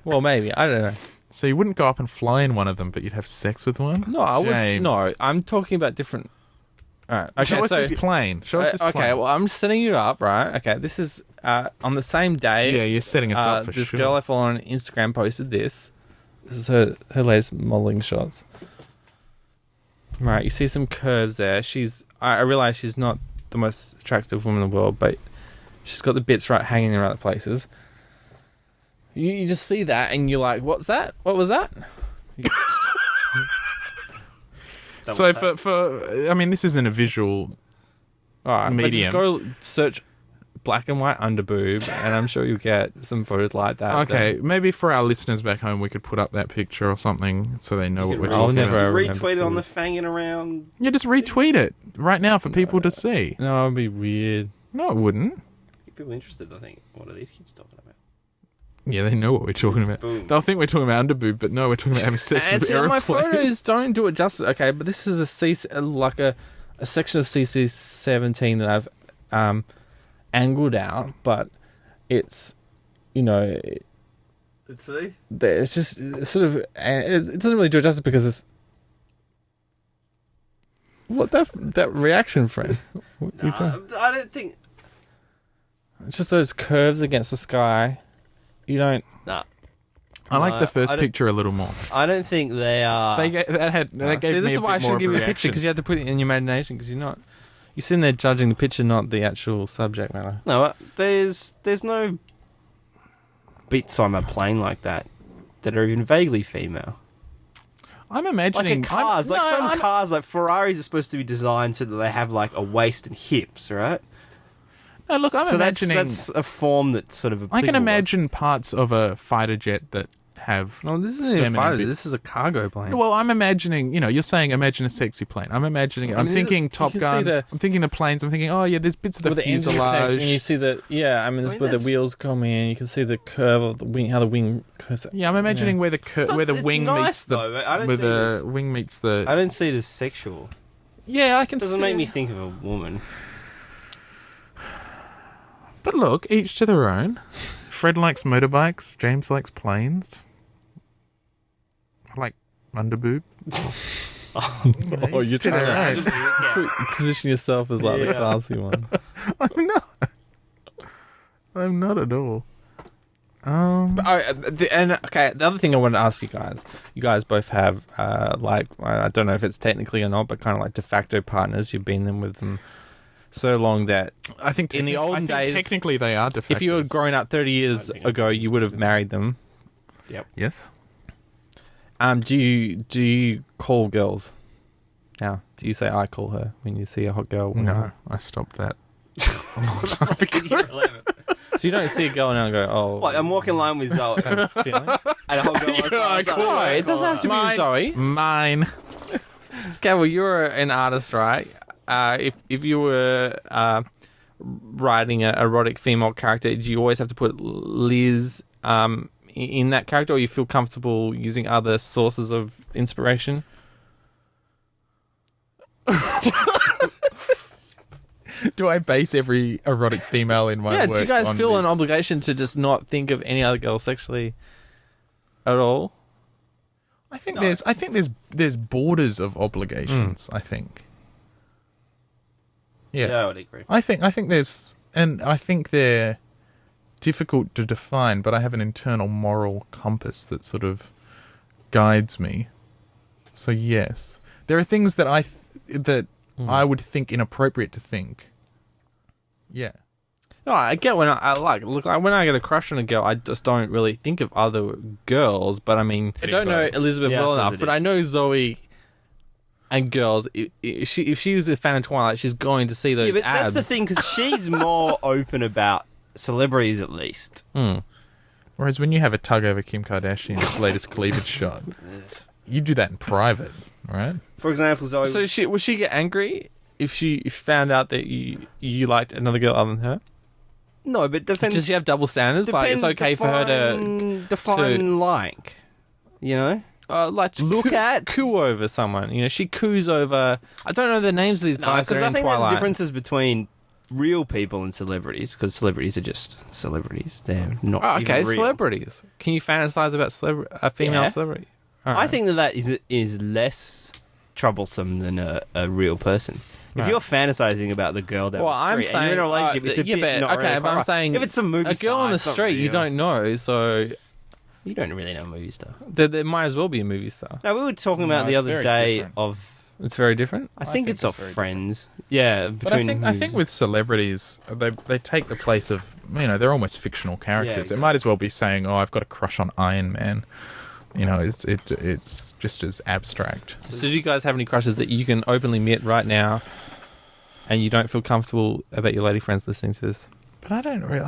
Well, maybe. I don't know. So you wouldn't go up and fly in one of them, but you'd have sex with one? No, I would... James. No, I'm talking about different... All right. Okay, Show us this plane. Show us this plane. Okay, well, I'm setting you up, right? Okay, this is on the same day. Yeah, you're setting us up for this sure. girl I follow on Instagram posted this. This is her latest modelling shots. Right, you see some curves there. I realise she's not the most attractive woman in the world, but she's got the bits right hanging in the right places. You just see that and you're like, what's that? What was that? So for I mean, this isn't a visual medium. But just go search black and white underboob, and I'm sure you'll get some photos like that. Okay, maybe for our listeners back home, we could put up that picture or something so they know what we're I'll talking never about. remember Retweet it to. on the Fangin around. Yeah, just retweet it right now for people to see. No, it'd be weird. No, it wouldn't. Get people interested. I think. What are these kids talking about? Yeah, they know what we're talking about. Boom. They'll think we're talking about underboob, but no, we're talking about having sex And with see, my aeroplanes. photos don't do it justice. Okay, but this is a section of CC17 that I've angled out, but it's Let's see. it's just sort of it doesn't really do it justice because it's what that reaction, friend. What are you talking? I don't think. It's just those curves against the sky. You don't. Nah. I like the I first don't- picture a little more. I don't think they are. That gave See, me this a is why I bit more shouldn't of give a you a picture, reaction. because you have to put it in your imagination, because you're sitting there judging the picture, not the actual subject matter. No, there's no bits on a plane like that are even vaguely female. I'm Like imagining in cars, cars, like Ferraris are supposed to be designed so that they have like a waist and hips, right? No, look, I'm So imagining. that's a form that's sort of. I can applicable. imagine parts of a fighter jet that have. No, this isn't even feminine fighter. bits. This is a cargo plane. Well, I'm imagining, you're saying imagine a sexy plane. I'm imagining, I'm mean, thinking you Top can Gun. see the- I'm thinking the planes. I'm thinking, oh yeah, there's bits of the With the engine connects, and you fuselage. see the this is where the that's- wheels come in. You can see the curve of the wing, how the wing goes. Yeah, I'm imagining where the where the it's wing nice, meets the though, but I don't where think the it's- wing meets the. I don't see it as sexual. Yeah, I can It doesn't see. make me think of a woman. But look, each to their own. Fred likes motorbikes. James likes planes. I like underboob. Oh, you're trying to position yourself as like the Yeah. classy one. I'm not. I'm not at all. The other thing I wanted to ask you guys both have I don't know if it's technically or not, but kind of like de facto partners. You've been with them so long that I think in the olden days, technically they are de facto. if you had grown up 30 years ago, you would have married them. Yes. Do you call girls now? Do you say I call her when you see a hot girl? No, I stopped that a long time ago. So you don't see a girl now and go, oh. What, I'm walking in line with Zoe. kind of feelings? And a whole girl was like, No, it doesn't have to be Zoe. Mine. Okay, well, you're an artist, right? If you were writing an erotic female character, do you always have to put Liz in that character, or you feel comfortable using other sources of inspiration? Do I base every erotic female in my Yeah, work do you guys on feel Liz? an obligation to just not think of any other girl sexually at all? I think there's borders of obligations. I think. Yeah. Yeah, I would agree. I think there's, and I think they're difficult to define, but I have an internal moral compass that sort of guides me. So yes, there are things that I would think inappropriate to think. Yeah. No, I get when when I get a crush on a girl, I just don't really think of other girls. But I mean, I don't know Elizabeth Yeah, well I suppose enough, it but is. I know Zoe and girls. If she was a fan of Twilight, she's going to see those Yeah, but abs. that's the thing, because she's more open about celebrities, at least. Whereas when you have a tug over Kim Kardashian's latest cleavage shot, you do that in private, right? For example, Zoe... So would she get angry if she found out that you liked another girl other than her? no, but depends... Does she have double standards? Like it's okay for her to define like, you know? like Look at- coo over someone. You know, she coos over. I don't know the names of these guys that Because are I in think Twilight. there's differences between real people and celebrities, because celebrities are just celebrities. They're not Oh, okay, even real. celebrities. Can you fantasize about a female Yeah. celebrity? I think that is less troublesome than a real person. If Right. you're fantasizing about the girl down Well, the street I'm and saying you're in a relationship, it's a yeah, bit but not okay, really but I'm quite- saying if it's a movie a girl on the star, it's not street you real. don't know, so You don't really know a movie star. there might as well be a movie star. No, we were talking No, about the it's other very day different. of... It's very different. I think it's of very Friends. Yeah, But I think with celebrities, they take the place of, they're almost fictional characters. exactly. It might as well be saying, "Oh, I've got a crush on Iron Man." It's just as abstract. So do you guys have any crushes that you can openly admit right now, and you don't feel comfortable about your lady friends listening to this? But I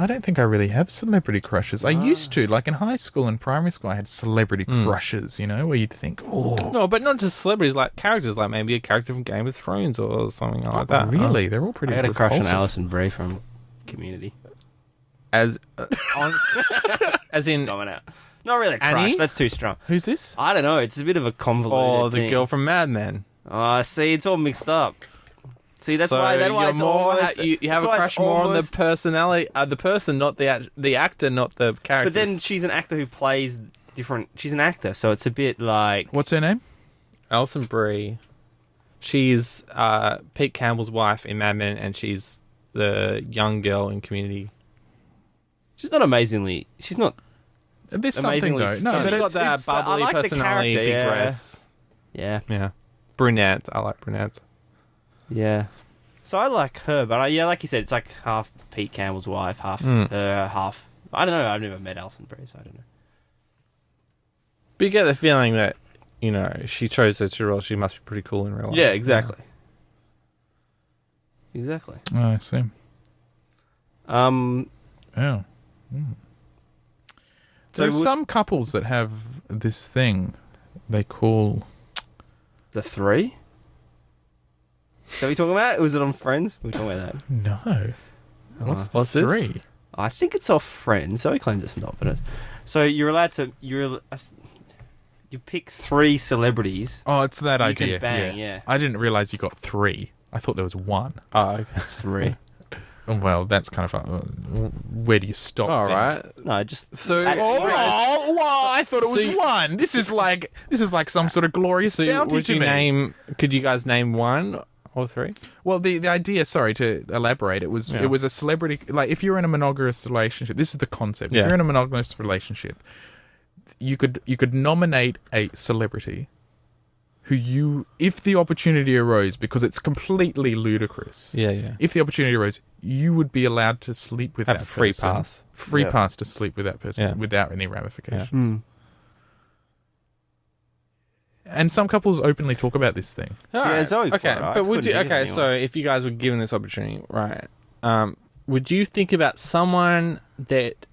don't think I really have celebrity crushes. I used to, like in high school and primary school, I had celebrity crushes. Where you'd think, "Oh, No, but not just celebrities, like characters, like maybe a character from Game of Thrones or something like that. really? They're all pretty." I had a crush on repulsive. Alison Brie from Community. As as in, Going out. Not really a crush. Annie? That's too strong. Who's this? I don't know. It's a bit of a convoluted or the thing. girl from Mad Men. Oh, see, it's all mixed up. See, that's So why you're it's more, almost... you have that's a why crush it's more on the almost- personality, the person, not the actor, not the character. But then she's an actor who plays different... She's an actor, so it's a bit like... What's her name? Alison Brie, she's Pete Campbell's wife in Mad Men, and she's the young girl in Community. She's not amazingly... She's not... There's something Amazingly though. stunning. No, but She's got it's, that it's bubbly I like the personality, character, big yeah. breasts. Yeah. Yeah, brunette. I like brunettes. Yeah. So I like her, but like you said, it's like half Pete Campbell's wife, half her, half... I don't know. I've never met Alison Brie, so I don't know. But you get the feeling that she chose her to role. She must be pretty cool in real life. Yeah, exactly. Exactly. Oh, I see. Um... Yeah. There's some couples that have this thing they call the 3. Is that what you're talking about? Was it on Friends? We're talking about that. no. What's What's the this? 3? I think it's off Friends. Zoe claims it's not, but so you're allowed to. You pick 3 celebrities. Oh, it's that You idea. can bang, yeah. I didn't realize you got 3. I thought there was 1. Oh, okay. 3. Well, that's kind of where do you stop? All then? right. No, just So, I thought it was So you- 1. This is like some sort of glorious so bounty would to you me. name? Could you guys name 1 or 3? Well, the idea, sorry to elaborate, it was a celebrity. Like if you're in a monogamous relationship, this is the concept. Yeah. If you're in a monogamous relationship, you could nominate a celebrity who if the opportunity arose, because it's completely ludicrous. Yeah. If the opportunity arose, you would be allowed to sleep with Have that a free person. pass. Free Yeah. pass to sleep with that person Yeah. without any ramification. Mm. And some couples openly talk about this thing. Yeah, Zoe Okay, quite right. but would Couldn't you? hit Okay, anyone. so if you guys were given this opportunity, right? Would you think about someone that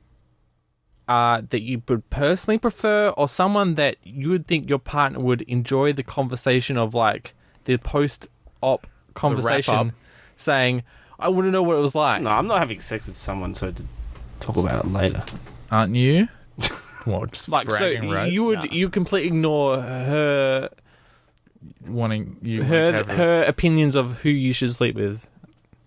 you would personally prefer, or someone that you would think your partner would enjoy the conversation of, like the post-op conversation, wrap-up. saying, "I want to know what it was like." No, I'm not having sex with someone, so to talk about it later. Aren't you? Well, just Like, bragging, so right? you completely ignore her wanting to have a- her opinions of who you should sleep with.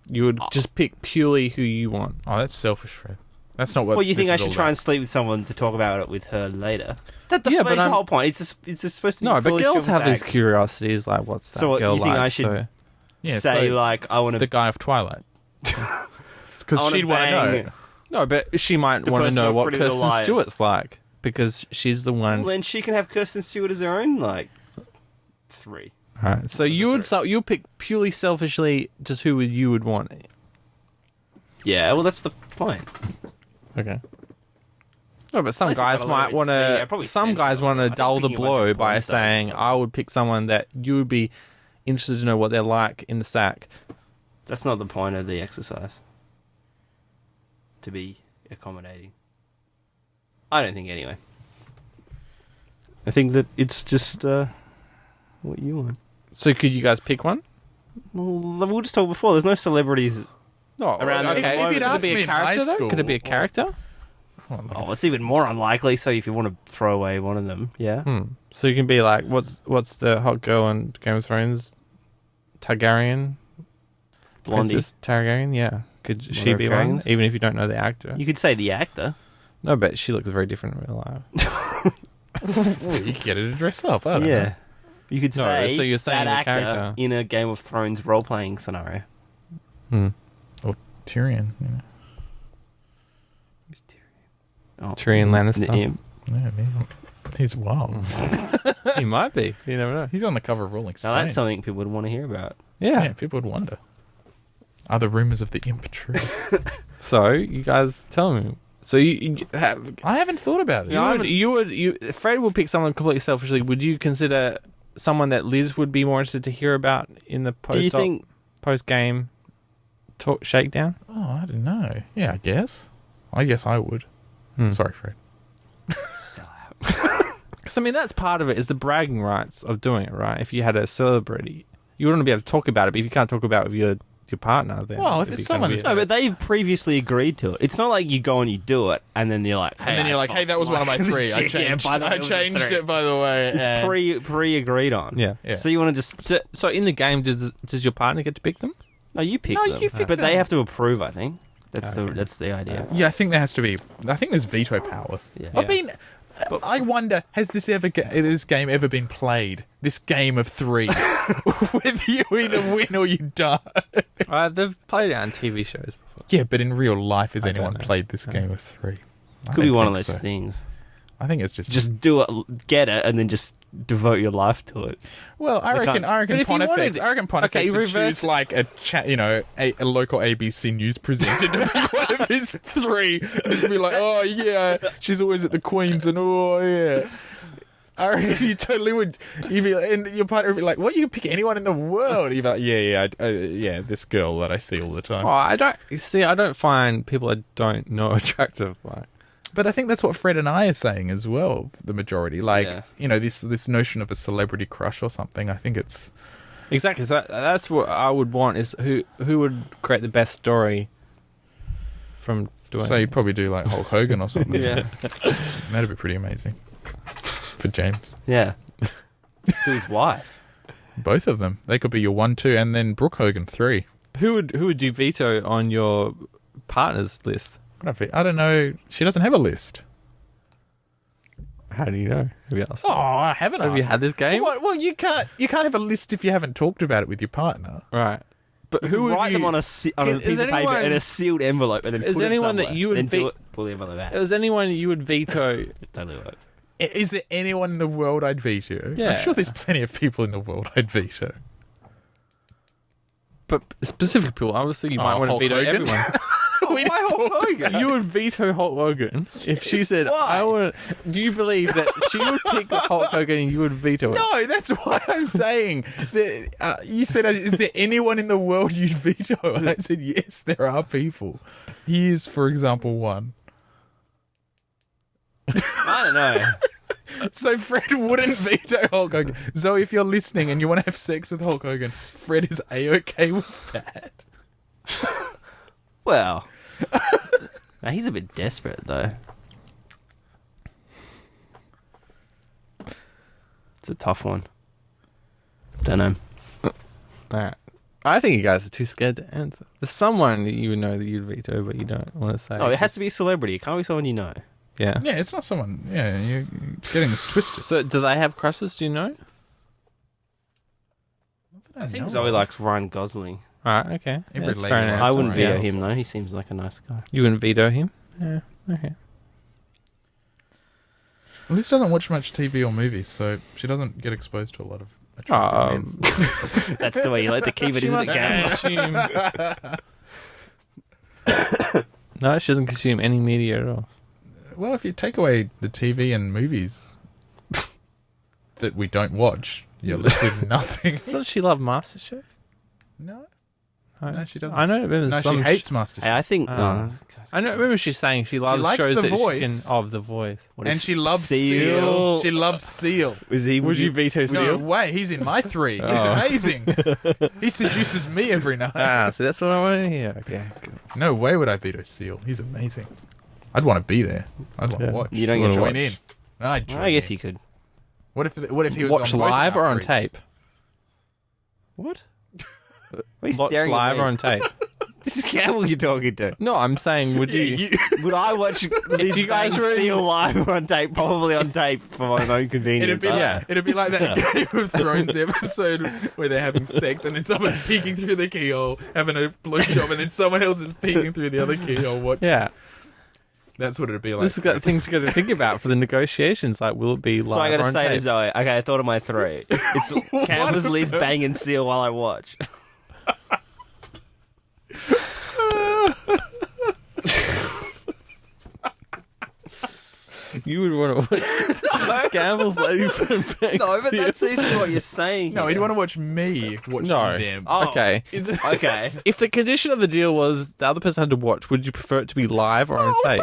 You would just pick purely who you want. Oh, that's selfish, Fred. That's not what. Well, you think this I is should all try about. and sleep with someone to talk about it with her later? Yeah, That's but the whole point. It's supposed to be No, but fully girls have these act. curiosities, like what's that So what, girl you think like? I should- So, Yeah, say so like I want the to. guy of Twilight, I because wanna she'd want to bang- know. no, but she might The want to person know of what Pretty Little Kirsten Liars. Stewart's like because she's the one. Well, then she can have Kirsten Stewart as her own like 3. Right. So you pick purely selfishly just who you would want. Yeah, well that's the point. Okay. No, but some Unless you've guys got a might little want bit of to. probably Some guys sensible, want to right? dull the Thinking a bunch blow of by porn stars. saying, "I would pick someone that you would be interested to know what they're like in the sack." That's not the point of the exercise. To be accommodating. I don't think anyway. I think that it's just what you want. So could you guys pick one? Well, we just talked before. There's no celebrities. No, Around okay. the- if you'd could asked it be me a in high character? Though? school, Could it be a character? Oh, it's even more unlikely. So if you want to throw away one of them, yeah. So you can be like, what's the hot girl in Game of Thrones? Targaryen? Blondie. Princess Targaryen? Yeah. Could she of be one? Dragons? Even if you don't know the actor. You could say the actor. No, but she looks very different in real life. Well, you could get her to dress up. I don't know. Yeah. You could No, say so you're saying that the actor character. in a Game of Thrones role-playing scenario. Or Tyrion. You know. Oh, Tyrion Lannister. Yeah. He's wild. He might be. You never know. He's on the cover of Rolling Now Stone. that's something people would want to hear about. Yeah. Yeah, people would wonder. Are the rumors of the imp true? So you guys tell me. So you have. I haven't thought about it. Fred would pick someone completely selfishly. Would you consider someone that Liz would be more interested to hear about in the Do you think post game talk shakedown? Oh, I don't know. Yeah, I guess I would. Sorry, Fred. sell out? Because I mean, that's part of it. Is the bragging rights of doing it, right? If you had a celebrity, you wouldn't be able to talk about it. But if you can't talk about it with your partner, then Well, if it'd it's be kinda someone weird. No, but they've previously agreed to it. It's not like you go and you do it, and then you're like, hey, And then you're like, hey, that was one of my 3. I Yeah, changed, by the way, I it was a changed 3. it, by the way. It's and- pre-agreed on. Yeah. Yeah. So you want to just So in the game, does your partner get to pick them? no, you pick No, them, you pick but them. they have to approve. I think that's Okay. that's the idea. Yeah, I think there has to be. I think there's veto power. Yeah. I mean, I wonder, has this game ever been played? This game of 3, with you either win or you die. They've played it on TV shows before. Yeah, but in real life, has I don't anyone know. played this game of 3? I Could be don't one of think those so. things. I think it's just Just do it, get it, and then just devote your life to it. Well, I reckon But if you Pontifex. wanted- I reckon Pontifex Okay, would reverse choose like a local ABC news presenter to be one of his 3. And just be like, oh yeah, she's always at the Queen's, and oh yeah. I reckon you totally would. You'd be, and your partner would be like, "What? You can pick anyone in the world?" You'd be like, "Yeah, this girl that I see all the time." Oh, I don't find people I don't know attractive. Like, But I think that's what Fred and I are saying as well. The majority, like Yeah. this notion of a celebrity crush or something. I think it's Exactly. So that's what I would want is who would create the best story from doing. so you'd probably do like Hulk Hogan or something. Yeah. That'd be pretty amazing for James. Yeah. To his wife. Both of them. They could be your 1, 2, and then Brooke Hogan 3. Who would you veto on your partner's list? I don't know. She doesn't have a list. How do you know? Have you asked? Oh, I haven't. Have you had this game? Well, you can't have a list if you haven't talked about it with your partner. Right. But who would Write you them on a Is piece of paper anyone- in a sealed envelope and then Is put it anyone that somewhere. you would then ve- pull the envelope out. Is anyone you would veto? Totally work. Is there anyone in the world I'd veto? Yeah. I'm sure there's plenty of people in the world I'd veto. But specific people, obviously, you might want to Hulk veto Hogan? everyone. We just talked- You would veto Hulk Hogan if she said, Why? "I want." Do you believe that she would pick Hulk Hogan and you would veto it? No, that's why I'm saying. That, you said, is there anyone in the world you'd veto? And I said, yes, there are people. He is, for example, one. I don't know. So Fred wouldn't veto Hulk Hogan. Zoe, if you're listening and you want to have sex with Hulk Hogan, Fred is A-okay with that. Well, now he's a bit desperate though. It's a tough one. Don't know. Alright. I think you guys are too scared to answer. There's someone that you would know that you'd veto, but you don't want to say. No, it has to be a celebrity. It can't be someone you know. Yeah. Yeah, it's not someone. Yeah, you're getting this twisted. So, do they have crushes? Do you know? I think Zoe likes Ryan Gosling. Alright, okay. Every That's lady fair likes enough. I wouldn't Ryan veto Gosling. him though. He seems like a nice guy. You wouldn't veto him? Yeah. Okay. Liz doesn't watch much TV or movies, so she doesn't get exposed to a lot of attractive men. That's the way you like to keep it, She isn't it, must gang? consume. No, she doesn't consume any media at all. Well, if you take away the TV and movies that we don't watch, you're left with nothing. Doesn't she love MasterChef? No, no, she doesn't. I know. Remember No, some she hates MasterChef. Hey, I think. I know. Remember she's saying she loves likes shows The that Voice. she can. Of The Voice. What And if she loves Seal? Seal. She loves Seal. Would you veto No Seal? way, he's in my 3. He's amazing. He seduces me every night. Ah, so that's what I want to hear. Okay. No way would I veto Seal. He's amazing. I'd want to be there. I'd want Yeah. to watch. You don't I'd get to join watch. in. I'd join I guess in. you could. What if he was Watch on both live of or our on threads? tape? What? Why are you Watch staring at live me? or on tape? This is Campbell you're talking to. No, I'm saying would you? Would I watch if you guys were in- Seal live or on tape? Probably on tape for my own convenience. It'd be, it'd be like that Game of Thrones episode where they're having sex and then someone's peeking through the keyhole, having a blowjob, and then someone else is peeking through the other keyhole. Watching. Yeah. That's what it'd be like. This has got things you got to think about for the negotiations. Like, will it be live So I or gotta on say tape? to Zoe, okay, I thought of my 3. It's Campbell's Lee's banging Seal while I watch. You would want to watch Campbell's Lady from Banks. No, but that seems to be what you're saying. No, here. he'd want to watch me watching No. them. Oh, Okay. Is it? Okay. If the condition of the deal was the other person had to watch, would you prefer it to be live or on tape?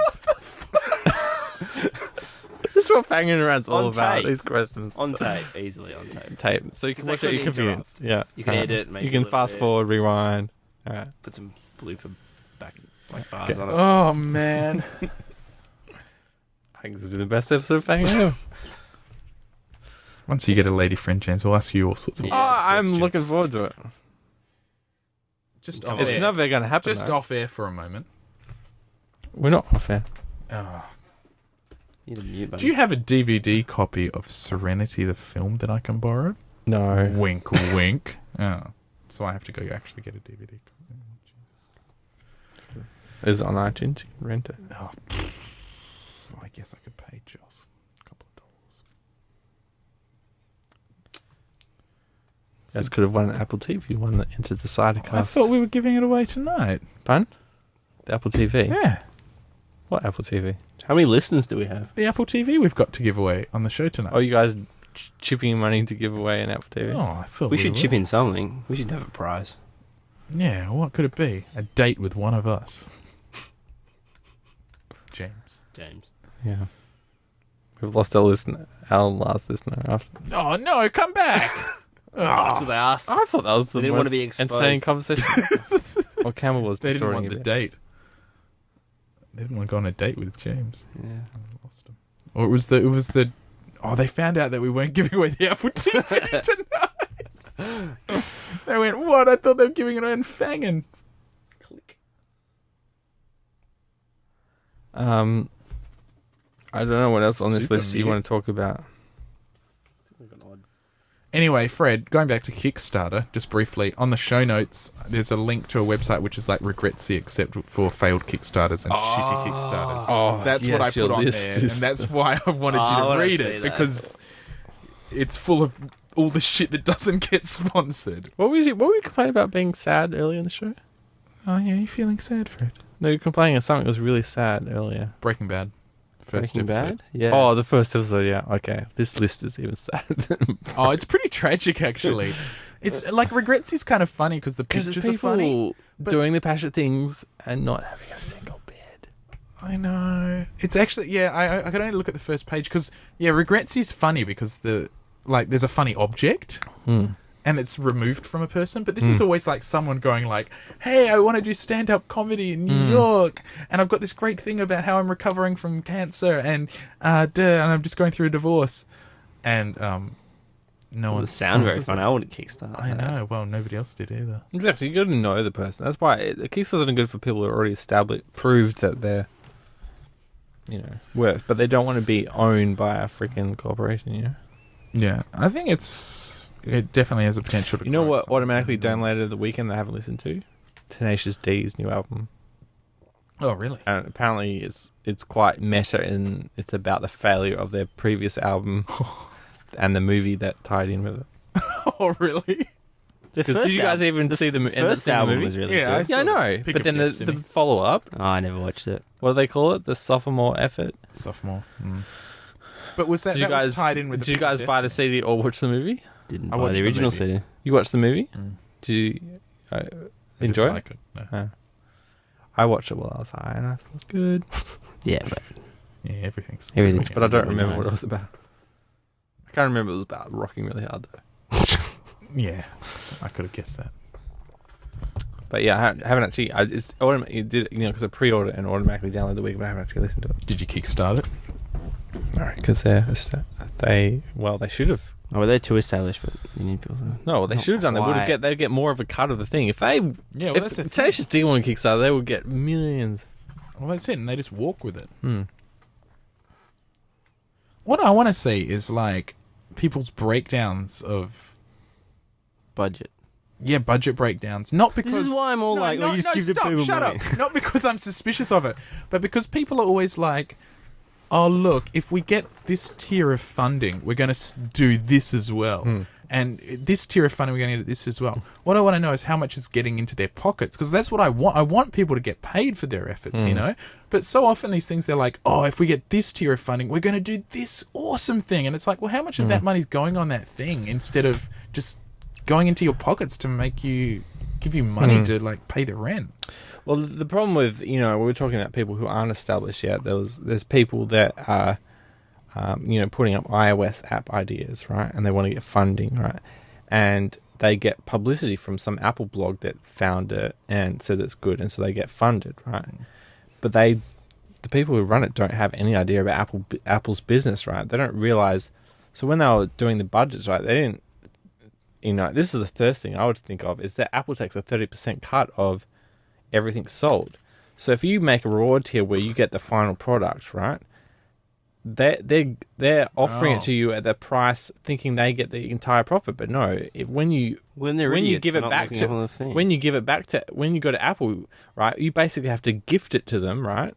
This is what Fangin around's all On about. tape. These questions. On tape, easily on tape. Tape, so you can 'Cause they watch it at your couldn't convenience. Yeah, You can edit, make You it a can little fast bit. forward, rewind. All right. Put some blooper back like bars Okay. on it. Oh man. I think this will be the best episode of Fangin ever. Once you get a lady friend, James, we'll ask you all sorts of. Yeah. Oh, I'm questions. looking forward to it. Just It's off It's air. never going to happen. Just though. off air for a moment. We're not off air. Oh. Need a mute button. Do you have a DVD copy of Serenity, the film, that I can borrow? No. Wink, wink. Oh, so I have to go actually get a DVD copy. Is it on iTunes? You can rent it. Oh, I guess I could pay Joss a couple of dollars. You guys could have won an Apple TV, one that entered the Cidercast. I thought we were giving it away tonight. Pardon? The Apple TV? Yeah, What Apple TV? How many listeners do we have? the Apple TV we've got to give away on the show tonight. Oh, you guys chipping in to give away an Apple TV? Oh, I thought We should were. chip in something. We should have a prize. Yeah, what could it be? A date with one of us. James. James. Yeah. We've lost our last listener. Oh no, come back! That's because I asked. I thought that was the They didn't want to most be exposed. insane conversation. Well, Campbell was They didn't distorting want a the bit. date. They didn't want to go on a date with James. Yeah. I lost him. Or it was the. Oh, they found out that we weren't giving away the Apple TV tonight. They went, what? I thought they were giving it away in Fangin. Click. I don't know what else on this Super list you mute. want to talk about. Anyway, Fred, going back to Kickstarter, just briefly, on the show notes, there's a link to a website which is like regretsy except for failed Kickstarters and shitty Kickstarters. Oh, That's yes, what I put your on there, list and is- that's why I wanted I you to wanna read see it, that. because it's full of all the shit that doesn't get sponsored. What were you complaining about being sad earlier in the show? Oh yeah, you feeling sad, Fred? No, you were complaining of something that was really sad earlier. Breaking Bad. First Breaking episode. Bad? Yeah. Oh, the first episode, yeah. Okay. This list is even sad. Oh, it's pretty tragic, actually. It's like Regretsy's kind of funny because the Because pictures are funny. but- doing the passionate things and not having a single bed. I know. It's actually, yeah, I could only look at the first page because, yeah, Regretsy's funny because there's a funny object and it's removed from a person, but this is always like someone going like, hey, I want to do stand-up comedy in New York and I've got this great thing about how I'm recovering from cancer and I'm just going through a divorce. And no one Doesn't sound very sponsors fun. it. I want to Kickstarter. I know. Well, nobody else did either. Exactly. You got to know the person. That's why the Kickstarters are good for people who are already established, proved that they're, worth, but they don't want to be owned by a freaking corporation, Yeah, I think it definitely has a potential to You know grow what something automatically enormous. downloaded the weekend that I haven't listened to? Tenacious D's new album. Oh, really? And apparently it's quite meta and it's about the failure of their previous album and the movie that tied in with it. Oh, really? Because did you guys even see the first album movie? was really Yeah, good. Yeah, I know. Pick But of then the Destiny. follow-up, Oh, I never watched it. what do they call it? The sophomore effort? Sophomore. But was that, Did you that was guys, tied in with did the you Pick of guys buy the Destiny? CD or watch the movie? Didn't I buy watched the the original movie. CD. You watched the movie? Mm. Did you I didn't enjoy it? like it. No. I watched it while I was high and I thought it was good. Yeah, but Yeah, everything's Everything's But I don't Yeah, remember no. what it was about. I can't remember it was about rocking really hard though. Yeah, I could have guessed that. But yeah, I haven't actually. It did, because I pre-ordered it and automatically downloaded the week, but I haven't actually listened to it. Did you kickstart it? All right, because they should have. oh, well, they're too established, but you need people to... No, they Not should have done. quite. They'd get more of a cut of the thing if they. Yeah, well, if that's the thing. Tenacious D on Kickstarter, they would get millions. Well, that's it, and they just walk with it. What I want to see is like people's breakdowns of Budget. budget breakdowns. Not because This is why I'm all like, no, well, you just give the stop, people shut money. up. Not because I'm suspicious of it, but because people are always like, oh look, if we get this tier of funding, we're going to do this as well. And this tier of funding, we're going to get this as well. What I want to know is how much is getting into their pockets, because that's what I want. I want people to get paid for their efforts, But so often these things, they're like, oh, if we get this tier of funding, we're going to do this awesome thing. And it's like, well, how much of that money's going on that thing instead of just going into your pockets to give you money to like pay the rent? Well, the problem with we were talking about people who aren't established yet. There's people that are putting up iOS app ideas, right? And they want to get funding, right? And they get publicity from some Apple blog that found it and said it's good, and so they get funded, right? But the people who run it don't have any idea about Apple's business, right? They don't realize. So when they were doing the budgets, right, they didn't. This is the first thing I would think of is that Apple takes a 30% cut of everything sold. So if you make a reward tier where you get the final product, right? They're offering it to you at the price, thinking they get the entire profit. But no, when you give it back to when you go to Apple, right? You basically have to gift it to them, right?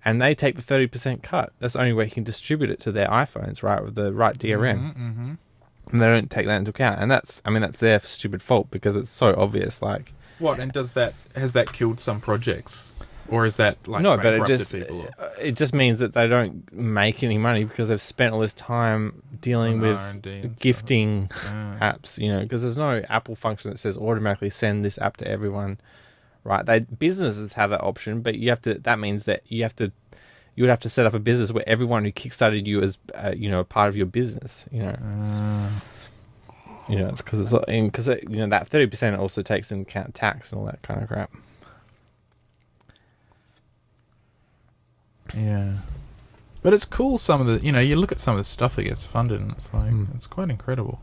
And they take the 30% cut. That's the only way you can distribute it to their iPhones, right? With the right DRM, and they don't take that into account. And that's their stupid fault because it's so obvious. Like What, and has that killed some projects? Or is that like no, but bankrupted people? it just means that they don't make any money because they've spent all this time dealing On with R&D and gifting stuff. apps, because there's no Apple function that says automatically send this app to everyone, right? Businesses have that option, but that means that you have to you would have to set up a business where everyone who kickstarted you is, a part of your business. It's because that 30% also takes into account tax and all that kind of crap. Yeah. But it's cool, some of the, you look at some of the stuff that gets funded and it's like, it's quite incredible.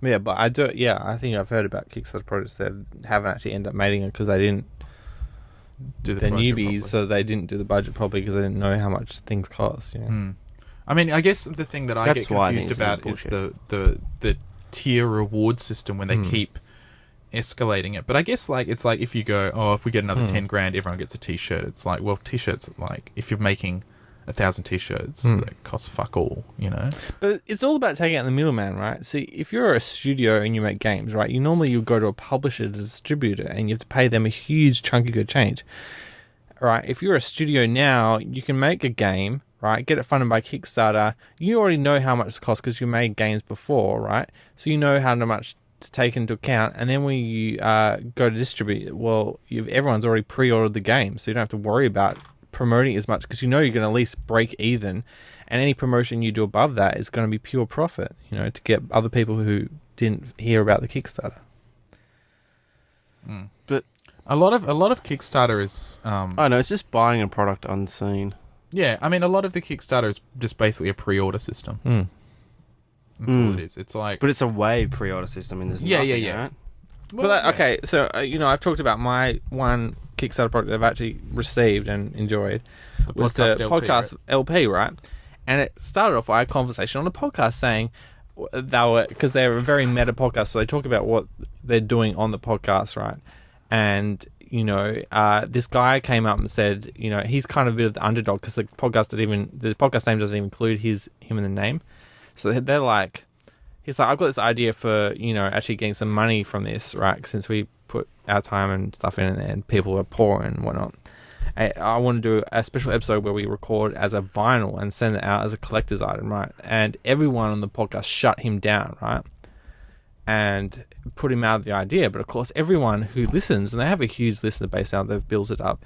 Yeah, but I think I've heard about Kickstarter projects that haven't actually ended up making it because they didn't Do the they're budget newbies, properly. so they didn't do the budget properly because they didn't know how much things cost. I mean, I guess the thing that I That's get why I confused think it's about is bullshit. the tier reward system when they keep escalating it. But I guess it's like if you go, if we get another 10 grand, everyone gets a t-shirt. It's like, well, t-shirts, like if you're making 1,000 t-shirts, that cost fuck all, But it's all about taking out the middleman, right? See, if you're a studio and you make games, right, you go to a publisher, to distributor, and you have to pay them a huge chunk of your change. Right? If you're a studio now, you can make a game, right, get it funded by Kickstarter. You already know how much it costs because you made games before, right? So you know how much to take into account. And then when you go to distribute, well, everyone's already pre-ordered the game, so you don't have to worry about promoting as much because you know you're going to at least break even, and any promotion you do above that is going to be pure profit, to get other people who didn't hear about the Kickstarter. But a lot of Kickstarter is no, it's just buying a product unseen. yeah, I mean a lot of the Kickstarter is just basically a pre-order system. That's all it is. It's like, But it's a way pre-order system, and there's nothing, right? But okay, so I've talked about my one Kickstarter product I've actually received and enjoyed was the podcast LP, podcast LP, right? And it started off with a conversation on a podcast saying because they're a very meta podcast, so they talk about what they're doing on the podcast, right? And this guy came up and said, he's kind of a bit of the underdog because the podcast name doesn't even include him in the name. So they're like, he's like, I've got this idea for, actually getting some money from this, right? Since we put our time and stuff in it and people are poor and whatnot. I want to do a special episode where we record as a vinyl and send it out as a collector's item, right? And everyone on the podcast shut him down, right? And put him out of the idea. But of course, everyone who listens, and they have a huge listener base now, they've built it up,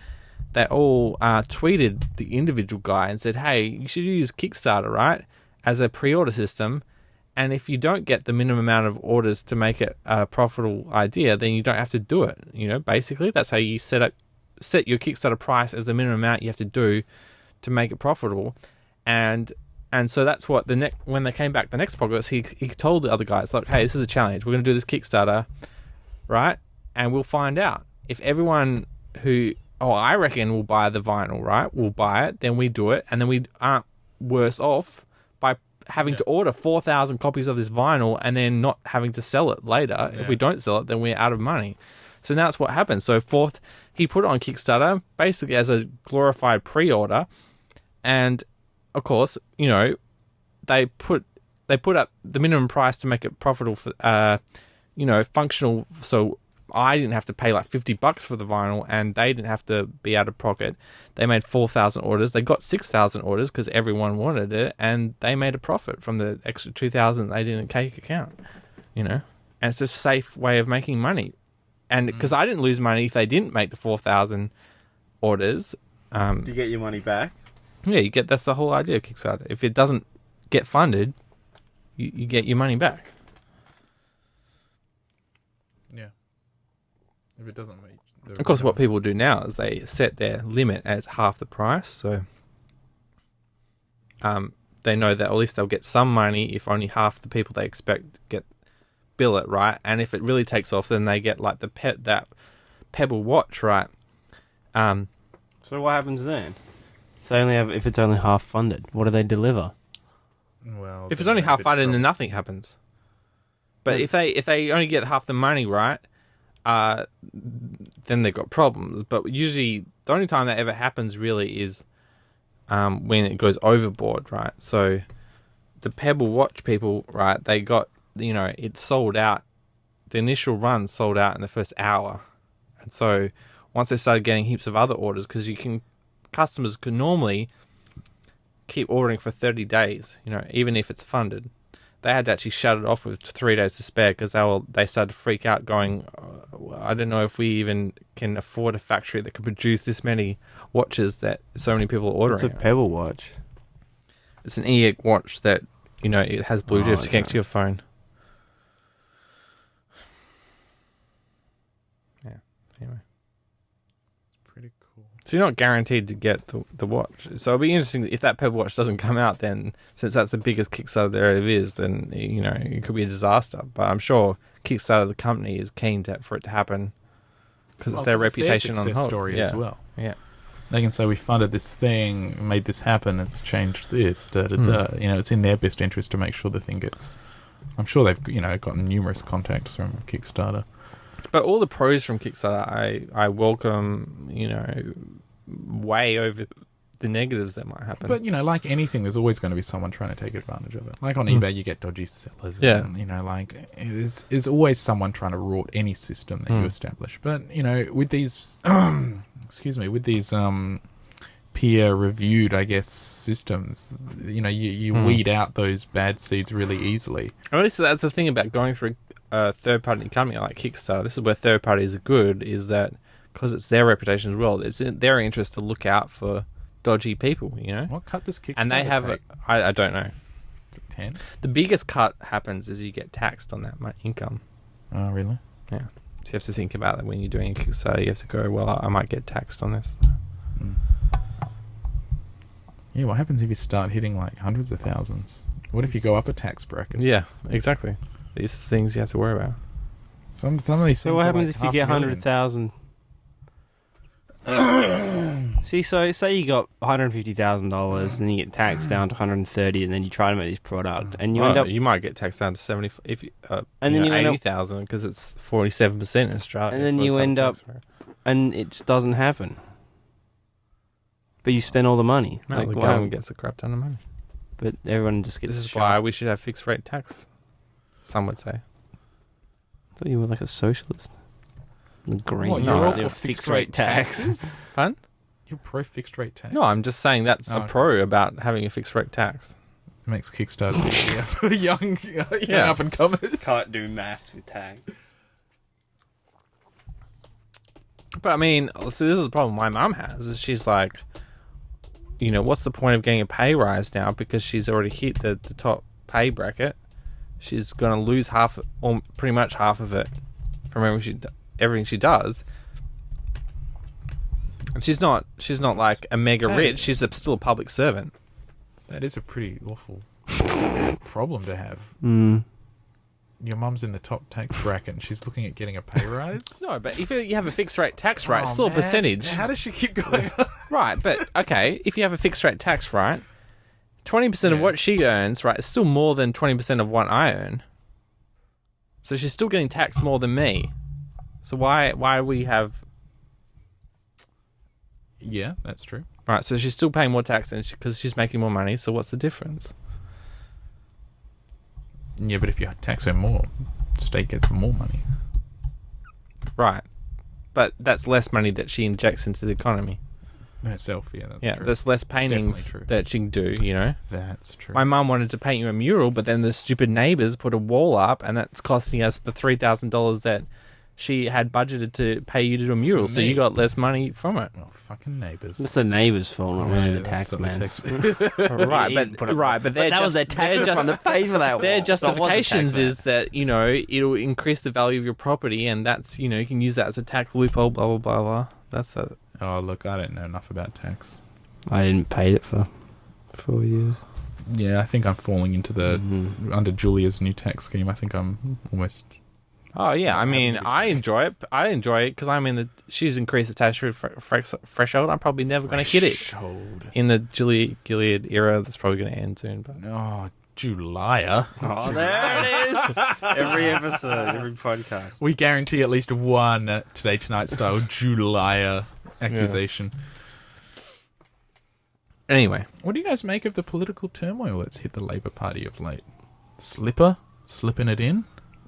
they all tweeted the individual guy and said, hey, you should use Kickstarter, right? As a pre-order system. And if you don't get the minimum amount of orders to make it a profitable idea, then you don't have to do it. Basically, that's how you set your Kickstarter price as the minimum amount you have to do to make it profitable. And so that's what when they came back the next podcast, he told the other guys, like, hey, this is a challenge. We're going to do this Kickstarter, right? And we'll find out if everyone who, I reckon will buy the vinyl, right? We'll buy it, then we do it, and then we aren't worse off by having to order 4,000 copies of this vinyl and then not having to sell it later. Yeah. If we don't sell it, then we're out of money. So now that's what happened. So he put it on Kickstarter basically as a glorified pre-order, and of course, they put up the minimum price to make it profitable for functional. So I didn't have to pay like $50 for the vinyl, and they didn't have to be out of pocket. They made 4,000 orders. They got 6,000 orders because everyone wanted it, and they made a profit from the extra 2,000 they didn't take account. And it's a safe way of making money. And because I didn't lose money if they didn't make the 4,000 orders. You get your money back. Yeah, that's the whole idea of Kickstarter. If it doesn't get funded, you get your money back. yeah. If it doesn't meet... Of course, what people do now is they set their limit at half the price, so they know that at least they'll get some money if only half the people they expect bill it, right? And if it really takes off, then they get like that Pebble watch, right? So what happens then? If it's only half funded, what do they deliver? Well, if it's only half funded, then nothing happens. But if they only get half the money, right? Then they've got problems. But usually, the only time that ever happens really is when it goes overboard, right? So the Pebble watch people, right? They got, it sold out. The initial run sold out in the first hour, and so once they started getting heaps of other orders, because customers can normally keep ordering for 30 days, even if it's funded. they had to actually shut it off with 3 days to spare because they started to freak out, going, I don't know if we even can afford a factory that can produce this many watches that so many people are ordering. It's a Pebble watch. It's an e-ink watch that, you know, it has Bluetooth to connect to your phone. Yeah. Anyway. Pretty cool. So you're not guaranteed to get the watch. So it'll be interesting if that Pebble watch doesn't come out. Then, since that's the biggest Kickstarter there ever is, then you know it could be a disaster. But I'm sure Kickstarter, the company, is keen for it to happen because it's their reputation their on success hold. story as well. Yeah, They can say we funded this thing, made this happen, it's changed this. Da da da. You know, it's in their best interest to make sure the thing gets. I'm sure they've gotten numerous contacts from Kickstarter. But all the pros from Kickstarter, I welcome, way over the negatives that might happen. But, like anything, there's always going to be someone trying to take advantage of it. Like on eBay, you get dodgy sellers. Yeah. And, there's always someone trying to rort any system that you establish. But, with these, with these peer-reviewed, I guess, systems, you weed out those bad seeds really easily. At least that's the thing about going through a third-party company like Kickstarter. This is where third parties are good, is that because it's their reputation as well, it's in their interest to look out for dodgy people, What cut does Kickstarter And they have, take? I don't know. Is it 10? The biggest cut happens is you get taxed on that income. Oh, really? Yeah. So you have to think about that when you're doing a Kickstarter. You have to go, well, I might get taxed on this. Yeah, what happens if you start hitting like hundreds of thousands? What if you go up a tax bracket? Yeah, exactly. These are things you have to worry about. Some of these things. So what are happens like if you get 100,000? See, so say you got $150,000, and you get taxed down to 130, and then you try to make this product, and you end up. You might get taxed down to 70 if you, And then you end up- 80,000 because it's 47% in Australia. And then for a you top end up- tax rate. And it just doesn't happen. But you spend all the money. No, Like, the wow. government gets a crap ton of money. But everyone just gets. This is shafted. why we should have fixed rate tax. Some would say. I thought you were like a socialist. The green. What, you're all the for fixed rate taxes? Fun? You're pro fixed rate tax? No, I'm just saying that's Oh, a pro about having a fixed rate tax. It makes Kickstarter easier for young Yeah. up and comers. Can't do maths with tax. But I mean, see, this is a problem my mum has. Is she's like, what's the point of getting a pay rise now because she's already hit the top pay bracket? She's going to lose half, or pretty much half of it from everything she does. And she's not like a mega rich. She's still a public servant. That is a pretty awful problem to have. Your mum's in the top tax bracket and she's looking at getting a pay rise? No, but if you have a fixed rate tax rate, it's still a man. percentage. How does she keep going up? Right, but okay, if you have a fixed rate tax, right, 20% of Yeah. what she earns, right, is still more than 20% of what I earn. So she's still getting taxed more than me. So why do we have... Yeah, that's true. Right, so she's still paying more tax because she's making more money, so what's the difference? Yeah, but if you tax her more, the state gets more money. Right. But that's less money that she injects into the economy. Herself, yeah, that's Yeah, true. there's less definitely paintings true. that she can do, That's true. My mum wanted to paint you a mural, but then the stupid neighbours put a wall up, and that's costing us the $3,000 that she had budgeted to pay you to do a mural, For so me. you got less money from it. Oh, fucking neighbours. It's the neighbour's fault, not really the that's tax not the man. tax- But their that was their tax refund to pay for that. their wall. So it wasn't justifications tax man. is that it'll increase the value of your property, and that's you can use that as a tax loophole. Blah blah blah blah. That's a Oh, look, I don't know enough about tax. I didn't pay it for 4 years. Yeah, I think I'm falling into the under Julia's new tax scheme. I think I'm almost. Oh yeah, I mean, I enjoy it. I enjoy it because she's increased the tax rate threshold. I'm probably never going to hit it Threshold. in the Julia Gilead era. That's probably going to end soon. But Oh, Julia. Oh, there it is. Every episode, every podcast. We guarantee at least one Today Tonight style Julia accusation. anyway, What do you guys make of the political turmoil that's hit the Labour Party of late? Slipping it in?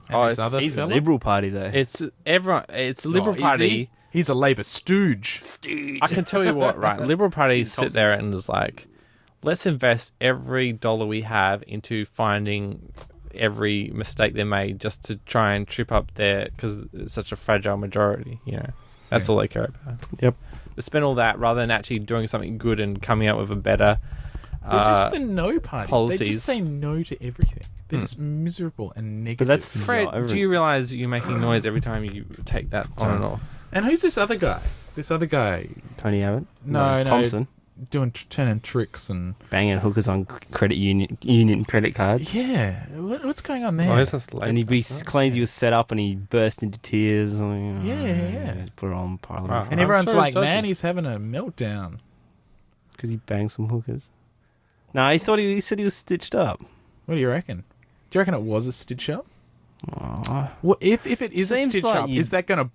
And this other He's a fella? Liberal Party, though. it's everyone. It's the Liberal Oh, is Party. he? He's a Labour stooge. I can tell you what, right? Liberal Party sit there and is like, let's invest every dollar we have into finding, every mistake they made just to try and trip up because it's such a fragile majority. That's all they care about. Yep. They spend all that rather than actually doing something good and coming up with a better. They're just the no party. Policies. They just say no to everything. They're just miserable and negative. But that's Fred, do you realise you're making noise every time you take that on and off? And who's this other guy? This other guy? Tony Abbott? No, Thompson. Turning tricks and Banging hookers on credit union credit cards. yeah. What's going on there? And he claims he was set up and he burst into tears. Yeah. Put it on Parliament. Wow. And I'm everyone's sure like, it's dodgy. man, he's having a meltdown. Because he banged some hookers. No, he said he was stitched up. What do you reckon? Do you reckon it was a stitch up? Aw. Well, if it is a Seems stitch like up, is that gonna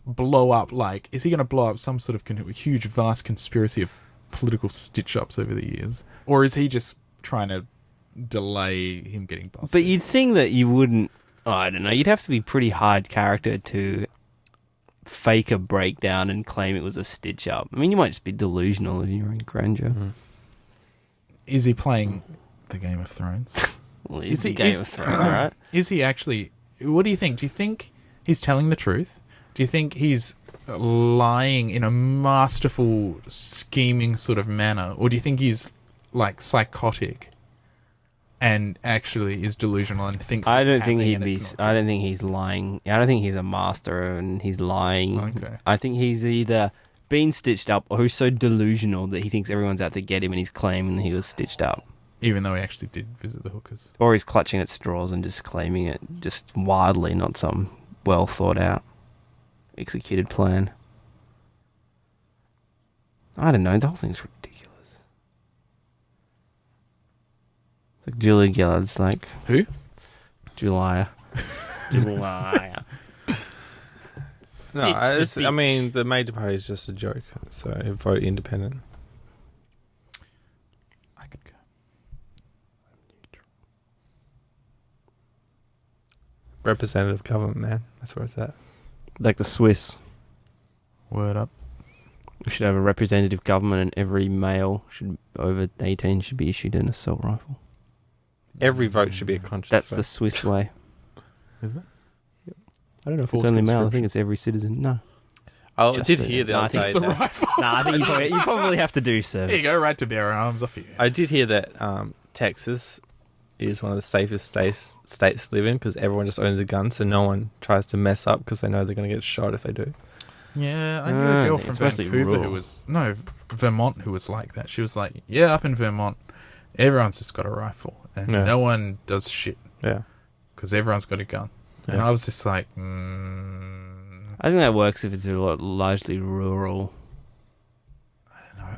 blow up? Like, is he gonna blow up some sort of huge, vast conspiracy of political stitch ups over the years, or is he just trying to delay him getting busted? But you'd think that you wouldn't... I don't know. You'd have to be pretty hard character to fake a breakdown and claim it was a stitch up. I mean, you might just be delusional if you're in grandeur. Is he playing the Game of Thrones? Well, Is it's he- a Game is- of Thrones, right? Is he actually? What do you think? Do you think he's telling the truth? Do you think he's lying in a masterful, scheming sort of manner, or do you think he's like psychotic and actually is delusional and thinks? I this is don't think happening he'd and be. it's not I don't think he's lying. I don't think he's a master and he's lying. Okay. I think he's either been stitched up or he's so delusional that he thinks everyone's out to get him and he's claiming that he was stitched up. Even though he actually did visit the hookers. Or he's clutching at straws and just claiming it just wildly, not some well thought out, executed plan. I don't know. The whole thing's ridiculous. It's like Julia Gillard's like Who? Julia. Julia. No, Ditch the I mean, beach. the major party is just a joke, so vote independent. I could go. Representative government, man. That's where it's at. Like the Swiss. Word up. We should have a representative government and every male should over 18 should be issued an assault rifle. Every vote should be a conscious That's vote. the Swiss way. Is it? I don't know if Forced it's only male. I conscription. think it's every citizen. No. I Just did the- hear the no, I other think day It's the that, rifle. Nah, I think you probably have to do service. There you go, right to bear arms off you. I did hear that Texas is one of the safest states to live in because everyone just owns a gun, so no one tries to mess up because they know they're going to get shot if they do. Yeah, I knew a girl from it's mostly Vancouver who rural. was Vermont who was like that. She was like, yeah, up in Vermont, everyone's just got a rifle and Yeah. no one does shit Yeah. because everyone's got a gun. And Yeah. I was just like, I think that works if it's largely rural.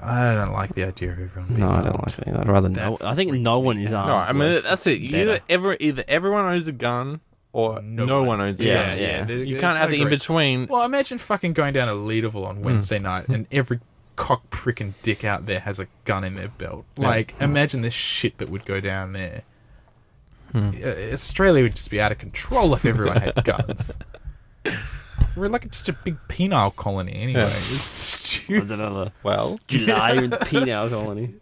I don't like the idea of everyone being No, I don't armed. like it. I'd rather no. That I think freaks no me one is out. armed. No, I mean, works that's it. better. Either everyone owns a gun or no one owns a Yeah, gun. yeah. There- You there's can't have no the in grace. between. Well, imagine fucking going down to Leaderville on Wednesday night and every cock pricking dick out there has a gun in their belt. Yeah. Like, imagine the shit that would go down there. Australia would just be out of control if everyone had guns. We're like just a big penile colony anyway. Yeah. It's Was stupid. another Well, July in the penal colony.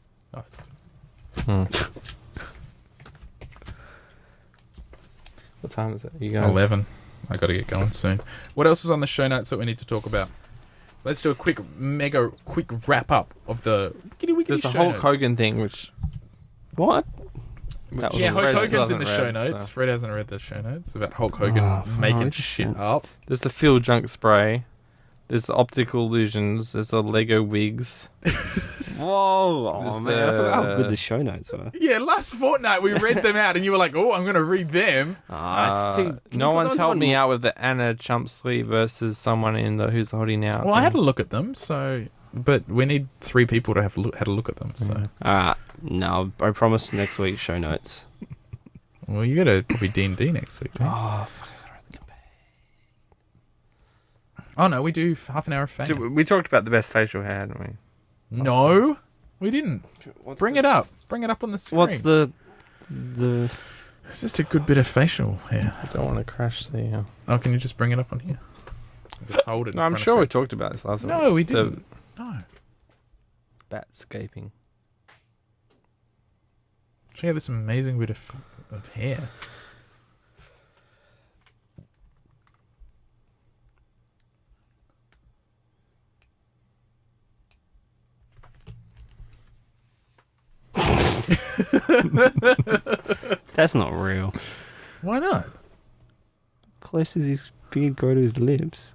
what time is it? You guys? 11. I got to get going soon. What else is on the show notes that we need to talk about? Let's do a quick wrap up of the wickety There's the show Hulk notes. Hogan thing, which What? That was Yeah, Fred Hulk Hogan's in hasn't the show read, notes. so. Fred hasn't read the show notes about Hulk Hogan Oh, making fuck. shit up. There's the Phil Junk spray. There's the optical illusions. There's the Lego wigs. Whoa! Oh This, man, I forgot how good the show notes were. Yeah, last fortnight we read them out, and you were like, "Oh, I'm going to read them." It's too. No one's helped me out with the Anna Chumpsley versus someone in the Who's the Hottie Now. Well, I had a thing. look at them, but we need 3 people to have had a look at them. So, Alright, no, I promise next week's show notes. well, you got to probably D&D next week. Don't you? Oh, fuck. Oh no, we do half an hour of fame. We talked about the best facial hair, hadn't we? No, we didn't. Bring it up. Bring it up on the screen. What's the? It's just a good bit of facial hair. I don't want to crash the. Oh, can you just bring it up on here? Just hold it. in No, I'm front of sure we Fred. talked about this last week. No, we The didn't. No. Batscaping. Check out this amazing bit of of hair. That's not real. Why not? Close does his beard grow to his lips?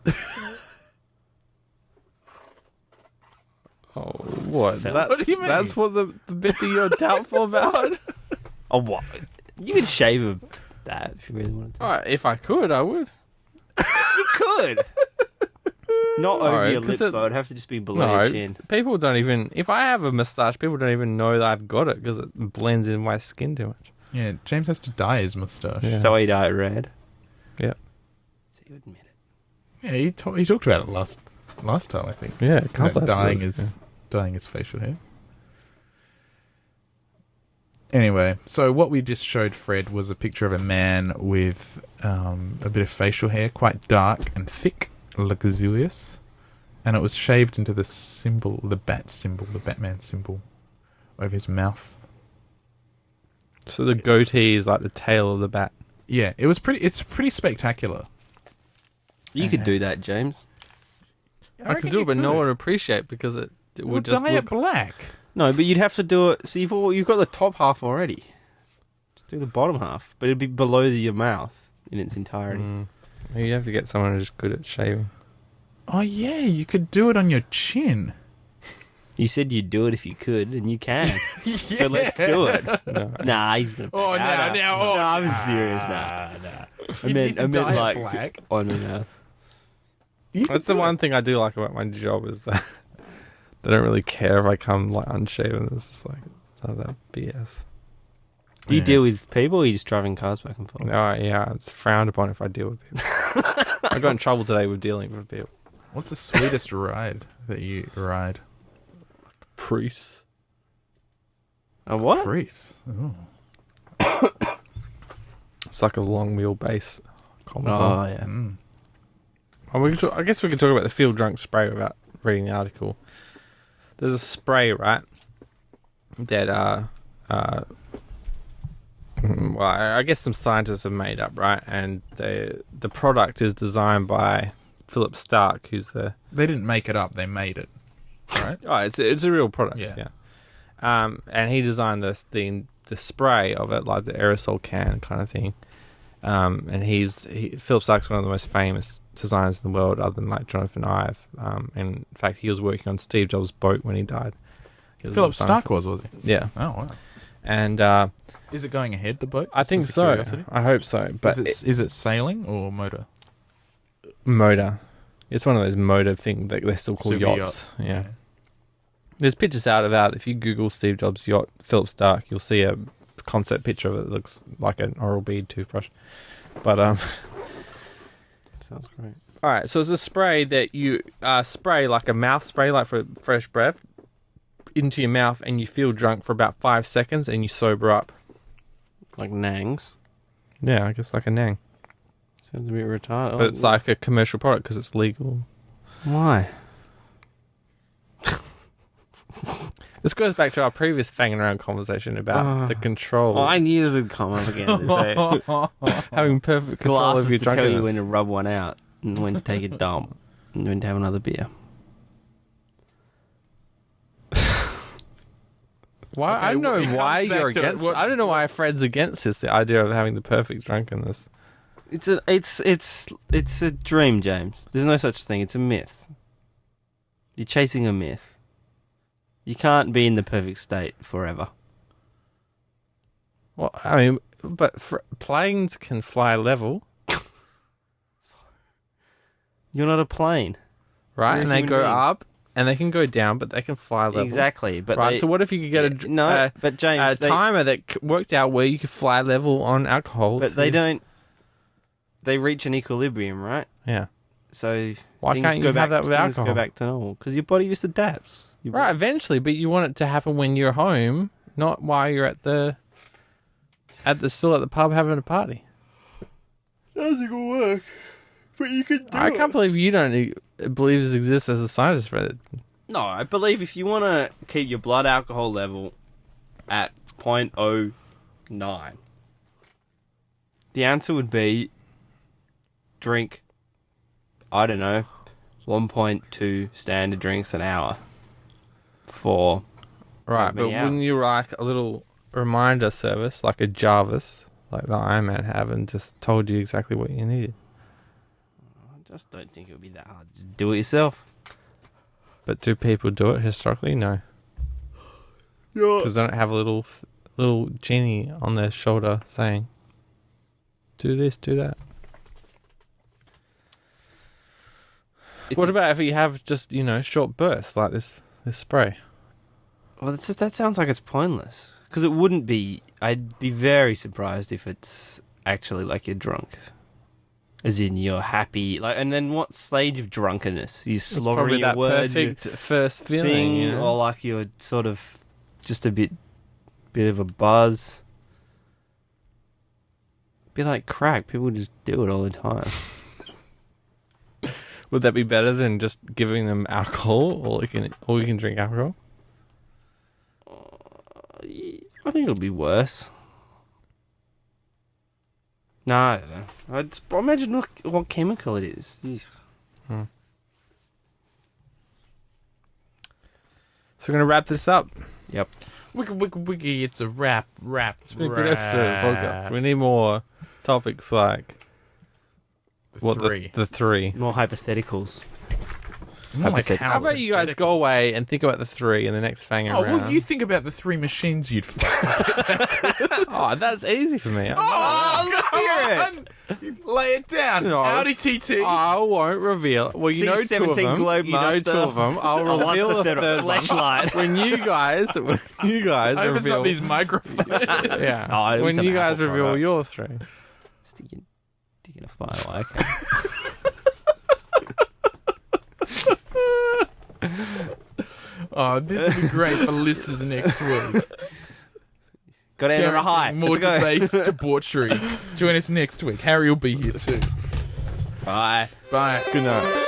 Oh, what? What do you mean? That's what the bit that you're doubtful about? Oh, what? You could shave that if you really wanted to. Alright, if I could, I would. You could. Not over No, your 'cause lips, though. It'd have to just be below No, your chin. people don't even... If I have a moustache, people don't even know that I've got it because it blends in my skin too much. Yeah, James has to dye his moustache. Yeah. So he dyed red. Yeah. So you admit it. Yeah, he talked about it last time, I think. Yeah, a couple Dyeing episodes, his facial hair. Anyway, so what we just showed Fred was a picture of a man with a bit of facial hair, quite dark and thick, luxurious, and it was shaved into the symbol, the Batman symbol, over his mouth. So the goatee is like the tail of the bat. Yeah, it's pretty spectacular. You could do that, James. I could do it, but no one would appreciate because it We'll would just dye look... it black. No, but you'd have to do it. See, you've got the top half already. Just do the bottom half, but it'd be below your mouth in its entirety. You have to get someone who's good at shaving. Oh yeah, you could do it on your chin. You said you'd do it if you could, and you can. So let's do it. No. Nah, he's gonna. Oh, now, No, I'm serious now. I meant like black. on my mouth. That's the one thing I do like about my job is that they don't really care if I come like unshaven. It's just like that BS. Do you deal with people, or are you just driving cars back and forth? Oh yeah, it's frowned upon if I deal with people. I got in trouble today with dealing with people. What's the sweetest ride that you ride? Priest. A what? Crease. Oh. It's like a long wheelbase. Oh yeah. I guess we could talk about the Feel Drunk spray without reading the article. There's a spray, right? That well, I guess some scientists have made up, right? And the product is designed by Philip Stark, who's the... They didn't make it up, they made it. Right? Oh, it's a real product, Yeah. And he designed the spray of it, like the aerosol can kind of thing. And Philip Stark's one of the most famous designers in the world, other than like Jonathan Ive. And in fact, he was working on Steve Jobs' boat when he died. Philip Stark was he? Yeah. Oh, wow. And Is it going ahead, the boat? I think Just a so. curiosity? I hope so. But Is it sailing or motor? motor. It's one of those motor things that they still call Super yachts. yacht. Yeah. There's pictures out of that. If you Google Steve Jobs yacht, Philip Stark, you'll see a concept picture of it that looks like an Oral-B toothbrush. But Sounds great. all right, so it's a spray that you spray like a mouth spray, like for fresh breath, into your mouth, and you feel drunk for about 5 seconds, and you sober up. Like Nangs. Yeah, I guess like a Nang, Sounds a bit retarded. but it's like a commercial product because it's legal. Why? This goes back to our previous Fangin around conversation about the control, Oh, I knew this would come up again. having perfect control Glasses of your to tell you drunkenness. when to rub one out and when to take a dump and when to have another beer. Why? Okay, I don't know it comes why back you're to against. what's- I don't know why Fred's against this. The idea of having the perfect drunkenness. It's a dream, James. There's no such thing. It's a myth. You're chasing a myth. You can't be in the perfect state forever. Well, I mean, but planes can fly level, You're not a plane. right? You're a And they human go being. up, and they can go down, but they can fly level. Exactly. But Right. they- So what if you could get but James, a timer that worked out where you could fly level on alcohol? but they don't. They reach an equilibrium, right? Yeah. So Why things can't you go have back, that with things alcohol? go back to normal because your body just adapts. Right. Eventually, but you want it to happen when you're home, not while you're still at the pub having a party. Doesn't work, but you can do I can't believe you don't believe this exists as a scientist, Fred. No, I believe if you want to keep your blood alcohol level at 0.09, The answer would be drink, I don't know, 1.2 standard drinks an hour for Right, but many wouldn't hours. you like a little reminder service, like a Jarvis, like the Iron Man have, and just told you exactly what you needed? I just don't think it would be that hard. Just do it yourself. But do people do it historically? No. Because they don't have a little genie on their shoulder saying, do this, do that. What about if you have just, short bursts like this spray? Well, that sounds like it's pointless. Because it wouldn't be... I'd be very surprised if it's actually like you're drunk. As in, you're happy. And then what stage of drunkenness? You're It's slobbering probably your that words, perfect first feeling. thing, or like you're sort of just a bit of a buzz. Be like crack. People just do it all the time. Would that be better than just giving them alcohol, or you can drink alcohol? I think it'll be worse. No, I don't know. I'd imagine what chemical it is. Jeez. So we're going to wrap this up. Yep. Wiki, it's a wrap. It's been a good episode of the podcast. We need more topics like the three. More hypotheticals. More like How about you guys go away and think about the three in the next Fangin' Oh, round? well, you think about the three machines you'd fuck. Oh, that's easy for me. Let's hear it. Lay it down. No. Audi TT. I won't reveal. Well, you know two of C17 them. Globe You know Master. two of them. I'll reveal the third one. flashlight. When you guys I hope it's reveal... not these microphones. Yeah. Oh, it was when some you guys Apple reveal product. your three. Sticking a file. Okay. Oh, this would be great for listeners next week. Got to end on a high. More Let's go. debased debauchery. Join us next week. Harry will be here too. Bye. Bye. Good night.